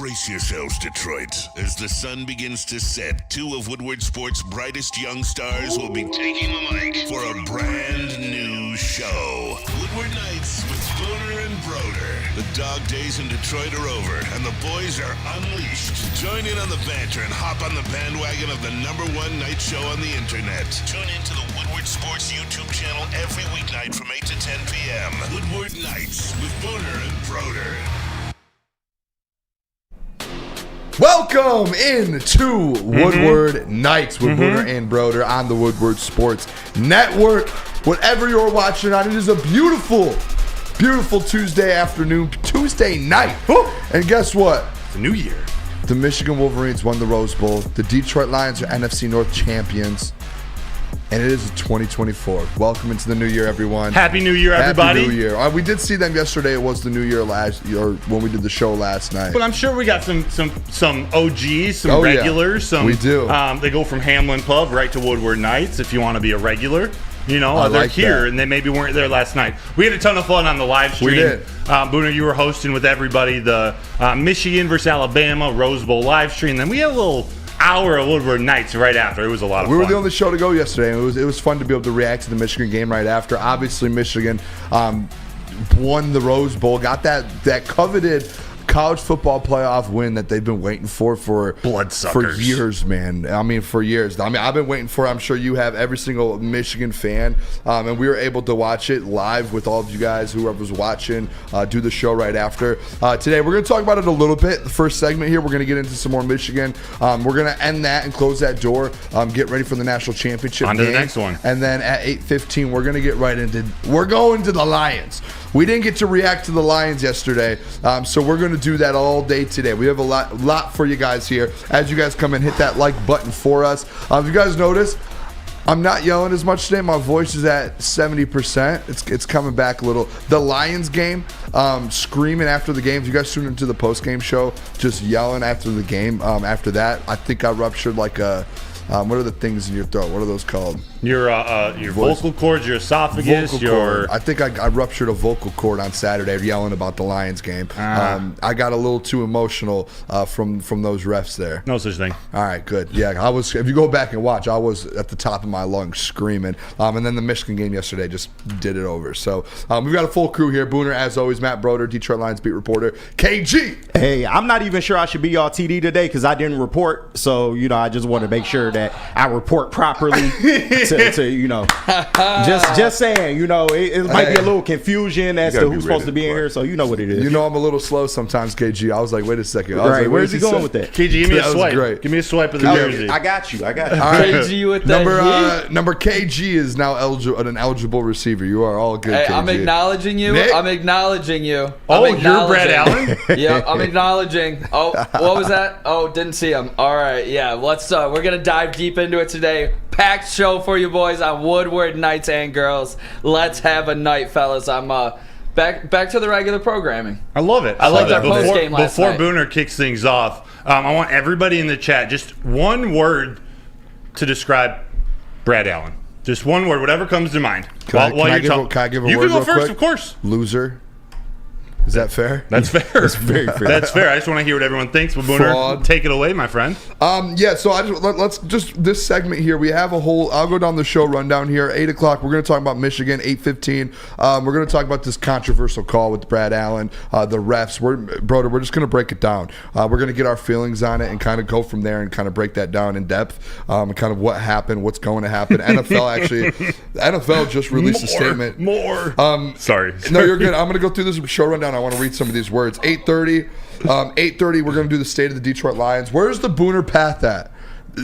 Brace yourselves, Detroit. As the sun begins to set, two of Woodward Sports' brightest young stars will be taking the mic for a brand new show. Woodward Nights with Booner and Broder. The dog days in Detroit are over, and the boys are unleashed. Join in on the banter and hop on the bandwagon of the #1 night show on the internet. Tune in to the Woodward Sports YouTube channel every weeknight from 8 to 10 p.m. Woodward Nights with Booner and Broder. Welcome into Woodward Nights with Booner and Broder on the Woodward Sports Network. Whatever you're watching on, it is a beautiful, beautiful Tuesday afternoon, Tuesday night. And guess what? It's a new year. The Michigan Wolverines won the Rose Bowl. The Detroit Lions are NFC North champions. And it is 2024. Welcome into the new year, everyone. Happy New Year, everybody. Happy New Year. We did see them yesterday. It was the new year last year when we did the show last night. But I'm sure we got some OGs, some regulars. We do. They go from Hamlin Pub right to Woodward Nights if you want to be a regular. You know, they're like here, that. and they maybe weren't there last night. We had a ton of fun on the live stream. We did. Booner, you were hosting with everybody the Michigan versus Alabama Rose Bowl live stream. Then we had a little hour of Woodward Nights right after. It was a lot of fun. We were the only show to go yesterday, and it was fun to be able to react to the Michigan game right after. Obviously, Michigan won the Rose Bowl, got that coveted college football playoff win that they've been waiting for bloodsuckers for years, man. I mean, for years. I mean, I've been waiting for it. I'm sure you have, every single Michigan fan, and we were able to watch it live with all of you guys, whoever was watching, do the show right after. Today, we're going to talk about it a little bit. The first segment here, we're going to get into some more Michigan. We're going to end that and close that door, get ready for the national championship on to game. the next one. And then at 8:15, we're going to get right into, we're going to the Lions. We didn't get to react to the Lions yesterday, so we're going to do that all day today. We have a lot for you guys here. As you guys come in, hit that like button for us. If you guys notice, I'm not yelling as much today. My voice is at 70%. It's coming back a little. The Lions game, screaming after the game. If you guys tune into the post-game show, just yelling after the game. After that, I think I ruptured like a... what are the things in your throat? What are those called? Your vocal cords, your esophagus, I think I ruptured a vocal cord on Saturday yelling about the Lions game. I got a little too emotional from those refs there. No such thing. All right, good. Yeah, I was. If you go back and watch, I was at the top of my lungs screaming. And then the Michigan game yesterday just did it over. So we've got a full crew here. Booner, as always, Matt Broder, Detroit Lions beat reporter, KG. Hey, I'm not even sure I should be y'all TD today because I didn't report. So, I just want to make sure that I report properly just saying, it might be a little confusion as to who's supposed to be in here, so you know what it is. I'm a little slow sometimes, KG. I was like, wait a second. Right, where's he going with that? KG, give me a swipe. Great. Give me a swipe of the jersey. I got you. All right. KG with that number KG is now an eligible receiver. You are all good, Hey, KG. I'm acknowledging you. Nick? I'm acknowledging you. Oh, you're Brad Allen? Yeah, I'm acknowledging. Oh, what was that? Oh, didn't see him. All right, yeah. Let's. We're gonna dive deep into it today. Packed show for you boys on Woodward Nights and girls. Let's have a night, fellas. I'm back to the regular programming. I love it. I love that. Before night. Booner kicks things off, I want everybody in the chat, just one word to describe Brad Allen. Just one word, whatever comes to mind. Can I give a word You can go first, quick? of course. Loser. Is that fair? That's fair. That's very fair. That's fair. I just want to hear what everyone thinks. But Booner, take it away, my friend. Yeah, so let's just this segment here. We have a whole. I'll go down the show rundown here. 8 o'clock. We're going to talk about Michigan. 8:15. We're going to talk about this controversial call with Brad Allen, the refs. Broder, we're just going to break it down. We're going to get our feelings on it and kind of go from there and kind of break that down in depth. And kind of what happened, what's going to happen. NFL just released a statement. Sorry. No, you're good. I'm going to go through this show rundown. I want to read some of these words. 8:30. 8:30. We're going to do the state of the Detroit Lions. Where's the Booner path at?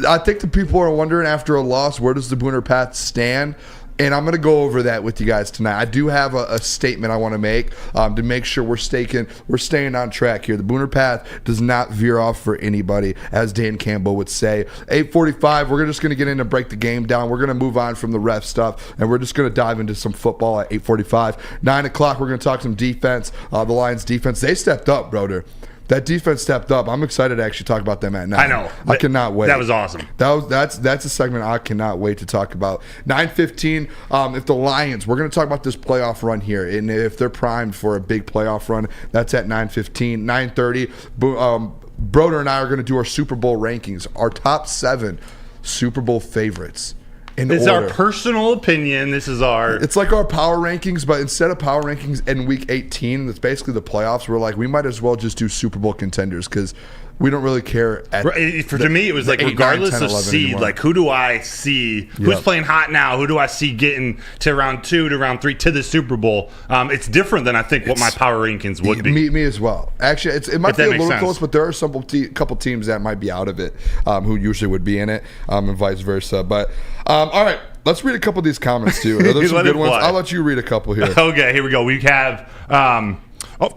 I think the people are wondering after a loss, where does the Booner path stand? And I'm going to go over that with you guys tonight. I do have a statement I want to make to make sure we're staying on track here. The Booner path does not veer off for anybody, as Dan Campbell would say. 8:45, we're just going to get in and break the game down. We're going to move on from the ref stuff, and we're just going to dive into some football at 8:45. 9 o'clock, we're going to talk some defense. The Lions defense, they stepped up, Broder. That defense stepped up. I'm excited to actually talk about them at 9. I know. I cannot wait. That was awesome. That's a segment I cannot wait to talk about. 9:15. If the Lions, we're going to talk about this playoff run here, and if they're primed for a big playoff run, that's at 9:15. 9:30. Broder and I are going to do our Super Bowl rankings, our top 7 Super Bowl favorites. It's our personal opinion. This is our... It's like our power rankings, but instead of power rankings in week 18, it's basically the playoffs. We're like, we might as well just do Super Bowl contenders because we don't really care. To me, it was like, 8, regardless 9, 10, of 11 seed, anymore. like, who do I see? Who's playing hot now? Who do I see getting to round 2, to round 3, to the Super Bowl? It's different than I think what my power rankings would be. Me as well. Actually, it might be a little close, but there are some couple teams that might be out of it who usually would be in it, and vice versa. But all right, let's read a couple of these comments too. Are there some good ones? I'll let you read a couple here. Okay, here we go. We have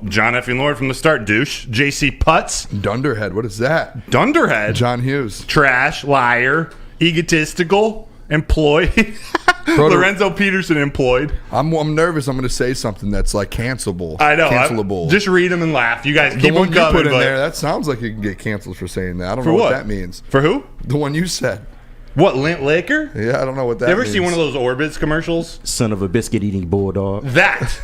John F. Lord from the start, douche. JC Putz. Dunderhead. What is that? Dunderhead. John Hughes. Trash, liar, egotistical, employed. Lorenzo Peterson employed. I'm nervous. I'm going to say something that's like cancelable. I know. Cancelable. Just read them and laugh. You guys the keep one them you coming. put in there, that sounds like you can get canceled for saying that. I don't know what that means. For who? The one you said. What, lint liquor? Yeah, I don't know what that You ever means. see one of those Orbitz commercials? Son of a biscuit-eating bulldog. That.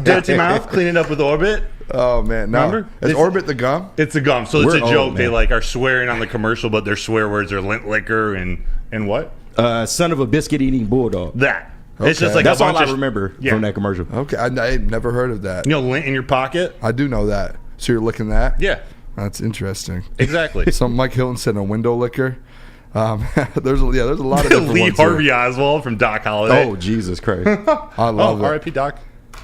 Dirty mouth, clean it up with Orbit. Oh, man. No. Remember? Is Orbit the gum? It's a gum. So We're it's a joke. old, They man. like are swearing on the commercial, but their swear words are lint liquor and what? Son of a biscuit-eating bulldog. That. It's just Okay. like That's a all bunch I of remember Yeah. from that commercial. Okay. I've never heard of that. You know, lint in your pocket. I do know that. So you're licking that? Yeah, That's interesting. exactly. Some Mike Hilton said a window licker. There's a lot of different Lee ones Harvey here. Oswald from Doc Holliday. Oh, Jesus Christ. I love it. R.I.P. Doc.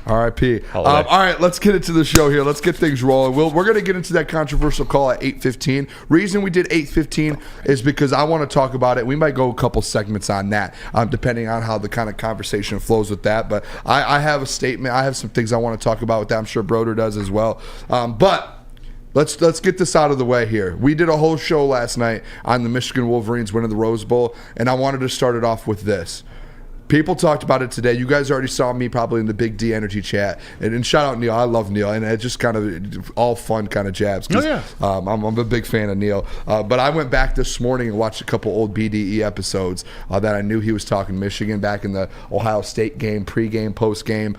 R.I.P. All Holiday. right, let's get into the show here. Let's get things rolling. We're going to get into that controversial call at 8:15. Reason we did 8:15 is because I want to talk about it. We might go a couple segments on that, depending on how the kind of conversation flows with that. But I have a statement. I have some things I want to talk about with that. I'm sure Broder does as well. But let's get this out of the way here. We did a whole show last night on the Michigan Wolverines winning the Rose Bowl, and I wanted to start it off with this. People talked about it today. You guys already saw me probably in the Big D Energy chat. And shout out Neil. I love Neil. And it's just kind of all fun kind of jabs. Oh, yeah. I'm a big fan of Neil. But I went back this morning and watched a couple old BDE episodes that I knew he was talking Michigan back in the Ohio State game, pregame, postgame,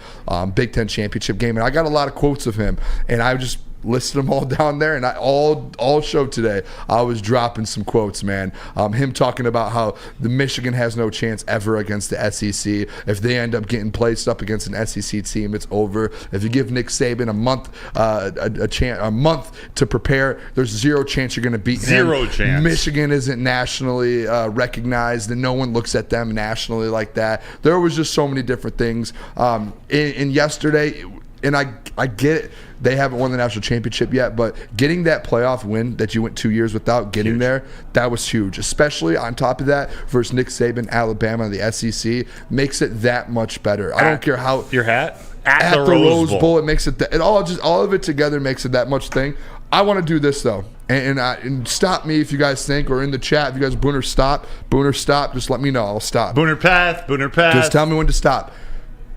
Big Ten championship game. And I got a lot of quotes of him. And I just listed them all down there, and all show today I was dropping some quotes, man. Him talking about how the Michigan has no chance ever against the SEC. If they end up getting placed up against an SEC team, it's over. If you give Nick Saban a month to prepare, there's zero chance you're going to beat him. Zero chance. Michigan isn't nationally recognized, and no one looks at them nationally like that. There was just so many different things. In yesterday, and I get it. They haven't won the national championship yet, but getting that playoff win that you went 2 years without getting there, that was huge. Especially on top of that versus Nick Saban, Alabama, and the SEC makes it that much better. I don't care how Your hat? at the Rose Bowl, it makes it all of it together makes it that much thing. I want to do this though, and stop me if you guys think, or in the chat if you guys Booner stop, just let me know. I'll stop. Booner Path. Just tell me when to stop.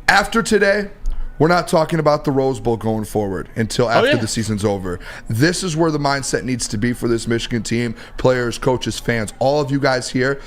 After today, we're not talking about the Rose Bowl going forward until after the season's over. This is where the mindset needs to be for this Michigan team, players, coaches, fans, all of you guys here.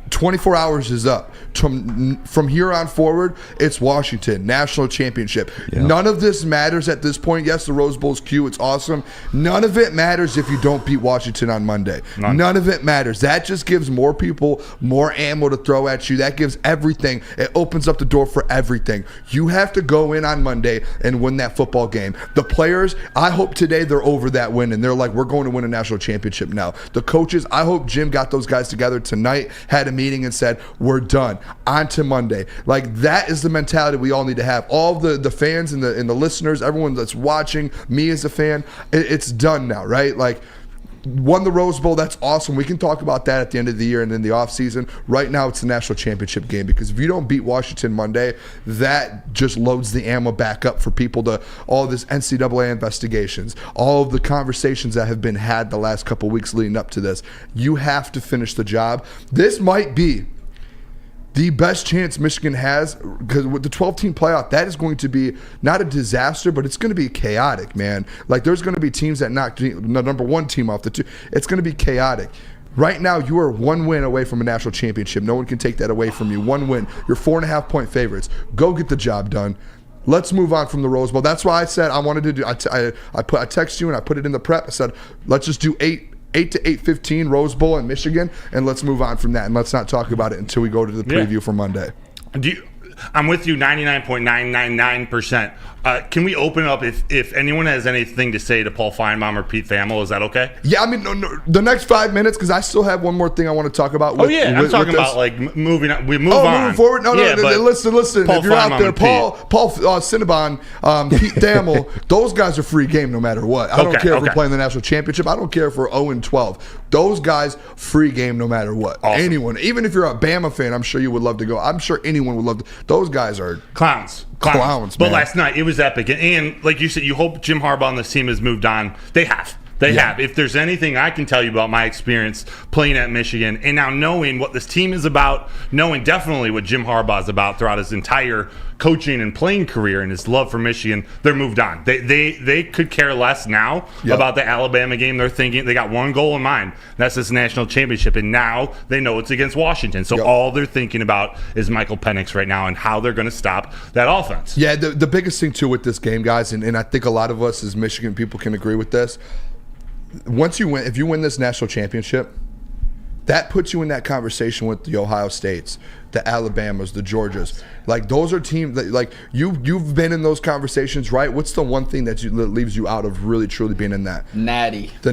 24 hours is up. From here on forward, it's Washington, national championship. Yeah. None of this matters at this point. Yes, the Rose Bowl's cute. It's awesome. None of it matters if you don't beat Washington on Monday. None of it matters. That just gives more people more ammo to throw at you. That gives everything. It opens up the door for everything. You have to go in on Monday and win that football game. The players, I hope today they're over that win and they're like, we're going to win a national championship now. The coaches, I hope Jim got those guys together tonight, had a meeting and said, we're done. On to Monday. Like, that is the mentality we all need to have. All of the fans and the listeners, everyone that's watching, me as a fan, it's done now, right? Like, won the Rose Bowl, that's awesome. We can talk about that at the end of the year and in the offseason. Right now, it's the national championship game, because if you don't beat Washington Monday, that just loads the ammo back up for people to all this NCAA investigations, all of the conversations that have been had the last couple weeks leading up to this. You have to finish the job. This might be the best chance Michigan has, because with the 12-team playoff, that is going to be not a disaster, but it's going to be chaotic, man. Like, there's going to be teams that knock the number one team off the two. It's going to be chaotic. Right now, you are one win away from a national championship. No one can take that away from you. One win. You're 4.5-point favorites. Go get the job done. Let's move on from the Rose Bowl. That's why I said I wanted to do. I text you and I put it in the prep. I said let's just do 8 to 8:15 Rose Bowl in Michigan, and let's move on from that, and let's not talk about it until we go to the preview for Monday. I'm with you 99.999%. Can we open up if anyone has anything to say to Paul Feinbaum or Pete Thamel? Is that okay? Yeah, I mean, no, the next 5 minutes, because I still have one more thing I want to talk about. I'm talking about like moving on. We move on. Moving forward? No, listen. Paul If you're Feinbaum out there, and Paul Cinnabon, Pete Thamel, those guys are free game no matter what. I don't care if we're playing the national championship. I don't care if we're 0-12. Those guys, free game no matter what. Awesome. Anyone, even if you're a Bama fan, I'm sure you would love to go. I'm sure anyone would love to. Those guys are clowns. Clowns, But man. last night it was epic, and like you said, you hope Jim Harbaugh and this team has moved on. They have. They have. If there's anything I can tell you about my experience playing at Michigan, and now knowing what this team is about, knowing definitely what Jim Harbaugh is about throughout his entire coaching and playing career and his love for Michigan, they're moved on. They could care less now about the Alabama game. They're thinking they got one goal in mind. That's this national championship, and now they know it's against Washington. So all they're thinking about is Michael Penix right now and how they're going to stop that offense. Yeah, the biggest thing too with this game, guys, and I think a lot of us as Michigan people can agree with this. If you win this national championship, that puts you in that conversation with the Ohio States, the Alabamas, the Georgias. Like, those are teams that, like, you've been in those conversations, right? What's the one thing that leaves you out of really truly being in that? Natty, the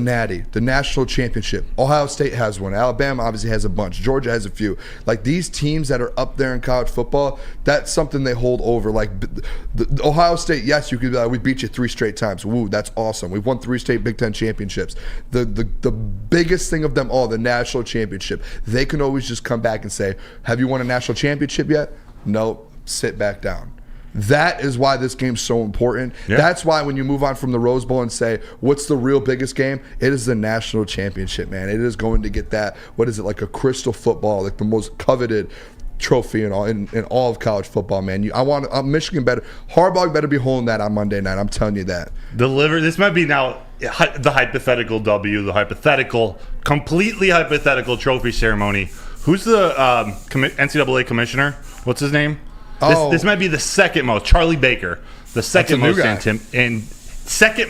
national championship. Ohio State has one. Alabama obviously has a bunch. Georgia has a few. Like, these teams that are up there in college football, that's something they hold over. Like, the Ohio State, yes, you could be like, we beat you 3 straight times. Woo, that's awesome. We've won 3 straight Big Ten championships. The biggest thing of them all, the national championship, they can always just come back and say, have you won a national championship yet? Nope. Sit back down. That is why this game's so important. Yeah. That's why when you move on from the Rose Bowl and say, what's the real biggest game? It is the national championship, man. It is going to get that, what is it, like a crystal football, like the most coveted trophy in all of college football, man. I want Michigan better. Harbaugh better be holding that on Monday night. I'm telling you that. This might be now the hypothetical W, the completely hypothetical trophy ceremony. Who's the NCAA commissioner? What's his name? This might be the second most. Charlie Baker, the second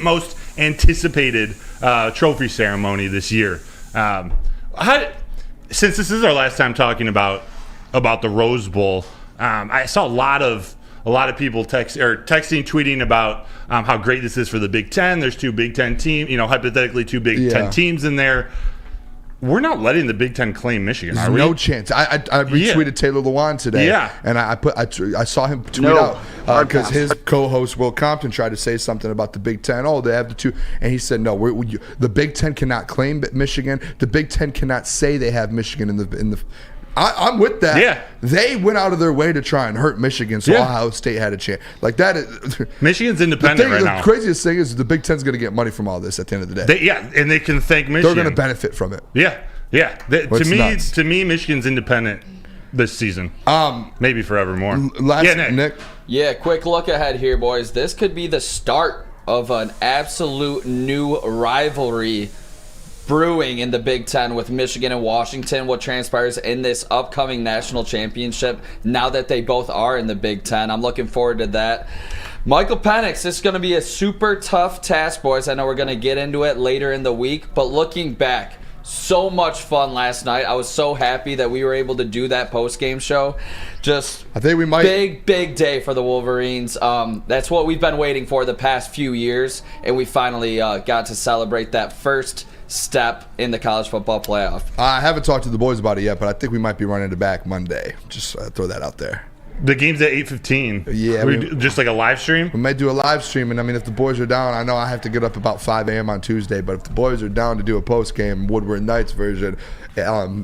most anticipated trophy ceremony this year. Since this is our last time talking about the Rose Bowl, I saw a lot of people texting, tweeting about how great this is for the Big Ten. There's 2 Big Ten teams, hypothetically 2 Big Ten teams in there. We're not letting the Big Ten claim Michigan, are we? No chance. I retweeted Taylor Lewan today, and I saw him tweet out because his co-host Will Compton tried to say something about the Big Ten. Oh, they have the 2, and he said no. The Big Ten cannot claim Michigan. The Big Ten cannot say they have Michigan in the. I'm with that. Yeah. They went out of their way to try and hurt Michigan, so Ohio State had a chance. Like that is Michigan's independent right now. The craziest thing is the Big Ten's going to get money from all this at the end of the day. And they can thank Michigan. They're going to benefit from it. Yeah. To me, Michigan's independent this season. Maybe forevermore. Nick. Yeah, quick look ahead here, boys. This could be the start of an absolute new rivalry brewing in the Big Ten with Michigan and Washington. What transpires in this upcoming national championship now that they both are in the Big Ten. I'm looking forward to that. Michael Penix, this is going to be a super tough task, boys. I know we're going to get into it later in the week, but looking back, so much fun last night. I was so happy that we were able to do that post-game show. I think we might big day for the Wolverines. That's what we've been waiting for the past few years, and we finally got to celebrate that first step in the college football playoff. I haven't talked to the boys about it yet, but I think we might be running it back Monday. Just throw that out there. The game's at 8:15. Yeah. Just like a live stream? We might do a live stream, and I mean, if the boys are down, I know I have to get up about 5 a.m. on Tuesday, but if the boys are down to do a post-game Woodward Nights version,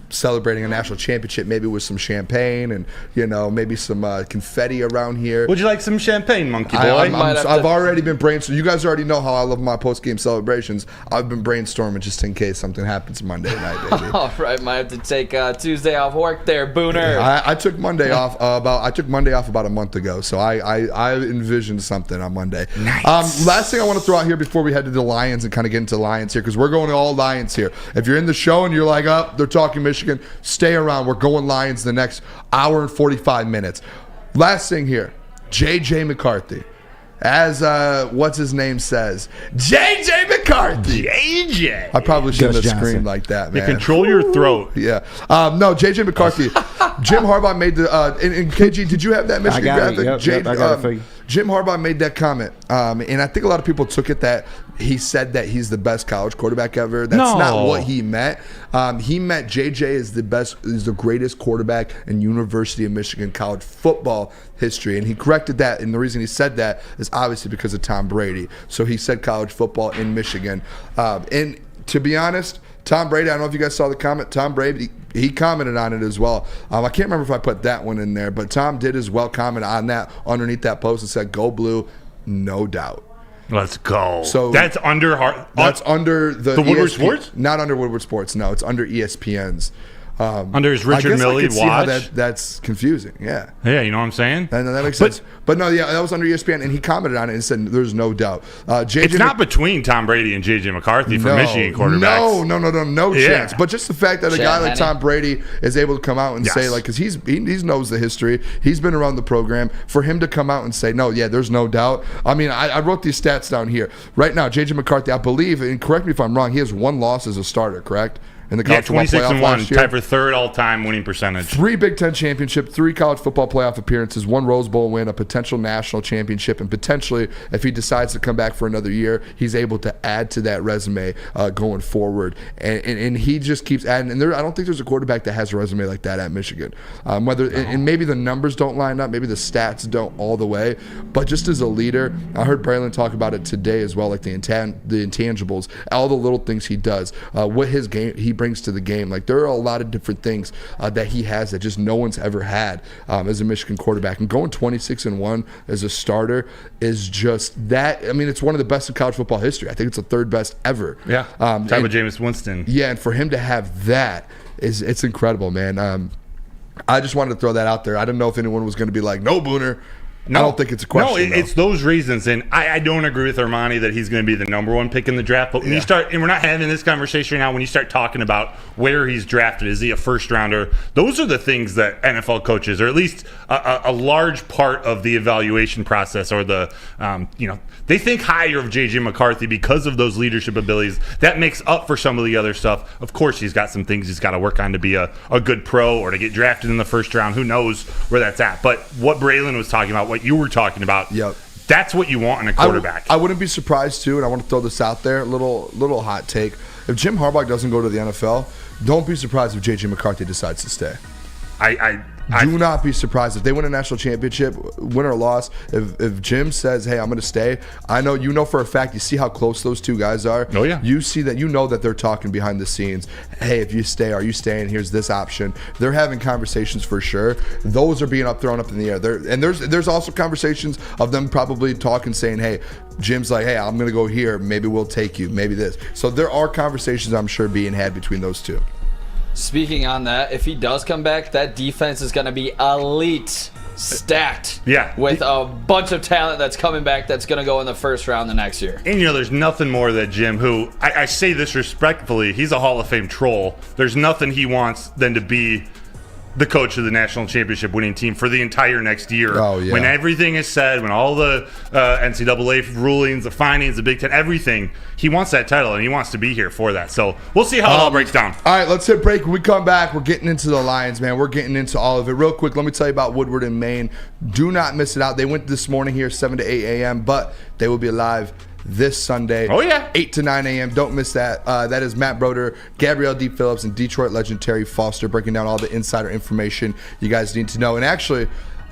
celebrating a national championship, maybe with some champagne and, maybe some confetti around here. Would you like some champagne, monkey boy? I've already been brainstorming. You guys already know how I love my post-game celebrations. I've been brainstorming just in case something happens Monday night, baby. All right, might have to take Tuesday off work there, Booner. I took Monday off about a month ago, so I envisioned something on Monday. Nice. Last thing I want to throw out here before we head to the Lions and kind of get into Lions here, because we're going to all Lions here. If you're in the show and you're like, they're talking Michigan, stay around. We're going Lions the next hour and 45 minutes. Last thing here. J.J. McCarthy. As what's his name says, J.J. McCarthy. AJ. I probably shouldn't have Gus Johnson. screamed like that, man. Control your throat. Yeah. No, J.J. McCarthy. Jim Harbaugh made the and KG, did you have that Michigan got it. graphic? Yep, I got it for you. Jim Harbaugh made that comment, and I think a lot of people took it that he said that he's the best college quarterback ever. That's not what he meant. He meant JJ is the greatest quarterback in University of Michigan college football history, and he corrected that. And the reason he said that is obviously because of Tom Brady. So he said college football in Michigan, and to be honest, Tom Brady, I don't know if you guys saw the comment. Tom Brady, he commented on it as well. I can't remember if I put that one in there, but Tom did as well comment on that underneath that post and said, "Go Blue, no doubt." Let's go. So that's under under the Woodward ESP Sports? Not under Woodward Sports. No, it's under ESPN's. under his Richard I guess Milley I could see watch. how that's confusing. Yeah. Yeah, you know what I'm saying? And that makes sense. But no, yeah, that was under ESPN, and he commented on it and said, "There's no doubt." It's not between Tom Brady and J.J. McCarthy for Michigan quarterbacks. No chance. But just the fact that a guy like Tom Brady is able to come out and say, like, because he knows the history, he's been around the program. For him to come out and say, "No, yeah, there's no doubt." I mean, I wrote these stats down here right now. J.J. McCarthy, I believe, and correct me if I'm wrong, he has one loss as a starter, correct? In the college football 26 playoff and 1, last year. tied for third all-time winning percentage. 3 Big Ten championships, 3 college football playoff appearances, 1 Rose Bowl win, a potential national championship, and potentially, if he decides to come back for another year, he's able to add to that resume going forward. And he just keeps adding. And I don't think there's a quarterback that has a resume like that at Michigan. And maybe the numbers don't line up, maybe the stats don't all the way, but just as a leader, I heard Braylon talk about it today as well, like the intangibles, all the little things he does, what his game he brings to the game. Like, there are a lot of different things that he has that just no one's ever had as a Michigan quarterback. And going 26-1 as a starter is just that. I mean, it's one of the best in college football history. I think it's the 3rd best ever. Yeah, tied with Jameis Winston. Yeah, and for him to have that it's incredible, man. I just wanted to throw that out there. I didn't know if anyone was going to be like, "No, Booner." No, I don't think it's a question. No, it's those reasons, and I don't agree with Armani that he's going to be the number 1 pick in the draft. But when you start, and we're not having this conversation right now, when you start talking about where he's drafted, is he a first rounder? Those are the things that NFL coaches, or at least a large part of the evaluation process, or the they think higher of J.J. McCarthy because of those leadership abilities. That makes up for some of the other stuff. Of course, he's got some things he's got to work on to be a good pro or to get drafted in the first round. Who knows where that's at? But what Braylon was talking about, what you were talking about, that's what you want in a quarterback. I wouldn't be surprised too, and I want to throw this out there, little hot take. If Jim Harbaugh doesn't go to the NFL, don't be surprised if J.J. McCarthy decides to stay. Do not be surprised if they win a national championship, win or loss. If Jim says, "Hey, I'm going to stay," I know you know for a fact. You see how close those two guys are. Oh yeah. You see that. You know that they're talking behind the scenes. Hey, if you stay, are you staying? Here's this option. They're having conversations for sure. Those are being thrown up in the air. There's also conversations of them probably talking, saying, "Hey." Jim's like, "Hey, I'm going to go here. Maybe we'll take you. Maybe this." So there are conversations, I'm sure, being had between those two. Speaking on that, if he does come back, that defense is going to be elite, stacked. Yeah. With a bunch of talent that's coming back that's going to go in the first round the next year. And there's nothing more that Jim, who I say this respectfully, he's a Hall of Fame troll. There's nothing he wants than to be the coach of the national championship winning team for the entire next year. Oh, yeah. When everything is said, when all the NCAA rulings, the findings, the Big Ten, everything, he wants that title and he wants to be here for that. So we'll see how it all breaks down. All right, let's hit break. When we come back, we're getting into the Lions, man. We're getting into all of it. Real quick, let me tell you about Woodward in Maine. Do not miss it out. They went this morning here, 7 to 8 a.m., but they will be live this Sunday. Oh, yeah. 8 to 9 a.m. Don't miss that. That is Matt Broder, Gabrielle D. Phillips, and Detroit legend Terry Foster breaking down all the insider information you guys need to know. And actually,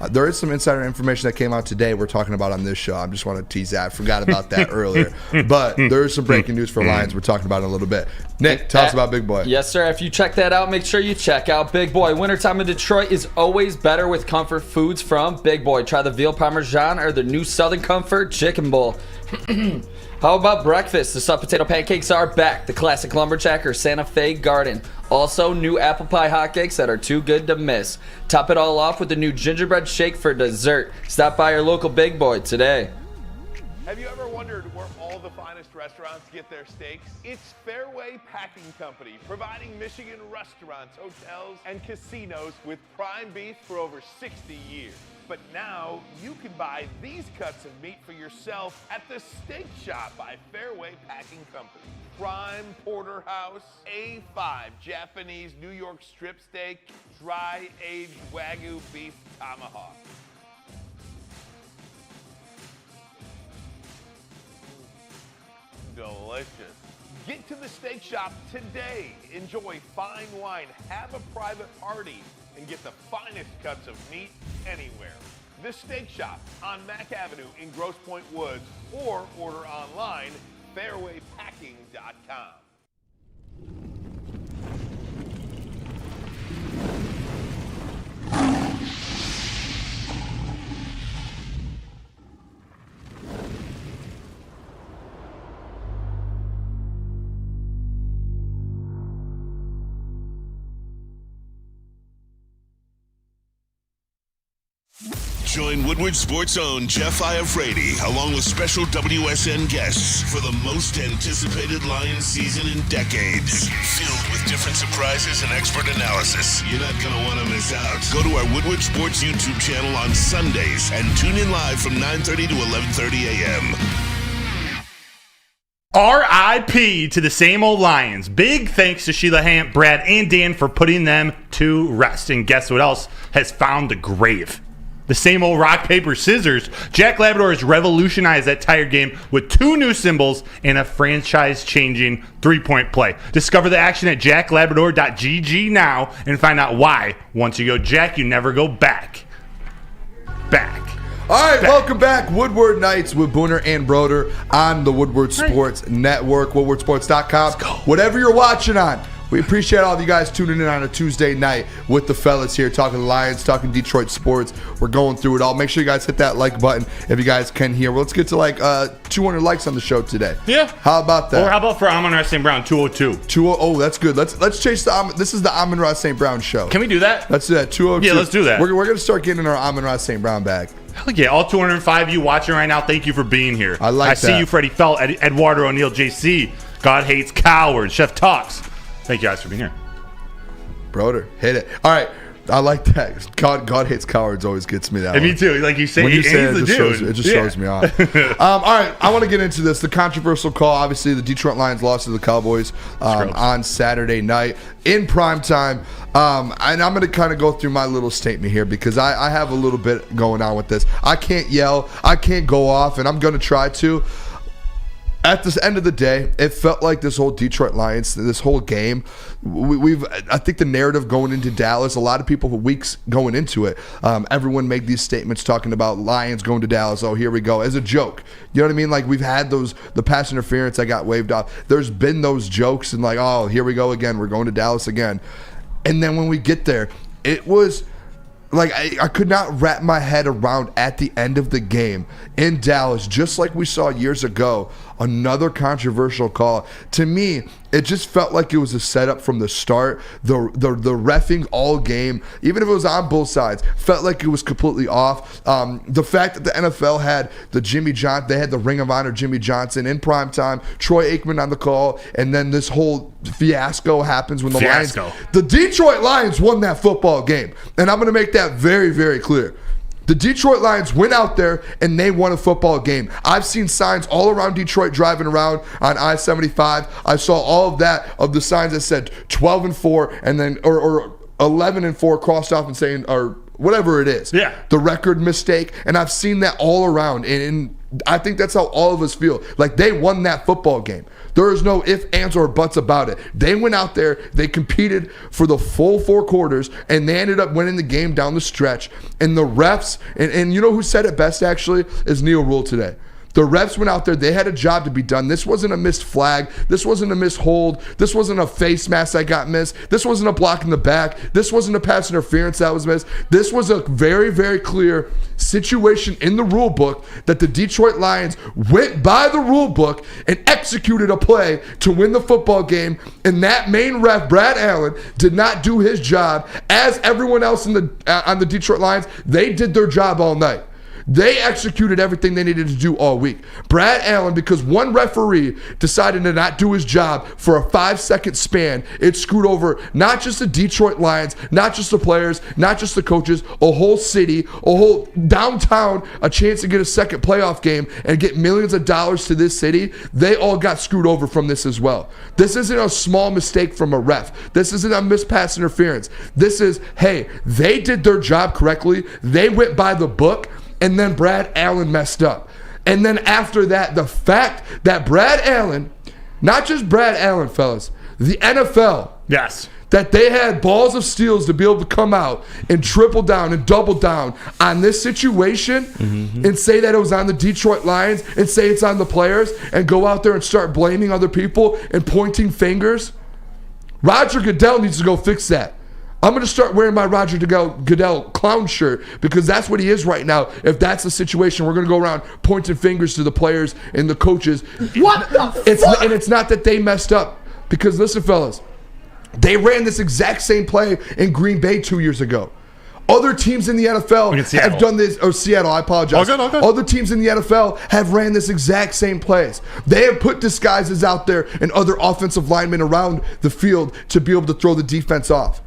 there is some insider information that came out today we're talking about on this show. I just want to tease that. I forgot about that earlier. But there is some breaking news for Lions we're talking about in a little bit. Nick, tell us about Big Boy. Yes, sir. If you check that out, make sure you check out Big Boy. Wintertime in Detroit is always better with comfort foods from Big Boy. Try the veal parmesan or the new Southern Comfort chicken bowl. How about breakfast? The stuffed potato pancakes are back. The classic lumberjack or Santa Fe garden. Also, new apple pie hotcakes that are too good to miss. Top it all off with the new gingerbread shake for dessert. Stop by your local Big Boy today. Have you ever wondered where all the finest restaurants get their steaks? It's Fairway Packing Company, providing Michigan restaurants, hotels, and casinos with prime beef for over 60 years. But now you can buy these cuts of meat for yourself at the Steak Shop by Fairway Packing Company. Prime porterhouse, A5 Japanese New York strip steak, dry aged Wagyu beef tomahawk. Delicious. Get to the Steak Shop today. Enjoy fine wine, have a private party, and get the finest cuts of meat anywhere. The Steak Shop on Mack Avenue in Grosse Pointe Woods, or order online, fairwaypacking.com. Join Woodward Sports' own Jeff Iafrate, along with special WSN guests for the most anticipated Lions season in decades. Filled with different surprises and expert analysis. You're not going to want to miss out. Go to our Woodward Sports YouTube channel on Sundays and tune in live from 9:30 to 11:30 a.m. R.I.P. to the same old Lions. Big thanks to Sheila Hant, Brad, and Dan for putting them to rest. And guess what else has found the grave? The same old rock, paper, scissors. Jack Labrador has revolutionized that tired game with 2 new symbols and a franchise-changing 3-point play. Discover the action at jacklabrador.gg now and find out why. Once you go Jack, you never go back. All right, welcome back. Woodward Nights with Booner and Broder on the Woodward Sports Network, woodwardsports.com. Whatever you're watching on, we appreciate all of you guys tuning in on a Tuesday night with the fellas here, talking Lions, talking Detroit sports. We're going through it all. Make sure you guys hit that like button if you guys can hear. Well, let's get to like 200 likes on the show today. Yeah. How about that? Or how about for Amon-Ra St. Brown, 202? Oh, that's good. Let's chase the this is the Amon-Ra St. Brown show. Can we do that? Let's do that. 202. Yeah, let's do that. We're going to start getting our Amon-Ra St. Brown bag. Hell yeah, all 205 of you watching right now, thank you for being here. I see you, Freddie Felt, Eduardo O'Neill, JC, God Hates Cowards, Chef Talks. Thank you guys for being here. Broder, hit it. All right. I like that. God Hates Cowards always gets me that one. Me too. Like you say, when you say it, it just shows me off. All right. I want to get into this. The controversial call. Obviously, the Detroit Lions lost to the Cowboys on Saturday night in prime time. And I'm going to kind of go through my little statement here because I have a little bit going on with this. I can't yell. I can't go off, and I'm going to try to. At the end of the day, it felt like this whole Detroit Lions, this whole game, I think the narrative going into Dallas, a lot of people for weeks going into it, everyone made these statements talking about Lions going to Dallas. Oh, here we go, as a joke. You know what I mean? Like we've had the pass interference that got waved off. There's been those jokes and like, oh, here we go again. We're going to Dallas again. And then when we get there, it was like I could not wrap my head around at the end of the game in Dallas, just like we saw years ago, another controversial call. To me, it just felt like it was a setup from the start. The reffing all game, even if it was on both sides, felt like it was completely off. The fact that the NFL had they had the Ring of Honor Jimmy Johnson in prime time, Troy Aikman on the call, and then this whole fiasco happens when the Lions, the Detroit Lions won that football game. And I'm going to make that very, very clear. The Detroit Lions went out there and they won a football game. I've seen signs all around Detroit driving around on I-75. I saw all of the signs that said 12-4 and then or 11-4 crossed off and saying or whatever it is. Yeah. The record mistake. And I've seen that all around. And I think that's how all of us feel. Like they won that football game. There is no ifs, ands, or buts about it. They went out there, they competed for the full 4 quarters, and they ended up winning the game down the stretch. And the refs, and you know who said it best actually, is Neil Rule today. The refs went out there. They had a job to be done. This wasn't a missed flag. This wasn't a missed hold. This wasn't a face mask that got missed. This wasn't a block in the back. This wasn't a pass interference that was missed. This was a very, very clear situation in the rule book that the Detroit Lions went by the rule book and executed a play to win the football game. And that main ref, Brad Allen, did not do his job as everyone else on the Detroit Lions. They did their job all night. They executed everything they needed to do all week. Brad Allen, because one referee decided to not do his job for a 5-second span, it screwed over not just the Detroit Lions, not just the players, not just the coaches, a whole city, a whole downtown, a chance to get a second playoff game and get millions of dollars to this city. They all got screwed over from this as well. This isn't a small mistake from a ref. This isn't a mispass interference. This is, hey, they did their job correctly. They went by the book. And then Brad Allen messed up. And then after that, the fact that Brad Allen, not just Brad Allen, fellas, the NFL, Yes. that they had balls of steels to be able to come out and triple down and double down on this situation and say that it was on the Detroit Lions and say it's on the players and go out there and start blaming other people and pointing fingers. Roger Goodell needs to go fix that. I'm going to start wearing my Roger Goodell clown shirt because that's what he is right now. If that's the situation, we're going to go around pointing fingers to the players and the coaches. What the fuck? And it's not that they messed up. Because listen, fellas, they ran this exact same play in Green Bay 2 years ago. Other teams in the NFL have done this. Or Seattle, I apologize. All good. Other teams in the NFL have ran this exact same plays. They have put disguises out there and other offensive linemen around the field to be able to throw the defense off.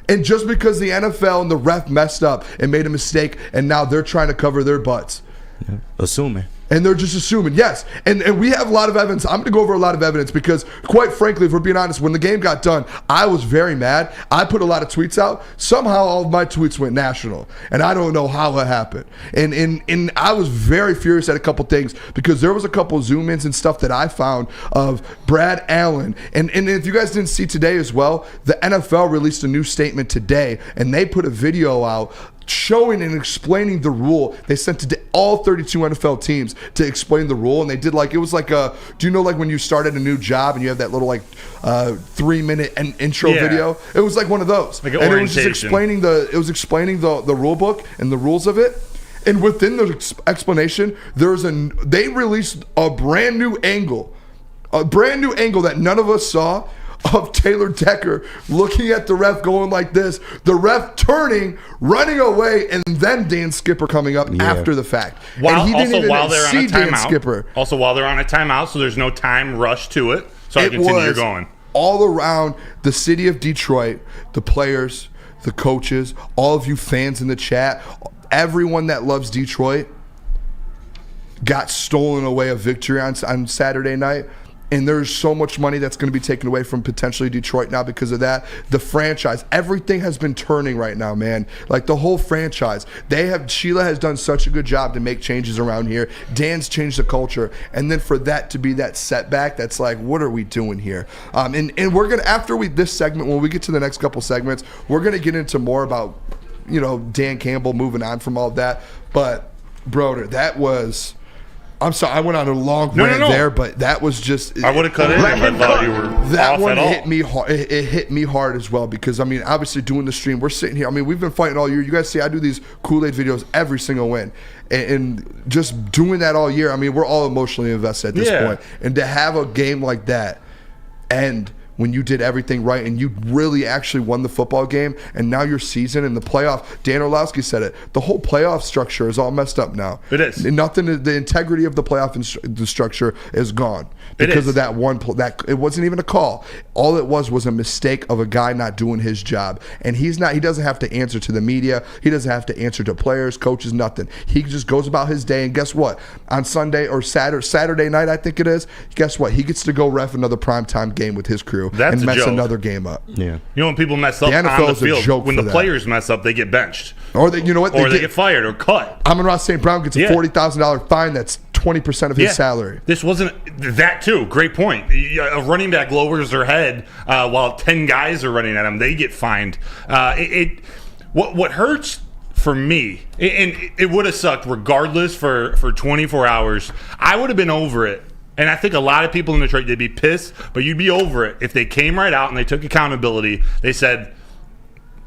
And just because the NFL and the ref messed up and made a mistake, and now they're trying to cover their butts. Yeah. Assuming. And they're just assuming, yes. And we have a lot of evidence. I'm going to go over a lot of evidence because, quite frankly, if we're being honest, when the game got done, I was very mad. I put a lot of tweets out. Somehow all of my tweets went national. And I don't know how it happened. And I was very furious at a couple things because there was a couple zoom-ins and stuff that I found of Brad Allen. And if you guys didn't see today as well, the NFL released a new statement today, and they put a video out showing and explaining the rule. They sent it to all 32 NFL teams to explain the rule, and they did like, it was like a, do you know like when you started a new job and you have that little like 3-minute intro video? It was like one of those. Like an and orientation. it was explaining the rule book and the rules of it. And within the explanation, they released a brand new angle that none of us saw, of Taylor Decker looking at the ref going like this, the ref turning, running away, and then Dan Skipper coming up after the fact. While they're on Dan Skipper. Also, while they're on a timeout, so there's no time rush to it. So I continue going. All around the city of Detroit, the players, the coaches, all of you fans in the chat, everyone that loves Detroit got stolen away a victory on Saturday night. And there's so much money that's going to be taken away from potentially Detroit now because of that. The franchise, everything has been turning right now, man. Like the whole franchise. Sheila has done such a good job to make changes around here. Dan's changed the culture. And then for that to be that setback, that's like, what are we doing here? And we're going to, this segment, when we get to the next couple segments, we're going to get into more about, Dan Campbell moving on from all of that. But, Broder, that was... I'm sorry, I went on a long rant there, but that was just... I would have cut in if I thought you were that off one at all. hit me hard. It hit me hard as well because, obviously doing the stream, we're sitting here. We've been fighting all year. You guys see I do these Kool-Aid videos every single win. And just doing that all year, we're all emotionally invested at this point. And to have a game like that end when you did everything right and you really actually won the football game, and now your season and the playoff, Dan Orlowski said it, the whole playoff structure is all messed up now. It is. And the integrity of the playoff the structure is gone because of that one it wasn't even a call. All it was a mistake of a guy not doing his job. And he doesn't have to answer to the media. He doesn't have to answer to players, coaches, nothing. He just goes about his day, and guess what? On Sunday or Saturday night, I think it is, guess what? He gets to go ref another primetime game with his crew. That's and mess joke. another game up. Yeah. When people mess up The NFL on the is a field, joke when for the that. players mess up, they get benched. Or they get fired or cut. Amon-Ra St. Brown gets a $40,000 fine. That's 20% of his salary. This wasn't that too. Great point. A running back lowers their head while 10 guys are running at him. They get fined. What hurts for me, and it would have sucked regardless for 24 hours. I would have been over it. And I think a lot of people in Detroit, they'd be pissed, but you'd be over it if they came right out and they took accountability. They said,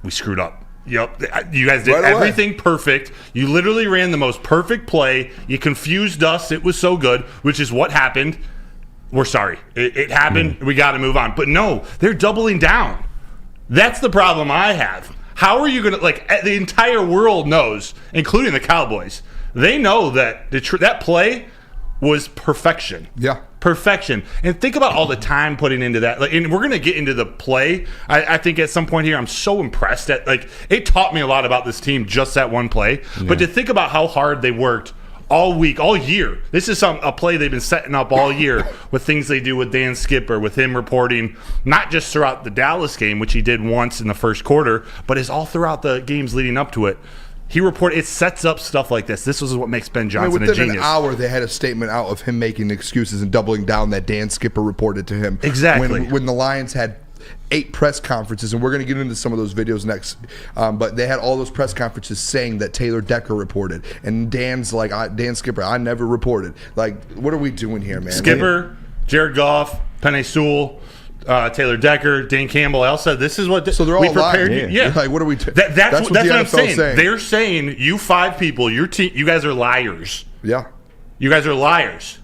we screwed up. Yep, you guys did everything perfect. You literally ran the most perfect play. You confused us. It was so good, which is what happened. We're sorry. It happened. We got to move on. But no, they're doubling down. That's the problem I have. How are you going to, the entire world knows, including the Cowboys, They know that that play was perfection. Yeah. Perfection. And think about all the time putting into that. Like, and we're going to get into the play. I think at some point here, I'm so impressed at, like, it taught me a lot about this team, just that one play. Yeah. But to think about how hard they worked all week, all year. This is a play they've been setting up all year with things they do with Dan Skipper, with him reporting, not just throughout the Dallas game, which he did once in the first quarter, but is all throughout the games leading up to it. He reported, it sets up stuff like this. This is what makes Ben Johnson a genius. Within an hour, they had a statement out of him making excuses and doubling down that Dan Skipper reported to him. Exactly. When the Lions had 8 press conferences, and we're going to get into some of those videos next, but they had all those press conferences saying that Taylor Decker reported, and Dan's like, Dan Skipper, I never reported. Like, what are we doing here, man? Skipper, Jared Goff, Penei Sewell, Taylor Decker, Dan Campbell. I also said this is what so they're all we prepared. lying. Yeah. Like, what are we? That's what I'm saying. They're saying you 5 people, your team, you guys are liars. Yeah, you guys are liars.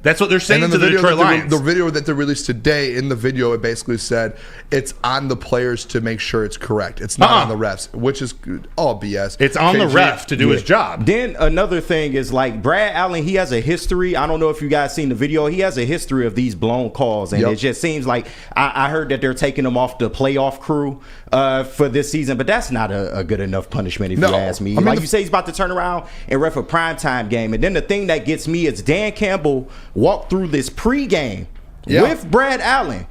That's what they're saying to the Detroit Lions. The video that they released today, in the video, it basically said it's on the players to make sure it's correct. It's not on the refs, which is all BS. It's on the ref to do his job. Then another thing is, like, Brad Allen, he has a history. I don't know if you guys seen the video. He has a history of these blown calls, and it just seems like I heard that they're taking him off the playoff crew for this season, but that's not a good enough punishment if you ask me. I mean, like you say, he's about to turn around and ref a primetime game, and then the thing that gets me is Dan Campbell walked through this pregame with Brad Allen.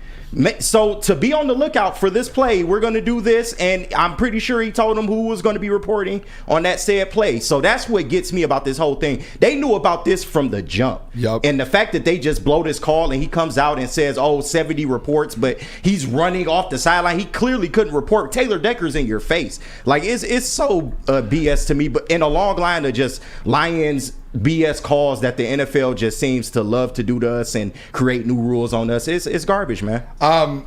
So to be on the lookout for this play, we're going to do this, and I'm pretty sure he told them who was going to be reporting on that said play. So that's what gets me about this whole thing. They knew about this from the jump. And the fact that they just blow this call and he comes out and says, 70 reports, but he's running off the sideline. He clearly couldn't report. Taylor Decker's in your face. Like, it's so BS to me, but in a long line of just Lions BS calls that the NFL just seems to love to do to us and create new rules on us. It's garbage, man.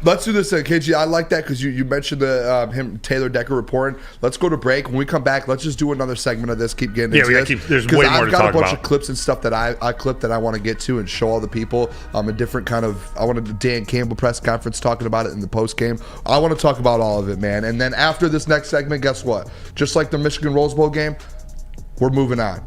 Let's do this, KG. I like that because you mentioned the Taylor Decker reporting. Let's go to break. When we come back, let's just do another segment of this. Keep getting into this. There's way more to talk about. I've got a bunch of clips and stuff that I clipped that I want to get to and show all the people a different kind of. I wanted the Dan Campbell press conference talking about it in the post game. I want to talk about all of it, man. And then after this next segment, guess what? Just like the Michigan Rose Bowl game, we're moving on,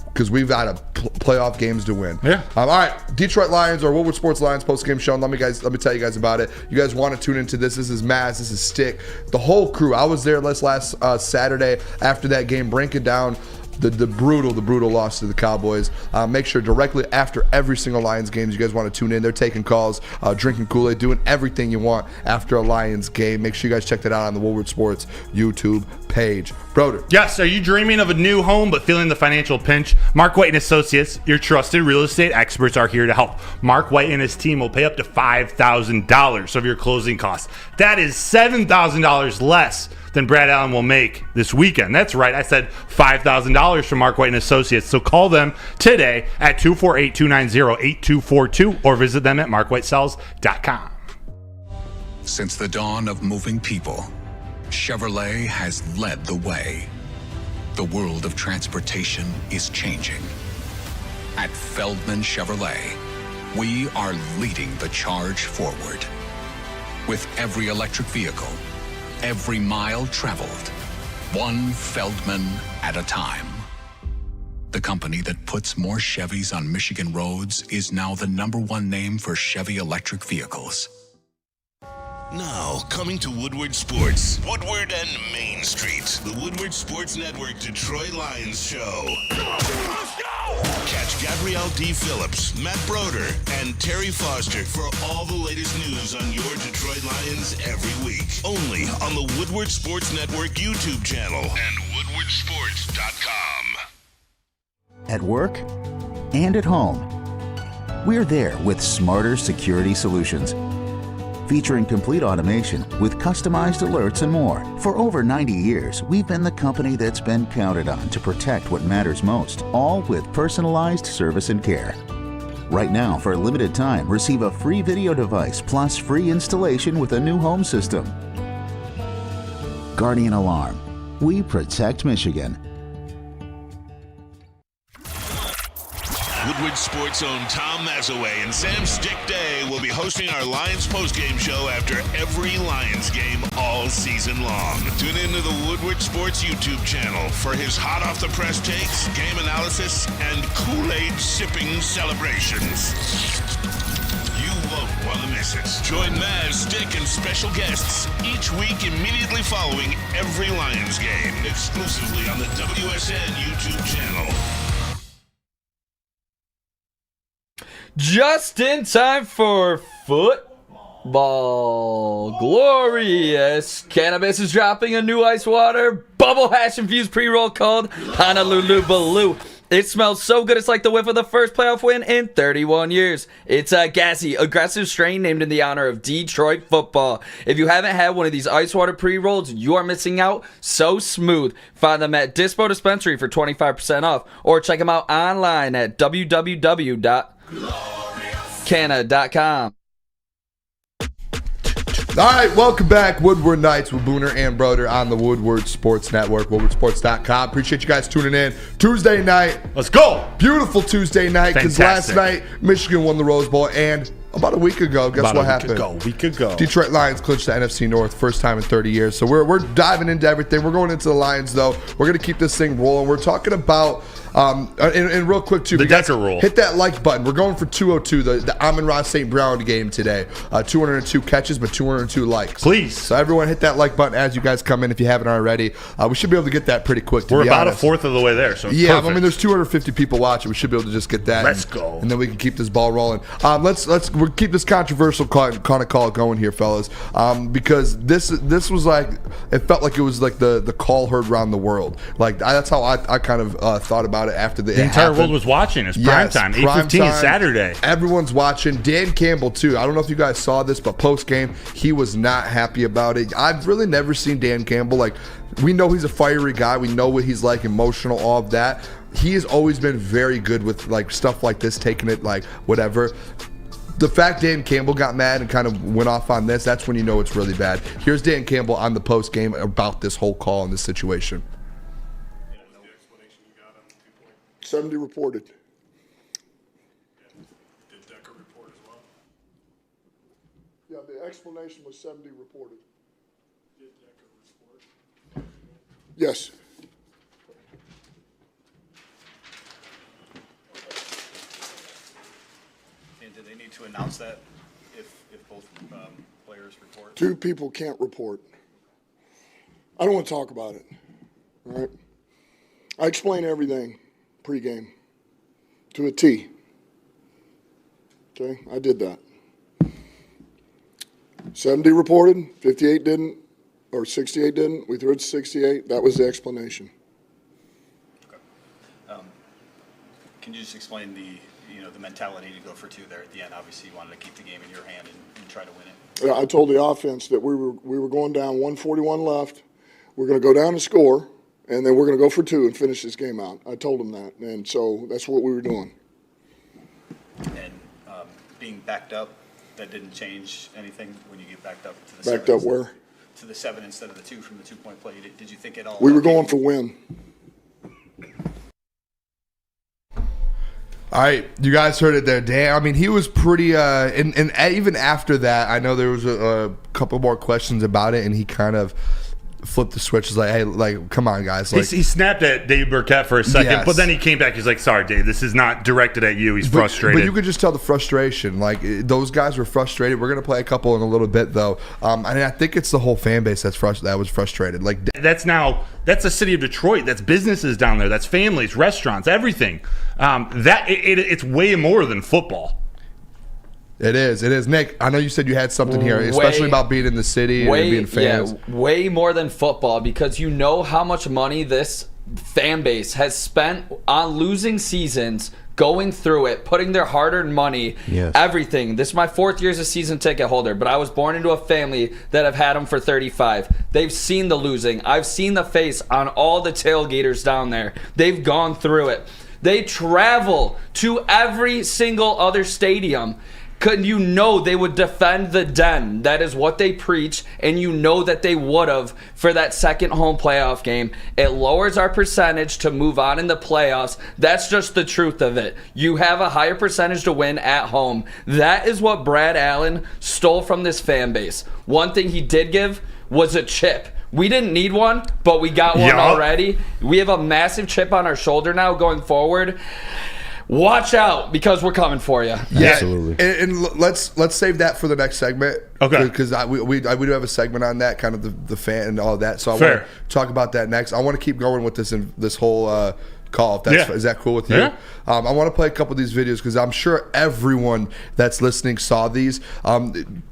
because we've got playoff games to win. Yeah. All right, Detroit Lions or Woodward Sports Lions post-game show. Let me tell you guys about it. You guys want to tune into this. This is Maz. This is Stick. The whole crew. I was there last Saturday after that game, breaking down the brutal loss to the Cowboys. Make sure directly after every single Lions game, you guys want to tune in. They're taking calls, drinking Kool-Aid, doing everything you want after a Lions game. Make sure you guys check that out on the Woodward Sports YouTube page. Broder. Yes, are you dreaming of a new home but feeling the financial pinch? Mark White & Associates, your trusted real estate experts, are here to help. Mark White and his team will pay up to $5,000 of your closing costs. That is $7,000 less than Brad Allen will make this weekend. That's right, I said $5,000 from Mark White & Associates. So call them today at 248-290-8242 or visit them at markwhitesells.com. Since the dawn of moving people, Chevrolet has led the way. The world of transportation is changing. At Feldman Chevrolet, we are leading the charge forward. With every electric vehicle, every mile traveled, one Feldman at a time. The company that puts more Chevys on Michigan roads is now the #1 name for Chevy electric vehicles. Now, coming to Woodward Sports, Woodward and Main Street, the Woodward Sports Network Detroit Lions show. Let's go! Catch Gabrielle D. Phillips, Matt Broder, and Terry Foster for all the latest news on your Detroit Lions every week. Only on the Woodward Sports Network YouTube channel and woodwardsports.com. At work and at home, we're there with smarter security solutions. Featuring complete automation with customized alerts and more. For over 90 years, we've been the company that's been counted on to protect what matters most, all with personalized service and care. Right now, for a limited time, receive a free video device plus free installation with a new home system. Guardian Alarm. We protect Michigan. Woodward Sports' own Tom Mazaway and Sam Stick Day will be hosting our Lions postgame show after every Lions game all season long. Tune into the Woodward Sports YouTube channel for his hot-off-the-press takes, game analysis, and Kool-Aid sipping celebrations. You won't want to miss it. Join Maz, Stick, and special guests each week immediately following every Lions game, exclusively on the WSN YouTube channel. Just in time for football. Glorious. Cannabis is dropping a new ice water bubble hash infused pre-roll called Honolulu Baloo. It smells so good, it's like the whiff of the first playoff win in 31 years. It's a gassy, aggressive strain named in the honor of Detroit football. If you haven't had one of these ice water pre-rolls, you are missing out. So smooth. Find them at Dispo Dispensary for 25% off, or check them out online at www.canna.com. All right, welcome back. Woodward Nights with Booner and Broder on the Woodward Sports Network, woodwardsports.com. Appreciate you guys tuning in. Tuesday night. Let's go. Beautiful Tuesday night, because last night Michigan won the Rose Bowl, and about a week ago, guess what happened? A week ago. Detroit Lions clinched the NFC North, first time in 30 years. So we're diving into everything. We're going into the Lions, though. We're going to keep this thing rolling. We're talking about, and real quick, too, the Decker rule. Hit that like button. We're going for 202, the Amon-Ra St. Brown game today. 202 catches, but 202 likes. Please. So everyone hit that like button as you guys come in if you haven't already. We should be able to get that pretty quick, We're about honest. a fourth of the way there. So yeah, perfect. I mean, there's 250 people watching. We should be able to just get that. Let's go. And then we can keep this ball rolling. We'll keep this controversial kind of call going here, fellas, because this was like, it felt like it was like the call heard around the world. Like that's how I kind of thought about it after the entire world was watching. It's prime time, 8:15 Saturday. Everyone's watching. Dan Campbell too. I don't know if you guys saw this, but post game he was not happy about it. I've really never seen Dan Campbell like. We know he's a fiery guy. We know what he's like, emotional, all of that. He has always been very good with like stuff like this, taking it like whatever. The fact Dan Campbell got mad and kind of went off on this, that's when you know it's really bad. Here's Dan Campbell on the post game about this whole call and this situation. 70 reported. Did Decker report as well? Yeah, the explanation was 70 reported. Did Decker report? Yes. And do they need to announce that if both players report? Two people can't report. I don't want to talk about it. All right? I explain everything pregame to a T. Okay? I did that. 70 reported, 58 didn't, or 68 didn't. We threw it to 68. That was the explanation. Okay. Can you just explain the mentality to go for two there at the end? Obviously, you wanted to keep the game in your hand and try to win it. Yeah, I told the offense that we were going down 141 left. We're going to go down and score, and then we're going to go for two and finish this game out. I told them that, and so that's what we were doing. And being backed up, that didn't change anything when you get backed up to the Backed seven up where? To the 7 instead of the 2 from the 2-point play. Did you think at all? We were going for win. All right, you guys heard it there, Dan. I mean, he was pretty, and even after that, I know there was a couple more questions about it, and he kind of flipped the switch. He's like, hey, like, come on, guys. Like, he snapped at Dave Burkett for a second, Yes. but then he came back. He's like, sorry, Dave, this is not directed at you. He's frustrated. But you could just tell the frustration. Like, those guys were frustrated. We're going to play a couple in a little bit, though. I think it's the whole fan base that was frustrated. Like, that's the city of Detroit. That's businesses down there. That's families, restaurants, everything. It's way more than football. It is. Nick, I know you said you had something here, especially about being in the city and being fans. Yeah, way more than football, because you know how much money this fan base has spent on losing seasons, going through it, putting their hard-earned money, everything. This is my 4th year as a season ticket holder, but I was born into a family that have had them for 35. They've seen the losing. I've seen the face on all the tailgaters down there. They've gone through it. They travel to every single other stadium You know they would defend the den. That is what they preach, and you know that they would have for that second home playoff game. It lowers our percentage to move on in the playoffs. That's just the truth of it. You have a higher percentage to win at home. That is what Brad Allen stole from this fan base. One thing he did give was a chip. We didn't need one, but we got one already. We have a massive chip on our shoulder now going forward. Watch out, because we're coming for you. Yeah, absolutely. And let's save that for the next segment. Okay. Because we do have a segment on that, kind of the fan and all of that. So I Fair. want to talk about that next. I want to keep going with this whole call. Is that cool with you? Yeah. I want to play a couple of these videos because I'm sure everyone that's listening saw these.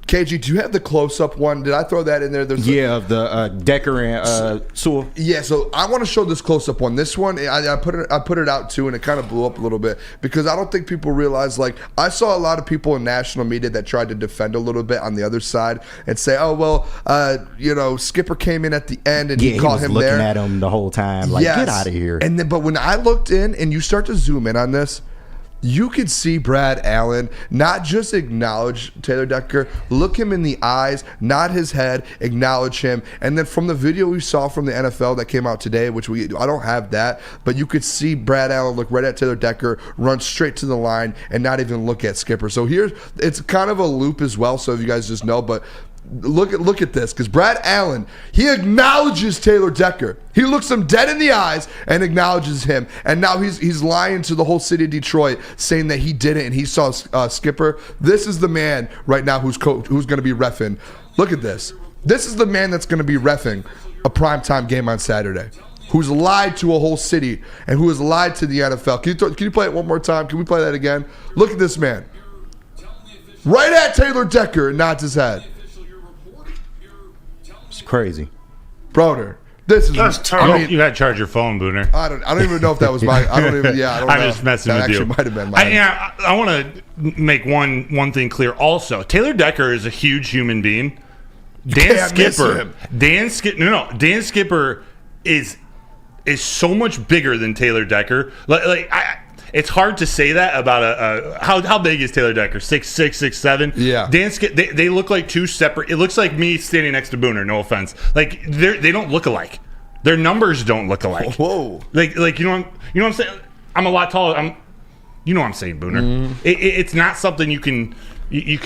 KG, do you have the close-up one? Did I throw that in there? Of the Decker and Sewell. Yeah, so I want to show this close-up one. This one, I put it out too, and it kind of blew up a little bit because I don't think people realize. Like, I saw a lot of people in national media that tried to defend a little bit on the other side and say, "Oh well, Skipper came in at the end and he caught him there." Looking at him the whole time, like, get out of here. And then, but when I looked in, and you start to zoom in on this, you could see Brad Allen not just acknowledge Taylor Decker, look him in the eyes, nod his head, acknowledge him. And then from the video we saw from the NFL that came out today, which I don't have that, but you could see Brad Allen look right at Taylor Decker, run straight to the line, and not even look at Skipper. So it's kind of a loop as well, so if you guys just know, but look at this, because Brad Allen, he acknowledges Taylor Decker. He looks him dead in the eyes and acknowledges him. And now he's lying to the whole city of Detroit, saying that he didn't and he saw Skipper. This is the man right now who's going to be reffing. Look at this. This is the man that's going to be reffing a primetime game on Saturday, who's lied to a whole city and who has lied to the NFL. Can you play it one more time? Can we play that again? Look at this man. Right at Taylor Decker and nods his head. It's crazy. Broder, this is terrible. You got to charge your phone, Booner. I don't even know if that was my. I don't even. Yeah, I don't know. I'm just messing that with you. That actually might have been mine. I want to make one thing clear. Also, Taylor Decker is a huge human being. Dan Skipper is so much bigger than Taylor Decker. It's hard to say that about how big is Taylor Decker? 6'6", 6'7"? Yeah. They look like two separate. It looks like me standing next to Booner. No offense. Like they don't look alike. Their numbers don't look alike. Whoa. Like you know what I'm saying? I'm a lot taller. You know what I'm saying, Booner. It's not something you can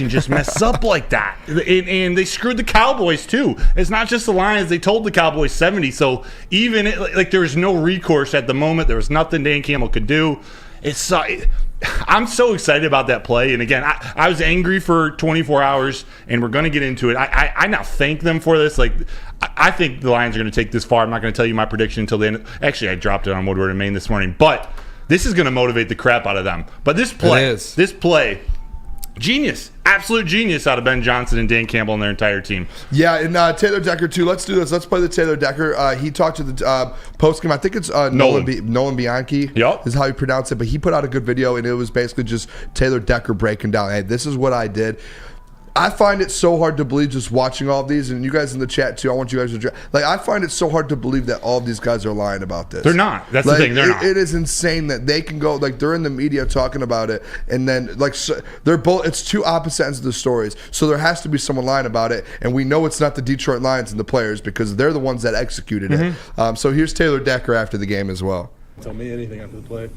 just mess up like that. And they screwed the Cowboys too. It's not just the Lions. They told the Cowboys 70. So even there was no recourse at the moment. There was nothing Dan Campbell could do. I'm so excited about that play. And again, I was angry for 24 hours, and we're going to get into it. I now thank them for this. I think the Lions are going to take this far. I'm not going to tell you my prediction until the end. Actually, I dropped it on Woodward and Maine this morning. But this is going to motivate the crap out of them. But this play, genius, absolute genius out of Ben Johnson and Dan Campbell and their entire team. Yeah, and Taylor Decker too. Let's do this. Let's play the Taylor Decker. He talked to the post game. I think it's Nolan Bianchi. Yep. Is how he pronounced it. But he put out a good video, and it was basically just Taylor Decker breaking down. Hey, this is what I did. I find it so hard to believe just watching all of these, and you guys in the chat too. I want you guys to I find it so hard to believe that all of these guys are lying about this. They're not. That's the thing. They're not. It is insane that they can go they're in the media talking about it, and then they're both. It's two opposite ends of the stories. So there has to be someone lying about it, and we know it's not the Detroit Lions and the players because they're the ones that executed it. So here's Taylor Decker after the game as well. Tell me anything after the play.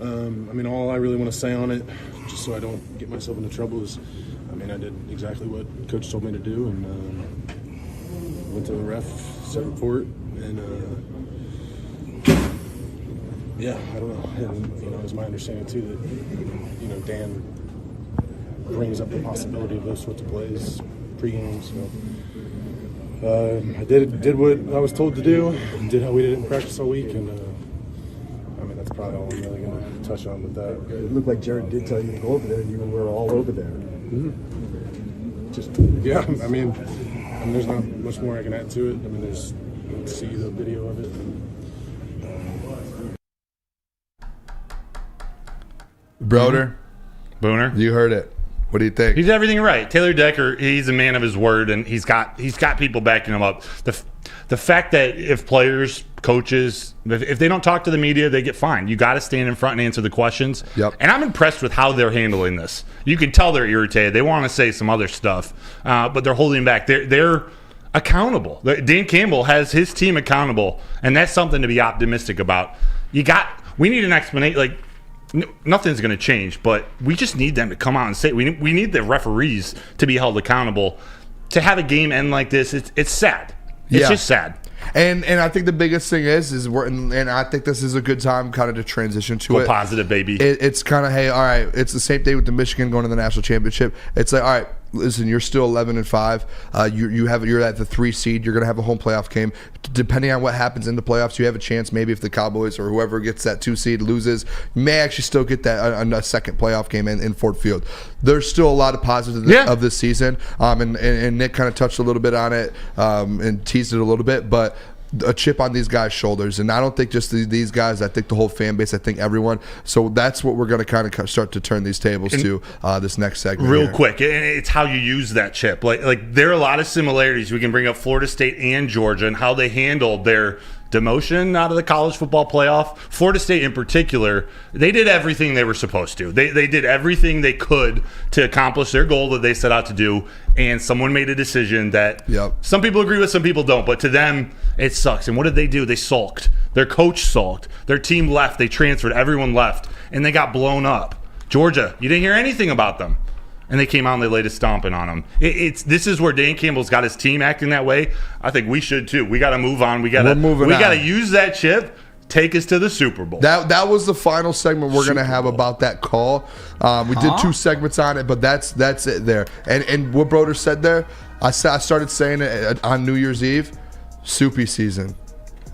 All I really want to say on it, just so I don't get myself into trouble, is I did exactly what Coach told me to do, and went to the ref, set a report, and I don't know. And it was my understanding too that Dan brings up the possibility of those sorts of plays pregame. So I did what I was told to do, did how we did it in practice all week, and that's probably all I'm really going to touch on with that. It looked like Jared did tell you to go over there, and you were all over there. There's not much more I can add to it. There's see the video of it. Broder, Booner, you heard it. What do you think? He did everything right. Taylor Decker, he's a man of his word, and he's got people backing him up. The fact that if players, coaches, if they don't talk to the media, they get fined. You got to stand in front and answer the questions. Yep. And I'm impressed with how they're handling this. You can tell they're irritated. They want to say some other stuff, but they're holding back. They're accountable. Dan Campbell has his team accountable, and that's something to be optimistic about. We need an explanation. Like, nothing's going to change, but we just need them to come out and say it. We need the referees to be held accountable. To have a game end like this, it's sad. It's just sad. And I think the biggest thing is and I think this is a good time kind of to transition to Go positive, baby. It's kind of, hey, all right, it's the same thing with the Michigan going to the national championship. It's like, all right, listen, you're still 11-5. You're at the 3 seed. You're going to have a home playoff game. Depending on what happens in the playoffs, you have a chance. Maybe if the Cowboys or whoever gets that 2 seed loses, you may actually still get that a second playoff game in Ford Field. There's still a lot of positives of this season. And Nick kind of touched a little bit on it and teased it a little bit, but a chip on these guys' shoulders, and I don't think just these guys. I think the whole fan base. I think everyone. So that's what we're going to kind of start to turn these tables to this next segment. Real quick, and it's how you use that chip. Like there are a lot of similarities. We can bring up Florida State and Georgia and how they handled their demotion out of the college football playoff. Florida State in particular, they did everything they were supposed to. They did everything they could to accomplish their goal that they set out to do, and someone made a decision that some people agree with, some people don't, but to them, it sucks. And what did they do? They sulked. Their coach sulked. Their team left. They transferred. Everyone left, and they got blown up. Georgia, you didn't hear anything about them. And they came out and they laid a stomping on them. This is where Dan Campbell's got his team acting that way. I think we should too. We got to move on. We got to use that chip. Take us to the Super Bowl. That was the final segment we're going to have about that call. We did 2 segments on it, but that's it there. And what Broder said there, I started saying it on New Year's Eve. Soupy season.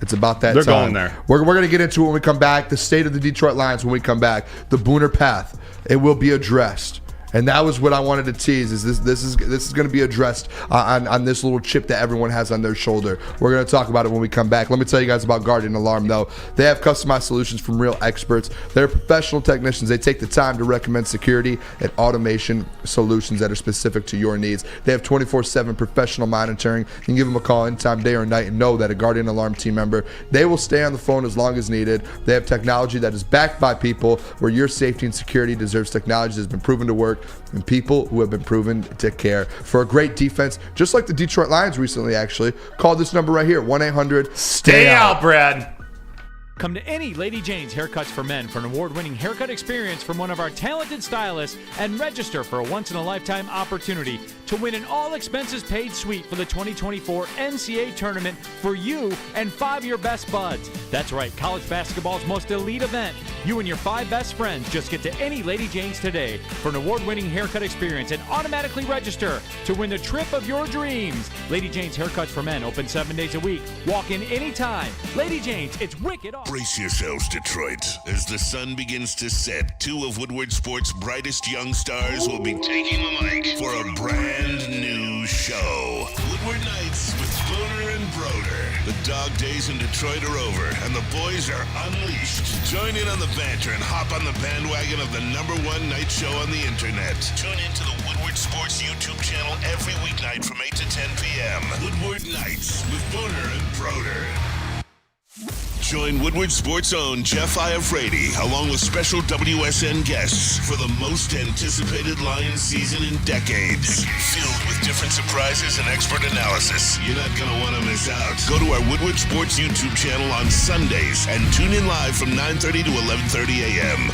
It's about that They're time. going there. We're going to get into it when we come back. The state of the Detroit Lions when we come back. The Booner path. It will be addressed. And that was what I wanted to tease. Is this is going to be addressed on this little chip that everyone has on their shoulder. We're going to talk about it when we come back. Let me tell you guys about Guardian Alarm, though. They have customized solutions from real experts. They're professional technicians. They take the time to recommend security and automation solutions that are specific to your needs. They have 24/7 professional monitoring. You can give them a call anytime, day or night, and know that a Guardian Alarm team member, they will stay on the phone as long as needed. They have technology that is backed by people, where your safety and security deserves technology that has been proven to work, and people who have been proven to care. For a great defense, just like the Detroit Lions recently, actually, call this number right here, 1-800-STAY-OUT. Brad. Come to any Lady Jane's Haircuts for Men for an award-winning haircut experience from one of our talented stylists and register for a once-in-a-lifetime opportunity to win an all-expenses-paid suite for the 2024 NCAA tournament for you and 5 of your best buds. That's right, college basketball's most elite event. You and your 5 best friends just get to any Lady Jane's today for an award-winning haircut experience and automatically register to win the trip of your dreams. Lady Jane's Haircuts for Men, open 7 days a week. Walk in anytime. Lady Jane's, it's wicked awesome. Brace yourselves, Detroit. As the sun begins to set, 2 of Woodward Sports' brightest young stars will be taking the mic for a brand new show. Woodward Nights with Booner and Broder. The dog days in Detroit are over, and the boys are unleashed. Join in on the banter and hop on the bandwagon of the #1 night show on the internet. Tune into the Woodward Sports YouTube channel every weeknight from 8 to 10 p.m. Woodward Nights with Booner and Broder. Join Woodward Sports' own Jeff Iafrate along with special WSN guests for the most anticipated Lions season in decades. Filled with different surprises and expert analysis. You're not going to want to miss out. Go to our Woodward Sports YouTube channel on Sundays and tune in live from 9:30 to 11:30 a.m.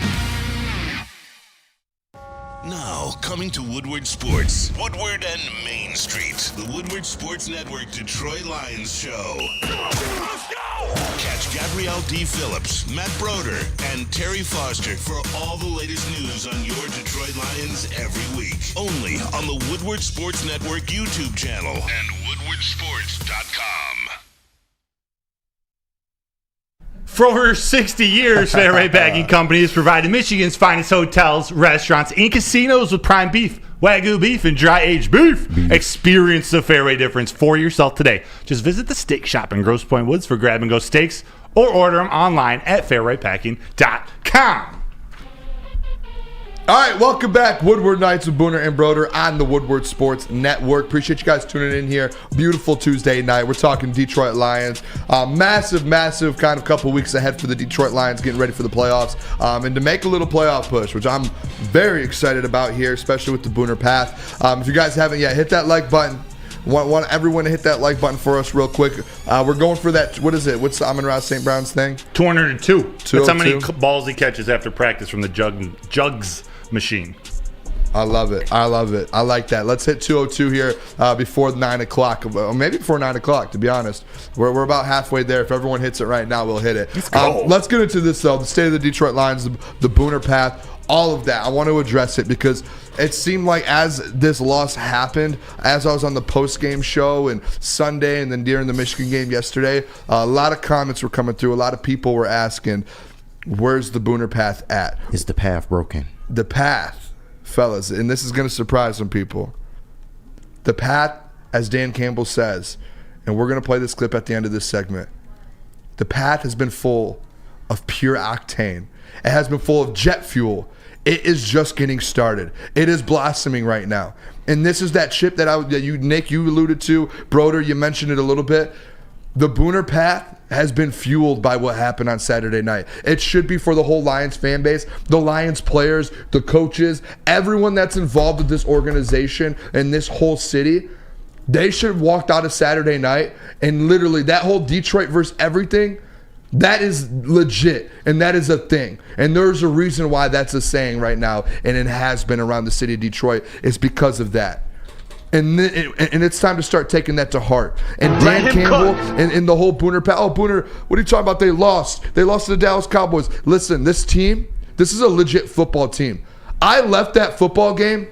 Now, coming to Woodward Sports, Woodward and Main Street, the Woodward Sports Network Detroit Lions Show. Let's go! Catch Gabrielle D. Phillips, Matt Broder, and Terry Foster for all the latest news on your Detroit Lions every week. Only on the Woodward Sports Network YouTube channel and woodwardsports.com. For over 60 years, Fairway Bagging Company has provided Michigan's finest hotels, restaurants, and casinos with prime beef, Wagyu beef, and dry-aged beef. Experience the Fairway difference for yourself today. Just visit the steak shop in Grosse Pointe Woods for grab-and-go steaks or order them online at fairwaypacking.com. All right, welcome back. Woodward Nights with Booner and Broder on the Woodward Sports Network. Appreciate you guys tuning in here. Beautiful Tuesday night. We're talking Detroit Lions. Massive kind of couple weeks ahead for the Detroit Lions, getting ready for the playoffs and to make a little playoff push, which I'm very excited about here, especially with the Booner Path. If you guys haven't yet, hit that like button. Want everyone to hit that like button for us real quick. We're going for that. What is it? What's the Amon-Ra St. Brown's thing? 202. That's how many balls he catches after practice from the jugs machine. I love it. I like that. Let's hit 202 here before 9 o'clock. Maybe before 9 o'clock, to be honest. We're about halfway there. If everyone hits it right now, we'll hit it. Let's get into this, though. The state of the Detroit Lions, the Booner Path, all of that. I want to address it because it seemed like as this loss happened, as I was on the post-game show and Sunday and then during the Michigan game yesterday, a lot of comments were coming through. A lot of people were asking, where's the Booner Path at? Is the path broken? The path, fellas, and this is going to surprise some people. The path, as Dan Campbell says, and we're going to play this clip at the end of this segment, the path has been full of pure octane. It has been full of jet fuel. It is just getting started. It is blossoming right now. And this is that chip that Nick, you alluded to. Broder, you mentioned it a little bit. The Booner Path has been fueled by what happened on Saturday night. It should be for the whole Lions fan base, the Lions players, the coaches, everyone that's involved with this organization and this whole city. They should have walked out of Saturday night and literally that whole Detroit versus everything, that is legit, and that is a thing. And there's a reason why that's a saying right now, and it has been around the city of Detroit. It's because of that. And it's time to start taking that to heart. And Dan Campbell and the whole Booner Path. Oh, Booner, what are you talking about? They lost. They lost to the Dallas Cowboys. Listen, this team, this is a legit football team. I left that football game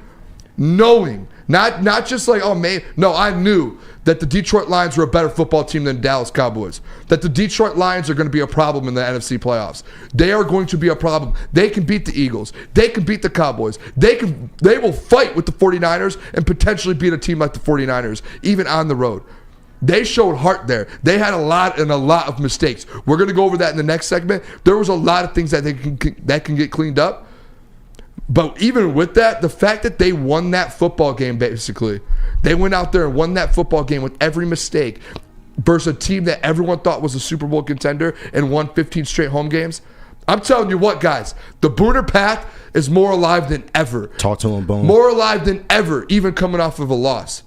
knowing, not just like, oh, man. No, I knew that the Detroit Lions were a better football team than Dallas Cowboys. That the Detroit Lions are going to be a problem in the NFC playoffs. They are going to be a problem. They can beat the Eagles. They can beat the Cowboys. They will fight with the 49ers and potentially beat a team like the 49ers, even on the road. They showed heart there. They had a lot of mistakes. We're going to go over that in the next segment. There was a lot of things that can get cleaned up. But even with that, the fact that they won that football game, basically, they went out there and won that football game with every mistake versus a team that everyone thought was a Super Bowl contender and won 15 straight home games. I'm telling you what, guys, the Booner Path is more alive than ever. Talk to him, Boone. More alive than ever, even coming off of a loss.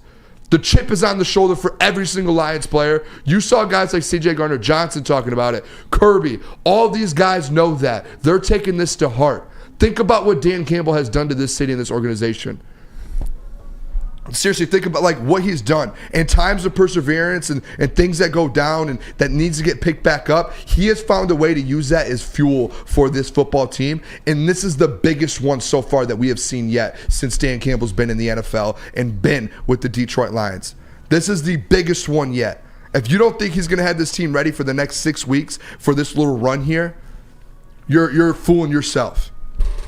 The chip is on the shoulder for every single Lions player. You saw guys like C.J. Gardner-Johnson talking about it. Kirby. All these guys know that. They're taking this to heart. Think about what Dan Campbell has done to this city and this organization. Seriously, think about like what he's done. In times of perseverance and things that go down and that needs to get picked back up, he has found a way to use that as fuel for this football team. And this is the biggest one so far that we have seen yet since Dan Campbell's been in the NFL and been with the Detroit Lions. This is the biggest one yet. If you don't think he's going to have this team ready for the next 6 weeks for this little run here, you're fooling yourself.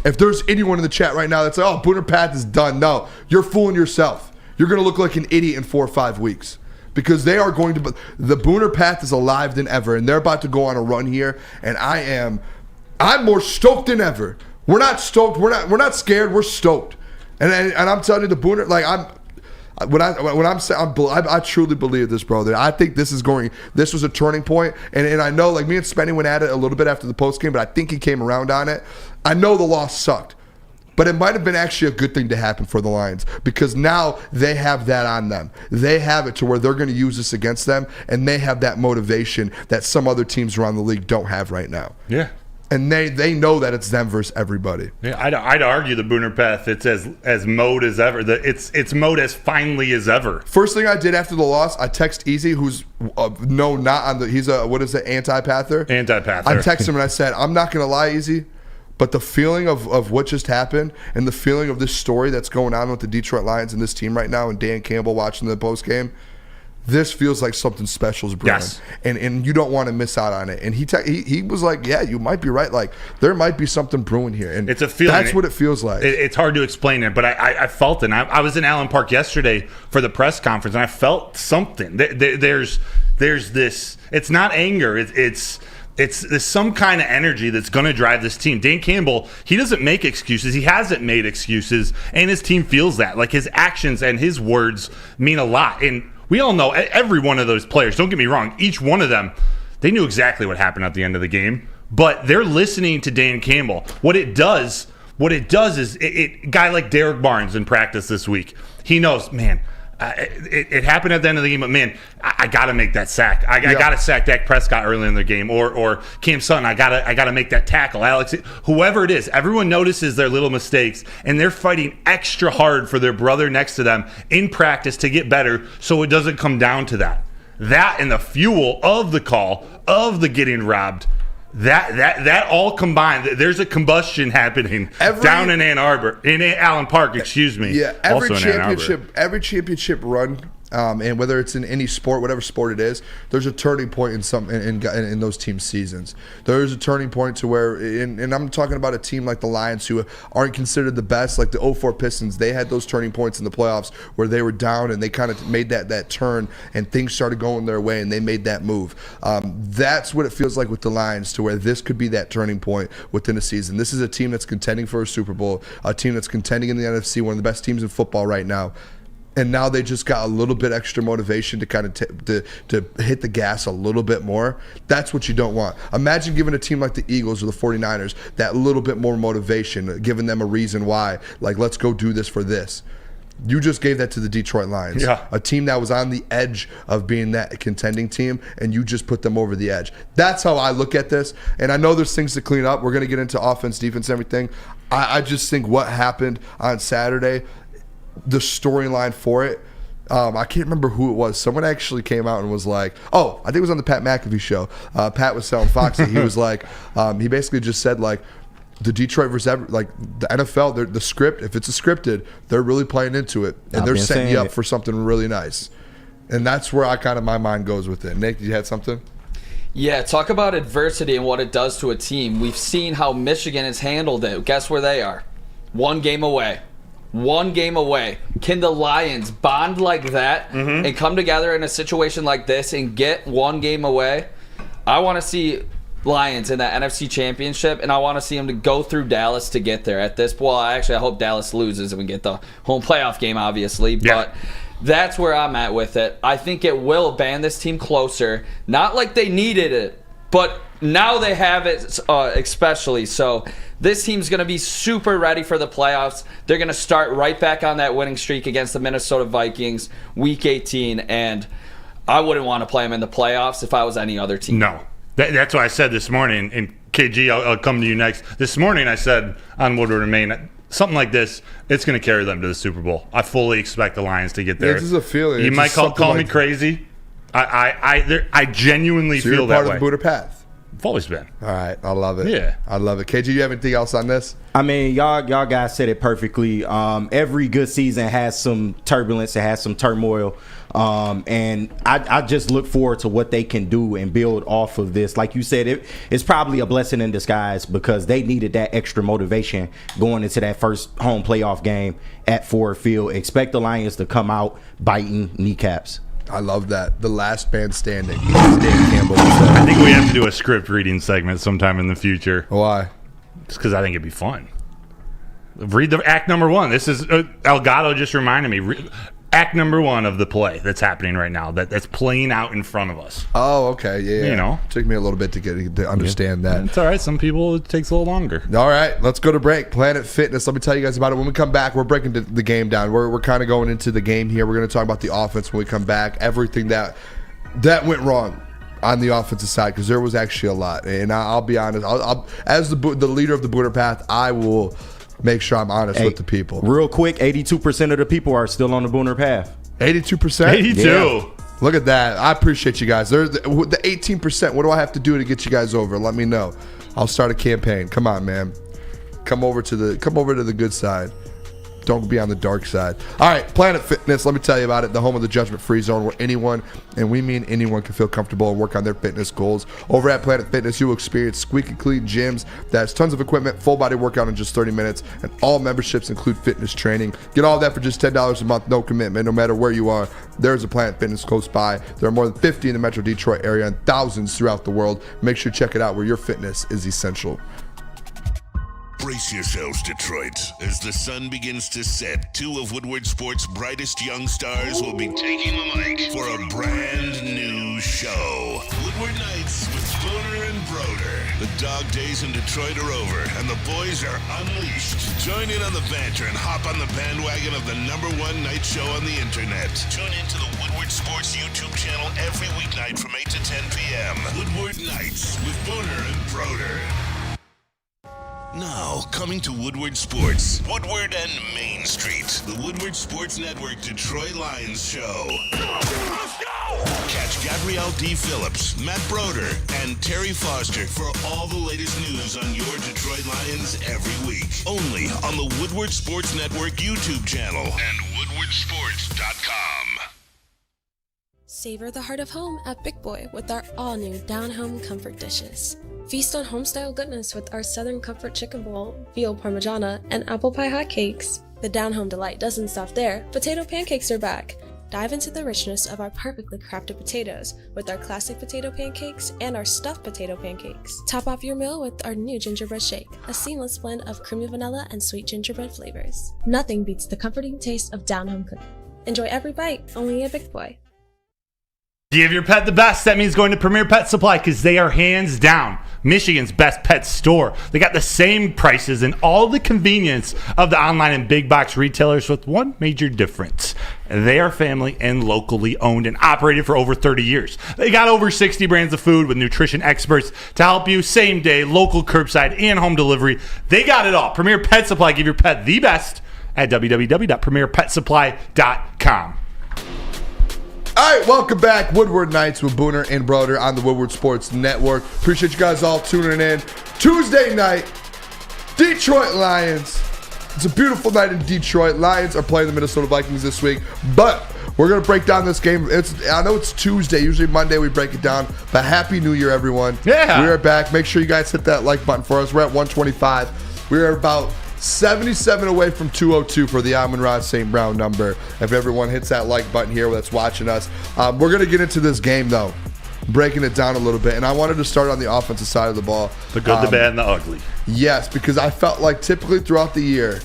If there's anyone in the chat right now that's like, oh, Booner Path is done. No, you're fooling yourself. You're going to look like an idiot in 4 or 5 weeks because they are going to – the Booner Path is alive than ever, and they're about to go on a run here, and I'm more stoked than ever. We're not stoked. We're not scared. We're stoked. And I'm telling you, the Booner – like I truly believe this, brother. I think this was a turning point, and I know like me and Spenny went at it a little bit after the post game, but I think he came around on it. I know the loss sucked, but it might have been actually a good thing to happen for the Lions because now they have that on them. They have it to where they're going to use this against them, and they have that motivation that some other teams around the league don't have right now. Yeah. And they know that it's them versus everybody. Yeah, I'd argue the Booner Path, it's as mode as ever. It's mode as finely as ever. First thing I did after the loss, I text Easy, who's he's a anti-pather. Anti-pather. I texted him and I said, I'm not going to lie, Easy, but the feeling of what just happened and the feeling of this story that's going on with the Detroit Lions and this team right now and Dan Campbell watching the post game, this feels like something special is brewing. Yes. And you don't want to miss out on it. And he was like, yeah, you might be right. Like, there might be something brewing here. And it's a feeling. That's what it feels like. It's hard to explain it, but I felt it. And I was in Allen Park yesterday for the press conference, and I felt something. There's this. It's not anger. It's There's some kind of energy that's going to drive this team. Dan Campbell, he doesn't make excuses. He hasn't made excuses, and his team feels that. Like, his actions and his words mean a lot. And we all know every one of those players, don't get me wrong, each one of them, they knew exactly what happened at the end of the game, but they're listening to Dan Campbell. What it does is a guy like Derek Barnes in practice this week, he knows, man, it happened at the end of the game, but man, I got to make that sack. I got to sack Dak Prescott early in the game, or Cam Sutton. I got to make that tackle. Alex, whoever it is, everyone notices their little mistakes, and they're fighting extra hard for their brother next to them in practice to get better, so it doesn't come down to that. That and the fuel of the call of the getting robbed. That all combined, there's a combustion happening down in Ann Arbor, in Allen Park, excuse me. Yeah, every championship run, and whether it's in any sport, whatever sport it is, there's a turning point in those team seasons. There's a turning point to where, and I'm talking about a team like the Lions who aren't considered the best, like the 04 Pistons. They had those turning points in the playoffs where they were down and they kind of made that turn and things started going their way and they made that move. That's what it feels like with the Lions, to where this could be that turning point within a season. This is a team that's contending for a Super Bowl, a team that's contending in the NFC, one of the best teams in football right now. And now they just got a little bit extra motivation to kind of to hit the gas a little bit more. That's what you don't want. Imagine giving a team like the Eagles or the 49ers that little bit more motivation, giving them a reason why, like, let's go do this for this. You just gave that to the Detroit Lions, a team that was on the edge of being that contending team, and you just put them over the edge. That's how I look at this. And I know there's things to clean up. We're going to get into offense, defense, everything. I just think what happened on Saturday, the storyline for it, I can't remember who it was. Someone actually came out and was like, I think it was on the Pat McAfee show. Pat was telling Foxy, he was like, he basically just said, like, the Detroit versus like the NFL, the script, if it's a scripted, they're really playing into it, and they're setting you up for something really nice. And that's where my mind goes with it. Nick, you had something? Yeah, talk about adversity and what it does to a team. We've seen how Michigan has handled it. Guess where they are? One game away. Can the Lions bond like that and come together in a situation like this and get one game away? I want to see Lions in that NFC Championship, and I want to see them to go through Dallas to get there. At this, I hope Dallas loses and we get the home playoff game, obviously. But that's where I'm at with it. I think it will band this team closer. Not like they needed it, but now they have it, especially. So this team's going to be super ready for the playoffs. They're going to start right back on that winning streak against the Minnesota Vikings, Week 18, and I wouldn't want to play them in the playoffs if I was any other team. No. That's what I said this morning. And KG, I'll come to you next. This morning I said on Woodward and Maine, something like this, it's going to carry them to the Super Bowl. I fully expect the Lions to get there. Yeah, this is a feeling. You might call me crazy. I genuinely feel that way. You're part of the Booner path. I've always been. All right, I love it. Yeah, I love it. KG, you have anything else on this? I mean, y'all guys said it perfectly. Every good season has some turbulence, it has some turmoil, and I just look forward to what they can do and build off of this. Like you said, it's probably a blessing in disguise because they needed that extra motivation going into that first home playoff game at Ford Field. Expect the Lions to come out biting kneecaps. I love that. The last man standing. Dan Campbell. I think we have to do a script reading segment sometime in the future. Why? Just because I think it'd be fun. Read the act number one. This is Elgato just reminded me. Act number one of the play that's happening right now. That's playing out in front of us. Oh, okay. Yeah. You know, it took me a little bit to understand that. It's all right. Some people it takes a little longer. All right, let's go to break. Planet Fitness. Let me tell you guys about it. When we come back, we're breaking the game down. We're kind of going into the game here. We're going to talk about the offense when we come back. Everything that went wrong on the offensive side, because there was actually a lot. And I'll be honest. I'll as the leader of the Booner Path, I will make sure I'm honest with the people. Real quick, 82% of the people are still on the Booner path. 82%? 82. Yeah. Look at that. I appreciate you guys. The 18%, what do I have to do to get you guys over? Let me know. I'll start a campaign. Come on, man. Come over to the good side. Don't be on the dark side. All right, Planet Fitness, let me tell you about it. The home of the judgment-free zone where anyone, and we mean anyone, can feel comfortable and work on their fitness goals. Over at Planet Fitness, you will experience squeaky clean gyms that has tons of equipment, full body workout in just 30 minutes, and all memberships include fitness training. Get all that for just $10 a month, no commitment, no matter where you are. There's a Planet Fitness close by. There are more than 50 in the Metro Detroit area and thousands throughout the world. Make sure to check it out where your fitness is essential. Brace yourselves, Detroit. As the sun begins to set, two of Woodward Sports' brightest young stars will be taking the mic for a brand new show. Woodward Nights with Booner and Broder. The dog days in Detroit are over, and the boys are unleashed. Join in on the banter and hop on the bandwagon of the #1 night show on the internet. Tune into the Woodward Sports YouTube channel every weeknight from 8 to 10 p.m. Woodward Nights with Booner and Broder. Now, coming to Woodward Sports, Woodward and Main Street, the Woodward Sports Network Detroit Lions show. Let's go! Catch Gabrielle D. Phillips, Matt Broder, and Terry Foster for all the latest news on your Detroit Lions every week. Only on the Woodward Sports Network YouTube channel and woodwardsports.com. Savor the heart of home at Big Boy with our all-new down-home comfort dishes. Feast on home-style goodness with our Southern Comfort Chicken Bowl, veal parmigiana, and apple pie hotcakes. The down-home delight doesn't stop there. Potato pancakes are back. Dive into the richness of our perfectly crafted potatoes with our classic potato pancakes and our stuffed potato pancakes. Top off your meal with our new gingerbread shake, a seamless blend of creamy vanilla and sweet gingerbread flavors. Nothing beats the comforting taste of down-home cooking. Enjoy every bite, only at Big Boy. Give your pet the best. That means going to Premier Pet Supply because they are hands down Michigan's best pet store. They got the same prices and all the convenience of the online and big box retailers with one major difference. They are family and locally owned and operated for over 30 years. They got over 60 brands of food with nutrition experts to help you same day, local curbside, and home delivery. They got it all. Premier Pet Supply. Give your pet the best at www.premierpetsupply.com. All right, welcome back. Woodward Nights with Booner and Broder on the Woodward Sports Network. Appreciate you guys all tuning in. Tuesday night, Detroit Lions. It's a beautiful night in Detroit. Lions are playing the Minnesota Vikings this week, but we're going to break down this game. I know it's Tuesday. Usually Monday we break it down, but Happy New Year, everyone. Yeah. We are back. Make sure you guys hit that like button for us. We're at 125. We are about 77 away from 202 for the Amon-Ra St. Brown number. If everyone hits that like button here that's watching us. We're going to get into this game, though, breaking it down a little bit. And I wanted to start on the offensive side of the ball. The good, the bad, and the ugly. Yes, because I felt like typically throughout the year,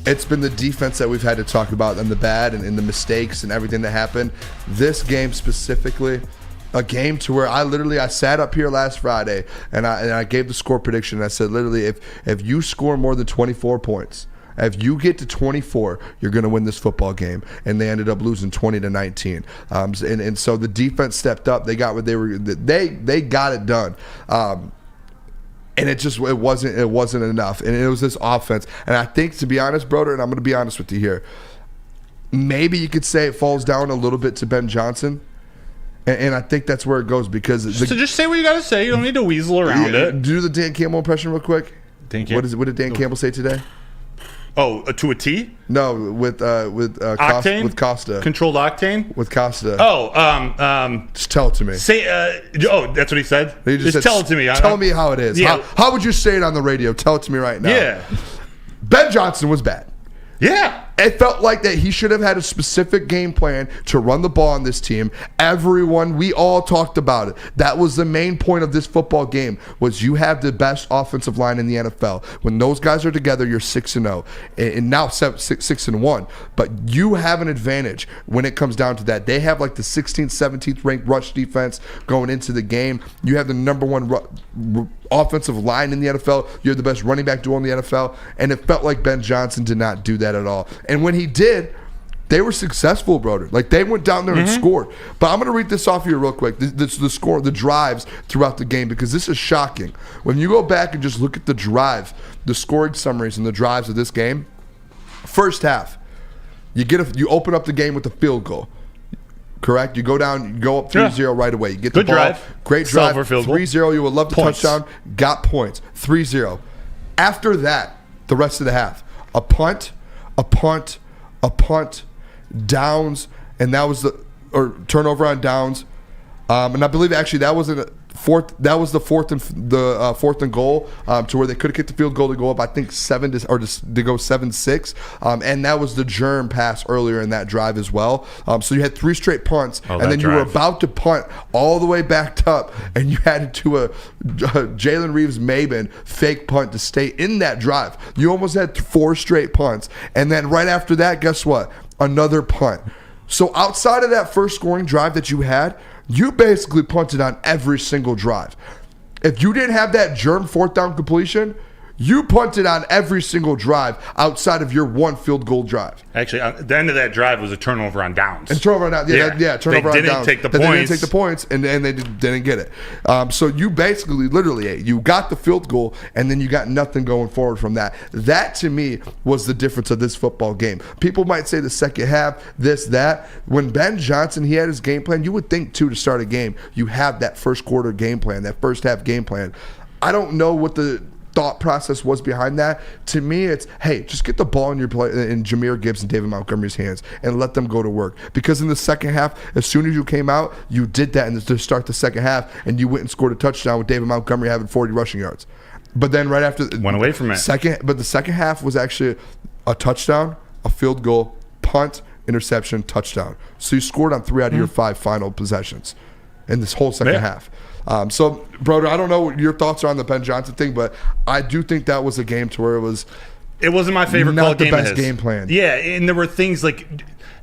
it's been the defense that we've had to talk about and the bad and the mistakes and everything that happened. This game specifically, a game to where I sat up here last Friday and I gave the score prediction. And I said, literally, if you score more than 24 points, if you get to 24, you're going to win this football game. And they ended up losing 20-19. And so the defense stepped up. They got what they were. They got it done. And it wasn't enough. And it was this offense. And I think, to be honest, Broder, and I'm going to be honest with you here, maybe you could say it falls down a little bit to Ben Johnson. And I think that's where it goes because... So just say what you got to say. You don't need to weasel around it. Do the Dan Campbell impression real quick. What did Dan Campbell say today? Oh, to a T? No, with Octane? with Costa. Controlled octane? With Costa. Oh, just tell it to me. Say, that's what he said? He just said, tell it to me. Tell me how it is. Yeah. How would you say it on the radio? Tell it to me right now. Yeah. Ben Johnson was bad. Yeah. It felt like that he should have had a specific game plan to run the ball on this team. We all talked about it. That was the main point of this football game, was you have the best offensive line in the NFL. When those guys are together, you're 6-0. And now 6-1. But you have an advantage when it comes down to that. They have like the 16th, 17th ranked rush defense going into the game. You have the number one offensive line in the NFL. You're the best running back duo in the NFL. And it felt like Ben Johnson did not do that at all. And when he did, they were successful, Broder. Like, they went down there and scored. But I'm going to read this off here real quick. The score, the drives throughout the game, because this is shocking. When you go back and just look at the drive, the scoring summaries and the drives of this game, first half, you open up the game with a field goal. Correct? You go down, you go up 3-0 right away. You get the ball. Drive. Great drive. 3-0. You would love the touchdown. Got points. 3-0. After that, the rest of the half, a punt, a punt, downs, and that was turnover on downs. And I believe actually that was the fourth and goal to where they could have kicked the field goal to go up, I think, to go 7-6. And that was the germ pass earlier in that drive as well. So you had 3 straight punts, and then you were about to punt all the way backed up, and you had to a Jalen Reeves-Maben fake punt to stay in that drive. You almost had 4 straight punts. And then right after that, guess what? Another punt. So outside of that first scoring drive that you had, you basically punted on every single drive. If you didn't have that germ 4th down completion, you punted on every single drive outside of your 1 field goal drive. Actually, the end of that drive was a turnover on downs. And turnover on downs. Turnover on downs. They didn't take the They points. didn't take the points, and they didn't get it. So you basically, literally, you got the field goal, and then you got nothing going forward from that. That, to me, was the difference of this football game. People might say the second half, this, that. When Ben Johnson, he had his game plan, you would think, too, to start a game, you have that first quarter game plan, that first half game plan. I don't know what the thought process was behind that. To me, it's, hey, just get the ball in Jahmyr Gibbs and David Montgomery's hands and let them go to work. Because in the second half, as soon as you came out, you did that to start the second half, and you went and scored a touchdown with David Montgomery having 40 rushing yards. But then right after, went away from it. But the second half was actually a touchdown, a field goal, punt, interception, touchdown. So you scored on 3 out of your 5 final possessions in this whole second half. So, Broder, I don't know what your thoughts are on the Ben Johnson thing, but I do think that was a game to where it wasn't my favorite call game. Not the best game plan. Yeah, and there were things like,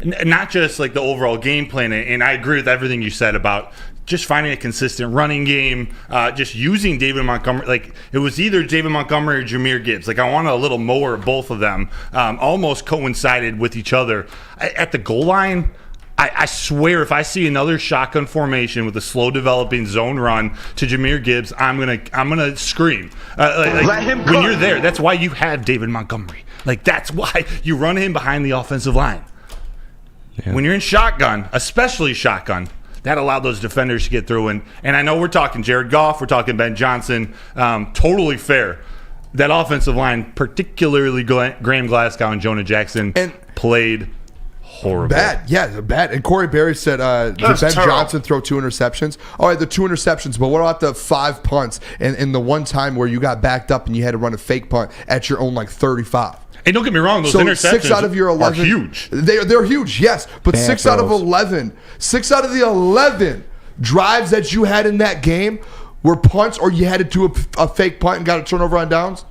not just like the overall game plan, and I agree with everything you said about just finding a consistent running game, just using David Montgomery. Like, it was either David Montgomery or Jahmyr Gibbs. Like, I wanted a little more of both of them, almost coincided with each other. At the goal line, I swear, if I see another shotgun formation with a slow developing zone run to Jahmyr Gibbs, I'm gonna scream. Let him when you're there, that's why you have David Montgomery. Like, that's why you run him behind the offensive line. Yeah. When you're in shotgun, especially shotgun, that allowed those defenders to get through. And I know we're talking Jared Goff, we're talking Ben Johnson. Totally fair. That offensive line, particularly Graham Glasgow and Jonah Jackson, played horrible. Bad. And Corey Berry said, did Ben Johnson throw 2 interceptions? All right, the 2 interceptions, but what about the 5 punts and the one time where you got backed up and you had to run a fake punt at your own 35? And don't get me wrong, those interceptions 6 out of your 11 are huge. They're huge, yes, but 6 out of 11 drives that you had in that game were punts, or you had to do a fake punt and got a turnover on downs.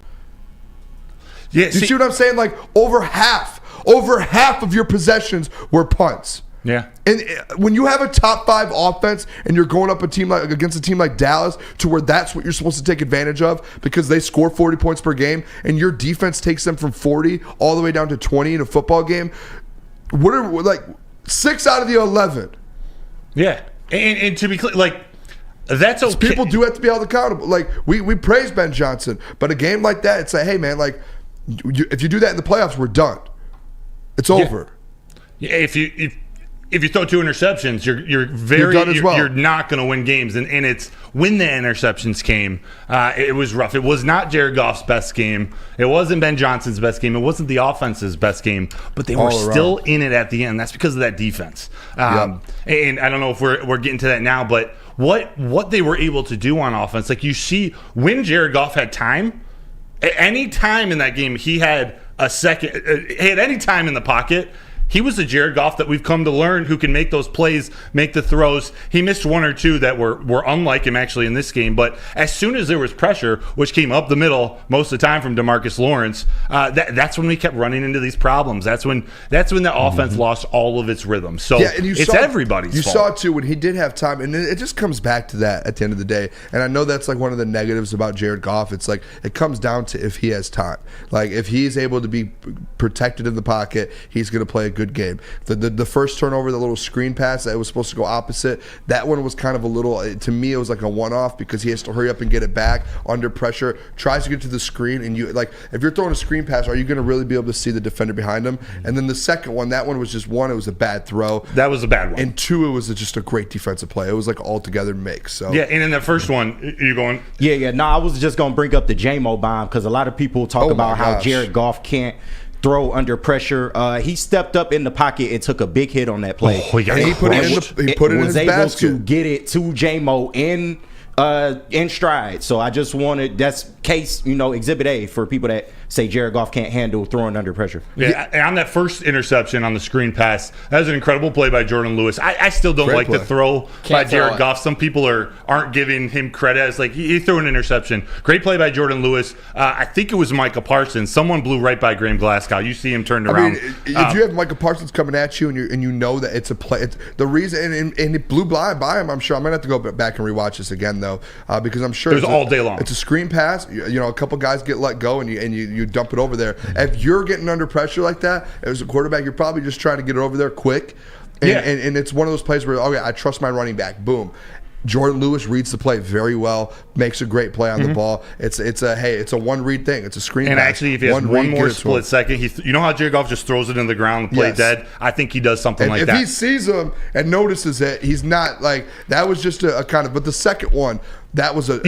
Yeah, you see what I'm saying? Like, over half of your possessions were punts. Yeah. And when you have a top 5 offense and you're going up against a team like Dallas, to where that's what you're supposed to take advantage of because they score 40 points per game, and your defense takes them from 40 all the way down to 20 in a football game, what are 6 out of the 11? Yeah. And to be clear, like, that's okay. People do have to be held accountable. Like, we praise Ben Johnson, but a game like that, it's like, hey man, like, if you do that in the playoffs, we're done. It's over. Yeah, if you throw 2 interceptions, you're not going to win games. And it's when the interceptions came, it was rough. It was not Jared Goff's best game. It wasn't Ben Johnson's best game. It wasn't the offense's best game. But they were still in it at the end. That's because of that defense. And I don't know if we're getting to that now, but what they were able to do on offense, like, you see when Jared Goff had time, at any time in that game, he had a second. At any time in the pocket, he was the Jared Goff that we've come to learn, who can make those plays, make the throws. He missed 1 or 2 that were unlike him actually in this game. But as soon as there was pressure, which came up the middle most of the time from DeMarcus Lawrence, that's when we kept running into these problems. That's when the offense lost all of its rhythm. So it's everybody's fault. You saw too when he did have time, and it just comes back to that at the end of the day. And I know that's like one of the negatives about Jared Goff. It's like it comes down to if he has time. Like, if he's able to be protected in the pocket, he's going to play a good game. The first turnover, the little screen pass that was supposed to go opposite, that one was kind of a little, to me, it was like a one-off because he has to hurry up and get it back under pressure, tries to get to the screen, and you, like, if you're throwing a screen pass, are you going to really be able to see the defender behind him? And then the second one, that one was just, 1, it was a bad throw. That was a bad one. And 2, it was just a great defensive play. It was like all together mix. So yeah, and in the first one, you going? Yeah. No, I was just going to bring up the JMO bomb because a lot of people talk about how Jared Goff can't throw under pressure. He stepped up in the pocket and took a big hit on that play. And he put it in his able basket. to get it to J-Mo in stride. So I just wanted, that's case, exhibit A for people that say Jared Goff can't handle throwing under pressure. Yeah, and on that first interception on the screen pass, that was an incredible play by Jordan Lewis. I still don't like the throw by Jared Goff. Some people aren't giving him credit. It's like he threw an interception. Great play by Jordan Lewis. I think it was Micah Parsons. Someone blew right by Graham Glasgow. You see him turned around. If you have Micah Parsons coming at you and you know that it's a play, it's the reason, and it blew blind by him. I'm sure I'm gonna have to go back and rewatch this again though, because I'm sure it was all day long. It's a screen pass. A couple guys get let go and you dump it over there. If you're getting under pressure like that as a quarterback, you're probably just trying to get it over there quick. And it's one of those plays where, okay, I trust my running back. Boom. Jordan Lewis reads the play very well, makes a great play on the ball. It's a one read thing. It's a screen and pass. Actually, if he has one more split second, you know how Jared Goff just throws it in the ground and play dead? I think he does something like that. If he sees him and notices it, he's not like, that was just a kind of, but the second one, that was a